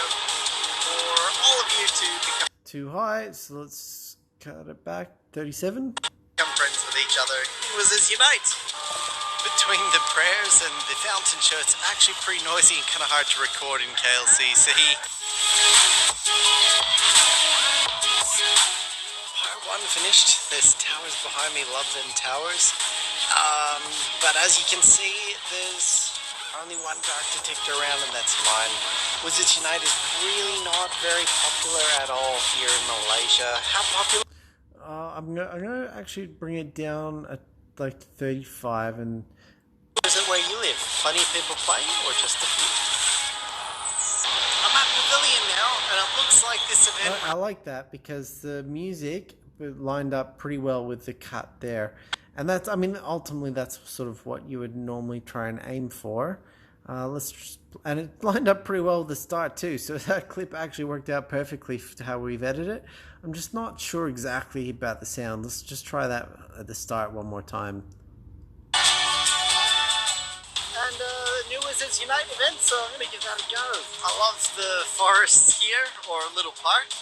for all of you to become too high, so let's cut it back. 37. Become friends with each other. Users unite. Between the prayers and the fountain show, it's actually pretty noisy and kind of hard to record in KLC. So part 1 finished. There's towers behind me. Love them towers. But as you can see, there's only one dark detector around, and that's mine. Wizards Unite is really not very popular at all here in Malaysia. How popular? I'm gonna actually bring it down at like 35. And is it where you live? Plenty of people playing, or just a few? I'm at Pavilion now, and it looks like this event. I like that because the music lined up pretty well with the cut there. And that's, I mean, ultimately that's sort of what you would normally try and aim for. And it lined up pretty well with the start too. So that clip actually worked out perfectly to how we've edited it. I'm just not sure exactly about the sound. Let's just try that at the start one more time. And new Wizards Unite event, so I'm going to give that a go. I love the forests here, or a little park.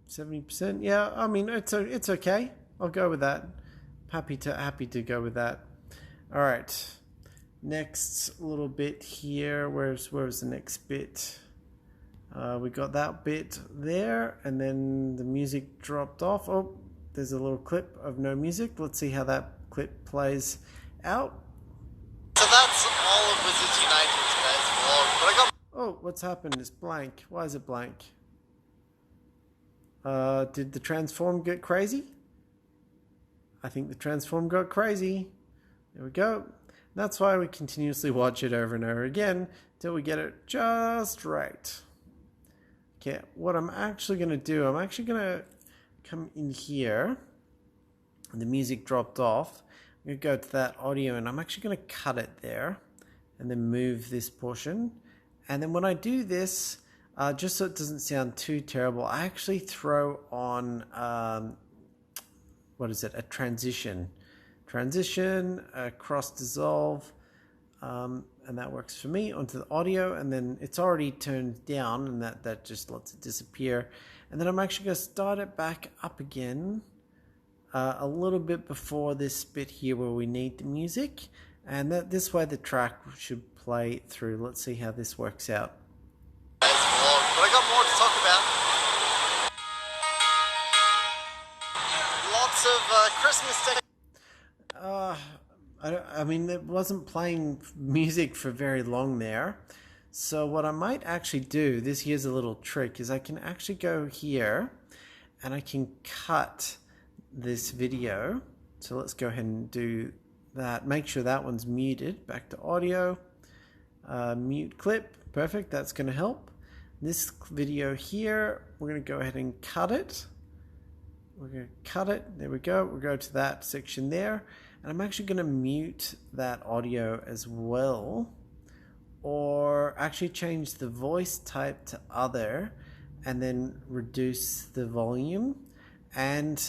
70%. Yeah, I mean, it's okay. I'll go with that. Happy to go with that. All right. Next little bit here. Where's the next bit? We got that bit there, and then the music dropped off. Oh, there's a little clip of no music. Let's see how that clip plays out. So that's all of Wizards Unite in today's vlog. But I got. Oh, what's happened? It's blank. Why is it blank? Did the transform get crazy? I think the transform got crazy. There we go. That's why we continuously watch it over and over again till we get it just right. Okay, what I'm actually going to do, I'm actually going to come in here. The music dropped off. I'm going to go to that audio and I'm actually going to cut it there and then move this portion. And then when I do this, just so it doesn't sound too terrible, I actually throw on, a transition. Transition, cross dissolve, and that works for me, onto the audio, and then it's already turned down and that just lets it disappear. And then I'm actually going to start it back up again a little bit before this bit here where we need the music, and this way the track should play through. Let's see how this works out. But I got more to talk about. Lots of Christmas I mean, it wasn't playing music for very long there. So what I might actually do, here's a little trick, is I can actually go here and I can cut this video. So let's go ahead and do that. Make sure that one's muted. Back to audio, mute clip. Perfect, that's going to help. This video here, we're going to go ahead and cut it. We're going to cut it. There we go. We'll go to that section there. And I'm actually going to mute that audio as well. Or actually change the voice type to other. And then reduce the volume. And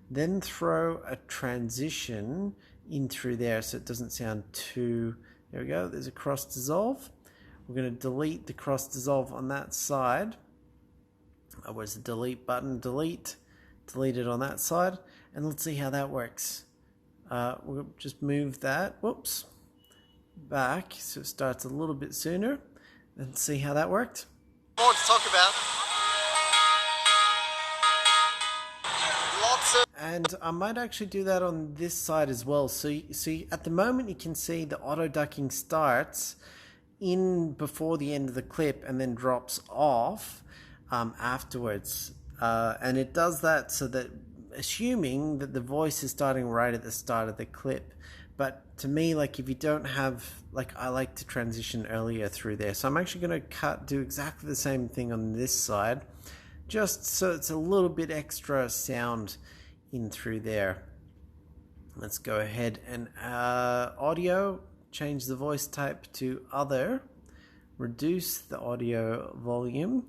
then throw a transition in through there so it doesn't sound too... There we go. There's a cross dissolve. We're going to delete the cross dissolve on that side. Where's the delete button? Delete it on that side, and let's see how that works. We'll just move that, whoops, back so it starts a little bit sooner, and see how that worked. More to talk about. And I might actually do that on this side as well. So you see, at the moment you can see the auto ducking starts in before the end of the clip and then drops off afterwards. And it does that so that, assuming that the voice is starting right at the start of the clip. But to me, like, if you don't have, like, I like to transition earlier through there. So I'm actually going to do exactly the same thing on this side, just so it's a little bit extra sound in through there. Let's go ahead and audio, change the voice type to other, reduce the audio volume,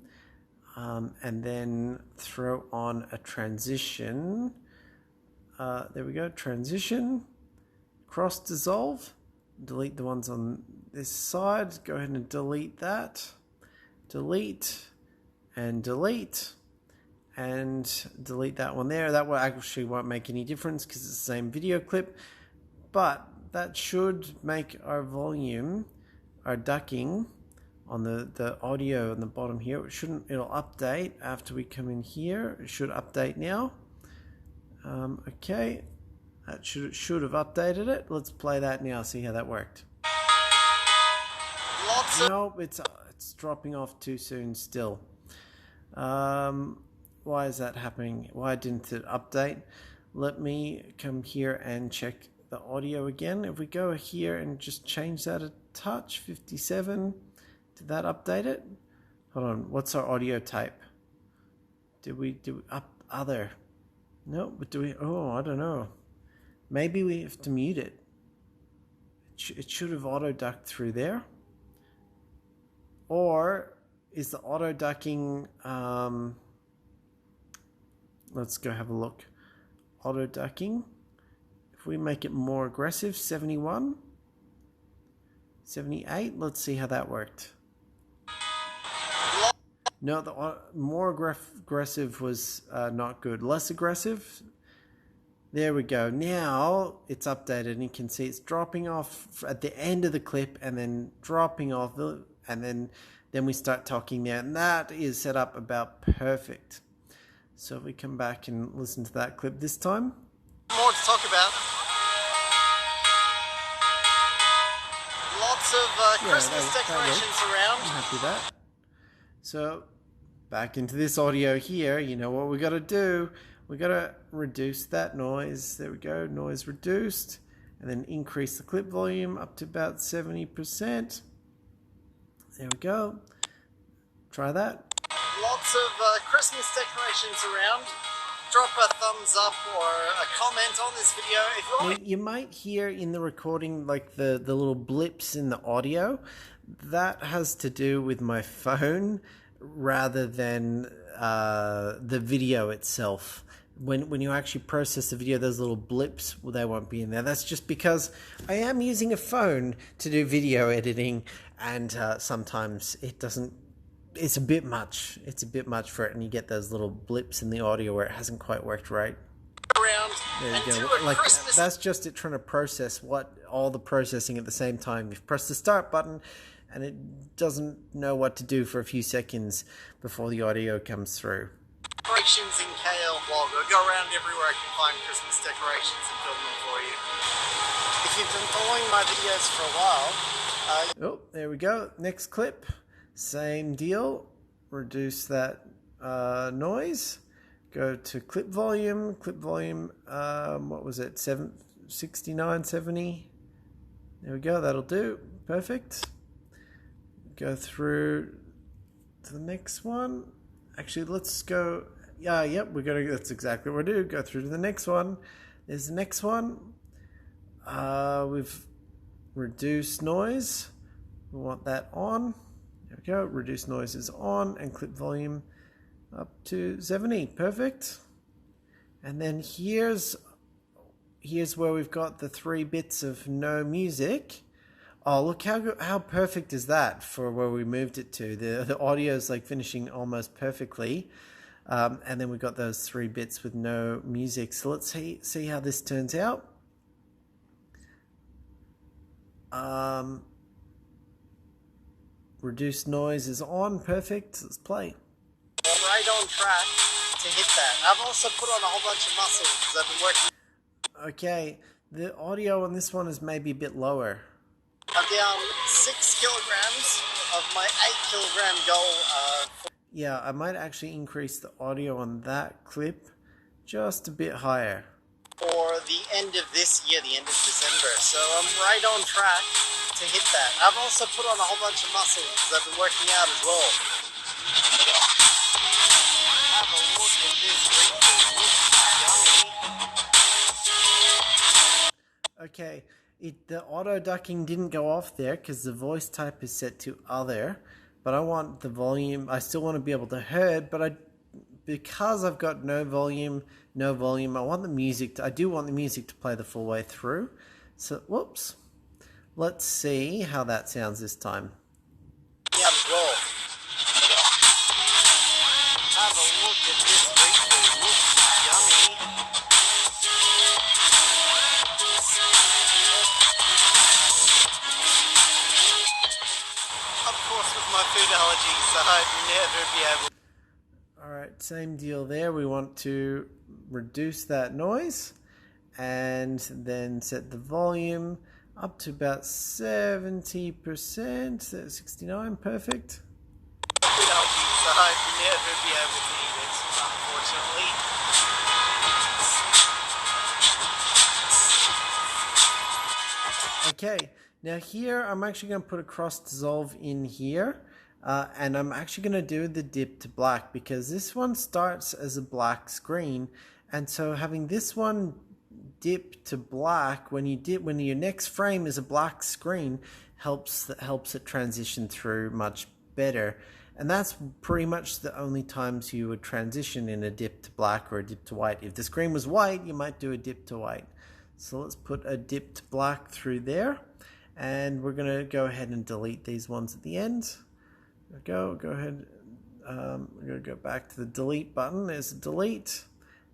and then throw on a transition. There we go, transition, cross dissolve, delete the ones on this side, go ahead and delete that, delete, and delete. And delete that one there. That actually won't make any difference because it's the same video clip, but that should make our volume, our ducking on the audio on the bottom here, it'll update after we come in here. It should update now. Okay, that should have updated it. Let's play that now, see how that worked. Nope, it's dropping off too soon still. Why is that happening? Why didn't it update? Let me come here and check the audio again. If we go here and just change that a touch, 57, did that update it? Hold on, what's our audio type? Did we up other? No, but do we? Oh, I don't know. Maybe we have to mute it. It should have auto ducked through there. Or is the auto ducking? Let's go have a look. Auto ducking. If we make it more aggressive, 71, 78. Let's see how that worked. No, the more aggressive was not good. Less aggressive. There we go. Now it's updated and you can see it's dropping off at the end of the clip and then dropping off, and then we start talking there, and that is set up about perfect. So if we come back and listen to that clip this time. More to talk about. Lots of Christmas decorations around. I'm happy with that. So back into this audio here, you know what we got to do. We got to reduce that noise. There we go, noise reduced. and then increase the clip volume up to about 70%. There we go. Try that. Lots of Christmas decorations around. Drop a thumbs up or a comment on this video if you want. Now, you might hear in the recording like the little blips in the audio. That has to do with my phone rather than the video itself. When you actually process the video, those little blips, well, they won't be in there. That's just because I am using a phone to do video editing, and sometimes it doesn't. It's a bit much. It's a bit much for it, and you get those little blips in the audio where it hasn't quite worked right. There you go. Like that's just it trying to process all the processing at the same time. You've pressed the start button, and it doesn't know what to do for a few seconds before the audio comes through. Decorations in KL vlog. I go around everywhere I can find Christmas decorations and film them for you. If you've been following my videos for a while, oh, there we go. Next clip. Same deal. Reduce that noise. Go to clip volume. Clip volume, what was it? 69, 70. There we go. That'll do. Perfect. Go through to the next one. Actually, let's go. Yep, we're gonna. That's exactly what we do. Go through to the next one. There's the next one. We've reduced noise. We want that on. There we go. Reduce noise is on, and clip volume up to 70. Perfect. And then here's where we've got the 3 bits of no music. Oh, look how perfect is that for where we moved it to. The audio is like finishing almost perfectly. And then we've got those 3 bits with no music. So let's see how this turns out. Reduced noise is on. Perfect. Let's play. Right on track to hit that. I've also put on a whole bunch of muscle because I've been working. Okay, the audio on this one is maybe a bit lower. I'm down 6 kilograms of my 8 kilogram goal. Yeah, I might actually increase the audio on that clip just a bit higher. For the end of this year, the end of December. So I'm right on track to hit that. I've also put on a whole bunch of muscle because I've been working out as well. Have a look at this yummy. Okay, the auto ducking didn't go off there because the voice type is set to other, but I want the volume. I still want to be able to hear, but because I've got no volume, I want the music. I do want the music to play the full way through. So, whoops. Let's see how that sounds this time. Yeah, well. Have a look at this grapefruit. Looks yummy. Of course, with my food allergies, I'd never be able to. Alright, same deal there. We want to reduce that noise and then set the volume up to about 70%, 69, perfect. Food allergies, I'd never be able to eat it, unfortunately. Okay, now here I'm actually going to put a cross dissolve in here. And I'm actually going to do the dip to black because this one starts as a black screen, and so having this one dip to black when your next frame is a black screen helps it transition through much better. And that's pretty much the only times you would transition in a dip to black or a dip to white. If the screen was white, you might do a dip to white. So let's put a dip to black through there, and we're going to go ahead and delete these ones at the end. Go ahead. We're going to go back to the delete button. There's a delete,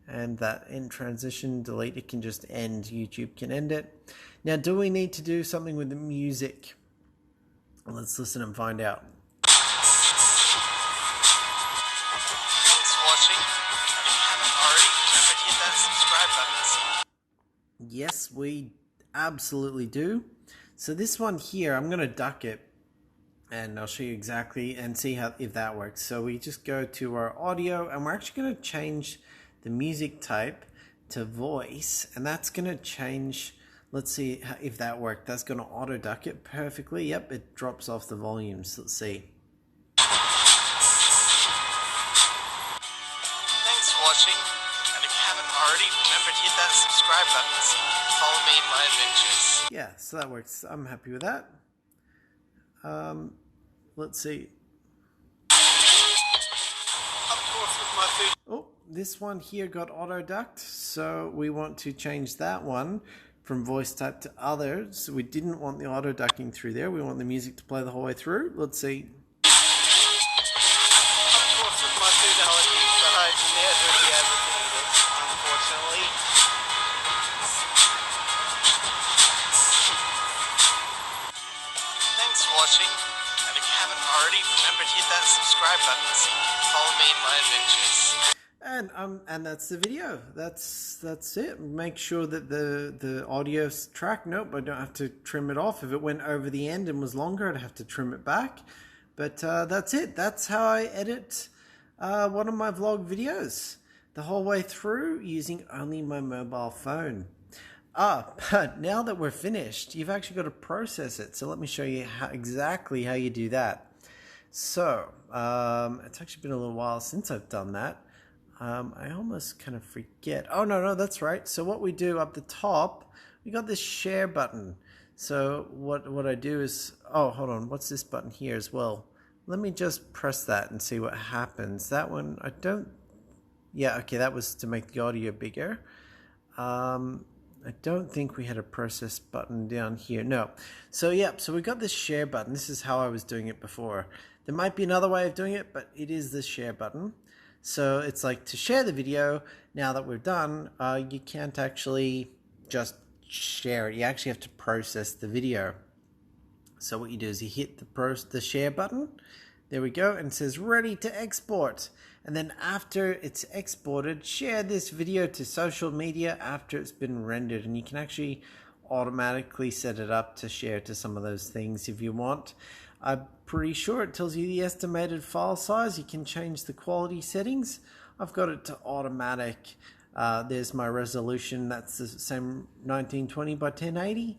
and that end transition delete. It can just end. YouTube can end it. Now, do we need to do something with the music? Let's listen and find out. Thanks for watching. If you haven't already, remember to hit that subscribe button. Yes, we absolutely do. So this one here, I'm going to duck it. And I'll show you exactly and see if that works. So we just go to our audio, and we're actually going to change the music type to voice, and that's going to change Let's see if that worked. That's going to auto duck it perfectly. Yep, it drops off the volumes. Let's see. Thanks for watching, and if you haven't already, remember to hit that subscribe button so you can follow me in my adventures. Yeah, so that works. I'm happy with that. Let's see. Of course, with my food. Oh, this one here got auto ducked, so we want to change that one from voice type to other. So we didn't want the auto ducking through there. We want the music to play the whole way through. Let's see. Of course, with my fidelity, but I'd never be able to eat it, unfortunately. Thanks for watching, and if you haven't already, remember to hit that subscribe button so you can follow me in my adventures. And that's the video. That's it. Make sure that the audio's track. Nope, I don't have to trim it off. If it went over the end and was longer, I'd have to trim it back. But that's it. That's how I edit one of my vlog videos the whole way through using only my mobile phone. But now that we're finished, you've actually got to process it. So let me show you exactly how you do that. So it's actually been a little while since I've done that. I almost kind of forget. Oh, no, that's right. So what we do up the top, we got this share button. So what I do is, oh, hold on. What's this button here as well? Let me just press that and see what happens. That one, I don't, yeah, okay, that was to make the audio bigger. I don't think we had a process button down here. No. So, yeah, so we got this share button. This is how I was doing it before. There might be another way of doing it, but it is the share button. So it's like to share the video. Now that we're done, you can't actually just share it. You actually have to process the video. So what you do is you hit the share button. There we go. And it says ready to export. And then after it's exported, share this video to social media after it's been rendered. And you can actually automatically set it up to share to some of those things if you want. I'm pretty sure it tells you the estimated file size. You can change the quality settings. I've got it to automatic. There's my resolution. That's the same 1920 by 1080.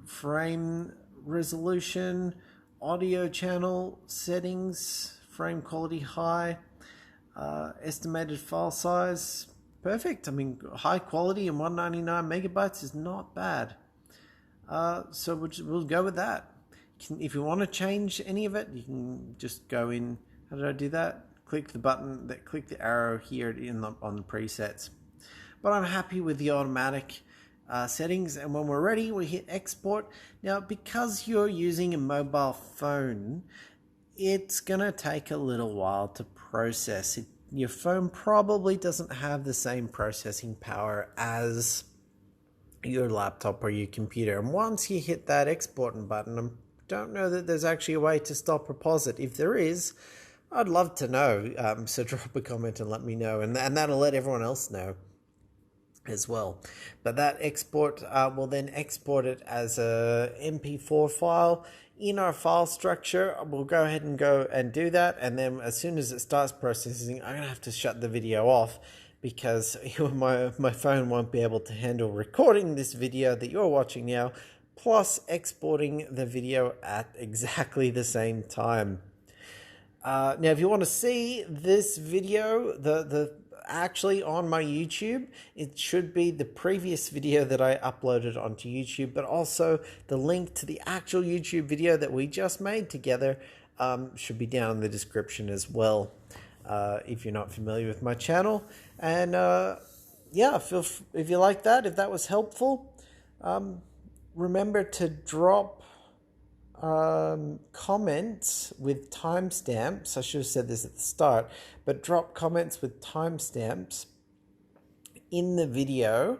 Frame resolution, audio channel settings, frame quality high, estimated file size. Perfect. I mean, high quality and 199 megabytes is not bad. So we'll go with that. If you want to change any of it, you can just go in. How did I do that? Click the button, click the arrow here on the presets. But I'm happy with the automatic settings, and when we're ready, we hit export. Now, because you're using a mobile phone, it's gonna take a little while to process it. Your phone probably doesn't have the same processing power as your laptop or your computer. And once you hit that exporting button, I don't know that there's actually a way to stop or pause it. If there is, I'd love to know. So drop a comment and let me know, and that'll let everyone else know as well. But that export will then export it as a MP4 file in our file structure. We'll go ahead and do that, and then as soon as it starts processing, I'm gonna have to shut the video off because my phone won't be able to handle recording this video that you're watching now plus exporting the video at exactly the same time. Now, if you want to see this video, the actually on my YouTube, it should be the previous video that I uploaded onto YouTube, but also the link to the actual YouTube video that we just made together should be down in the description as well, if you're not familiar with my channel. And yeah, if you like that, if that was helpful, remember to drop comments with timestamps. I should have said this at the start, but drop comments with timestamps in the video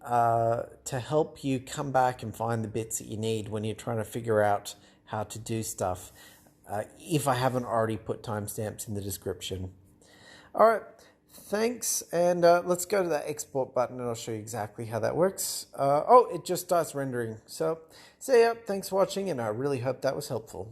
to help you come back and find the bits that you need when you're trying to figure out how to do stuff, if I haven't already put timestamps in the description. All right, thanks, and let's go to that export button and I'll show you exactly how that works. Oh, it just starts rendering. So see ya, thanks for watching, and I really hope that was helpful.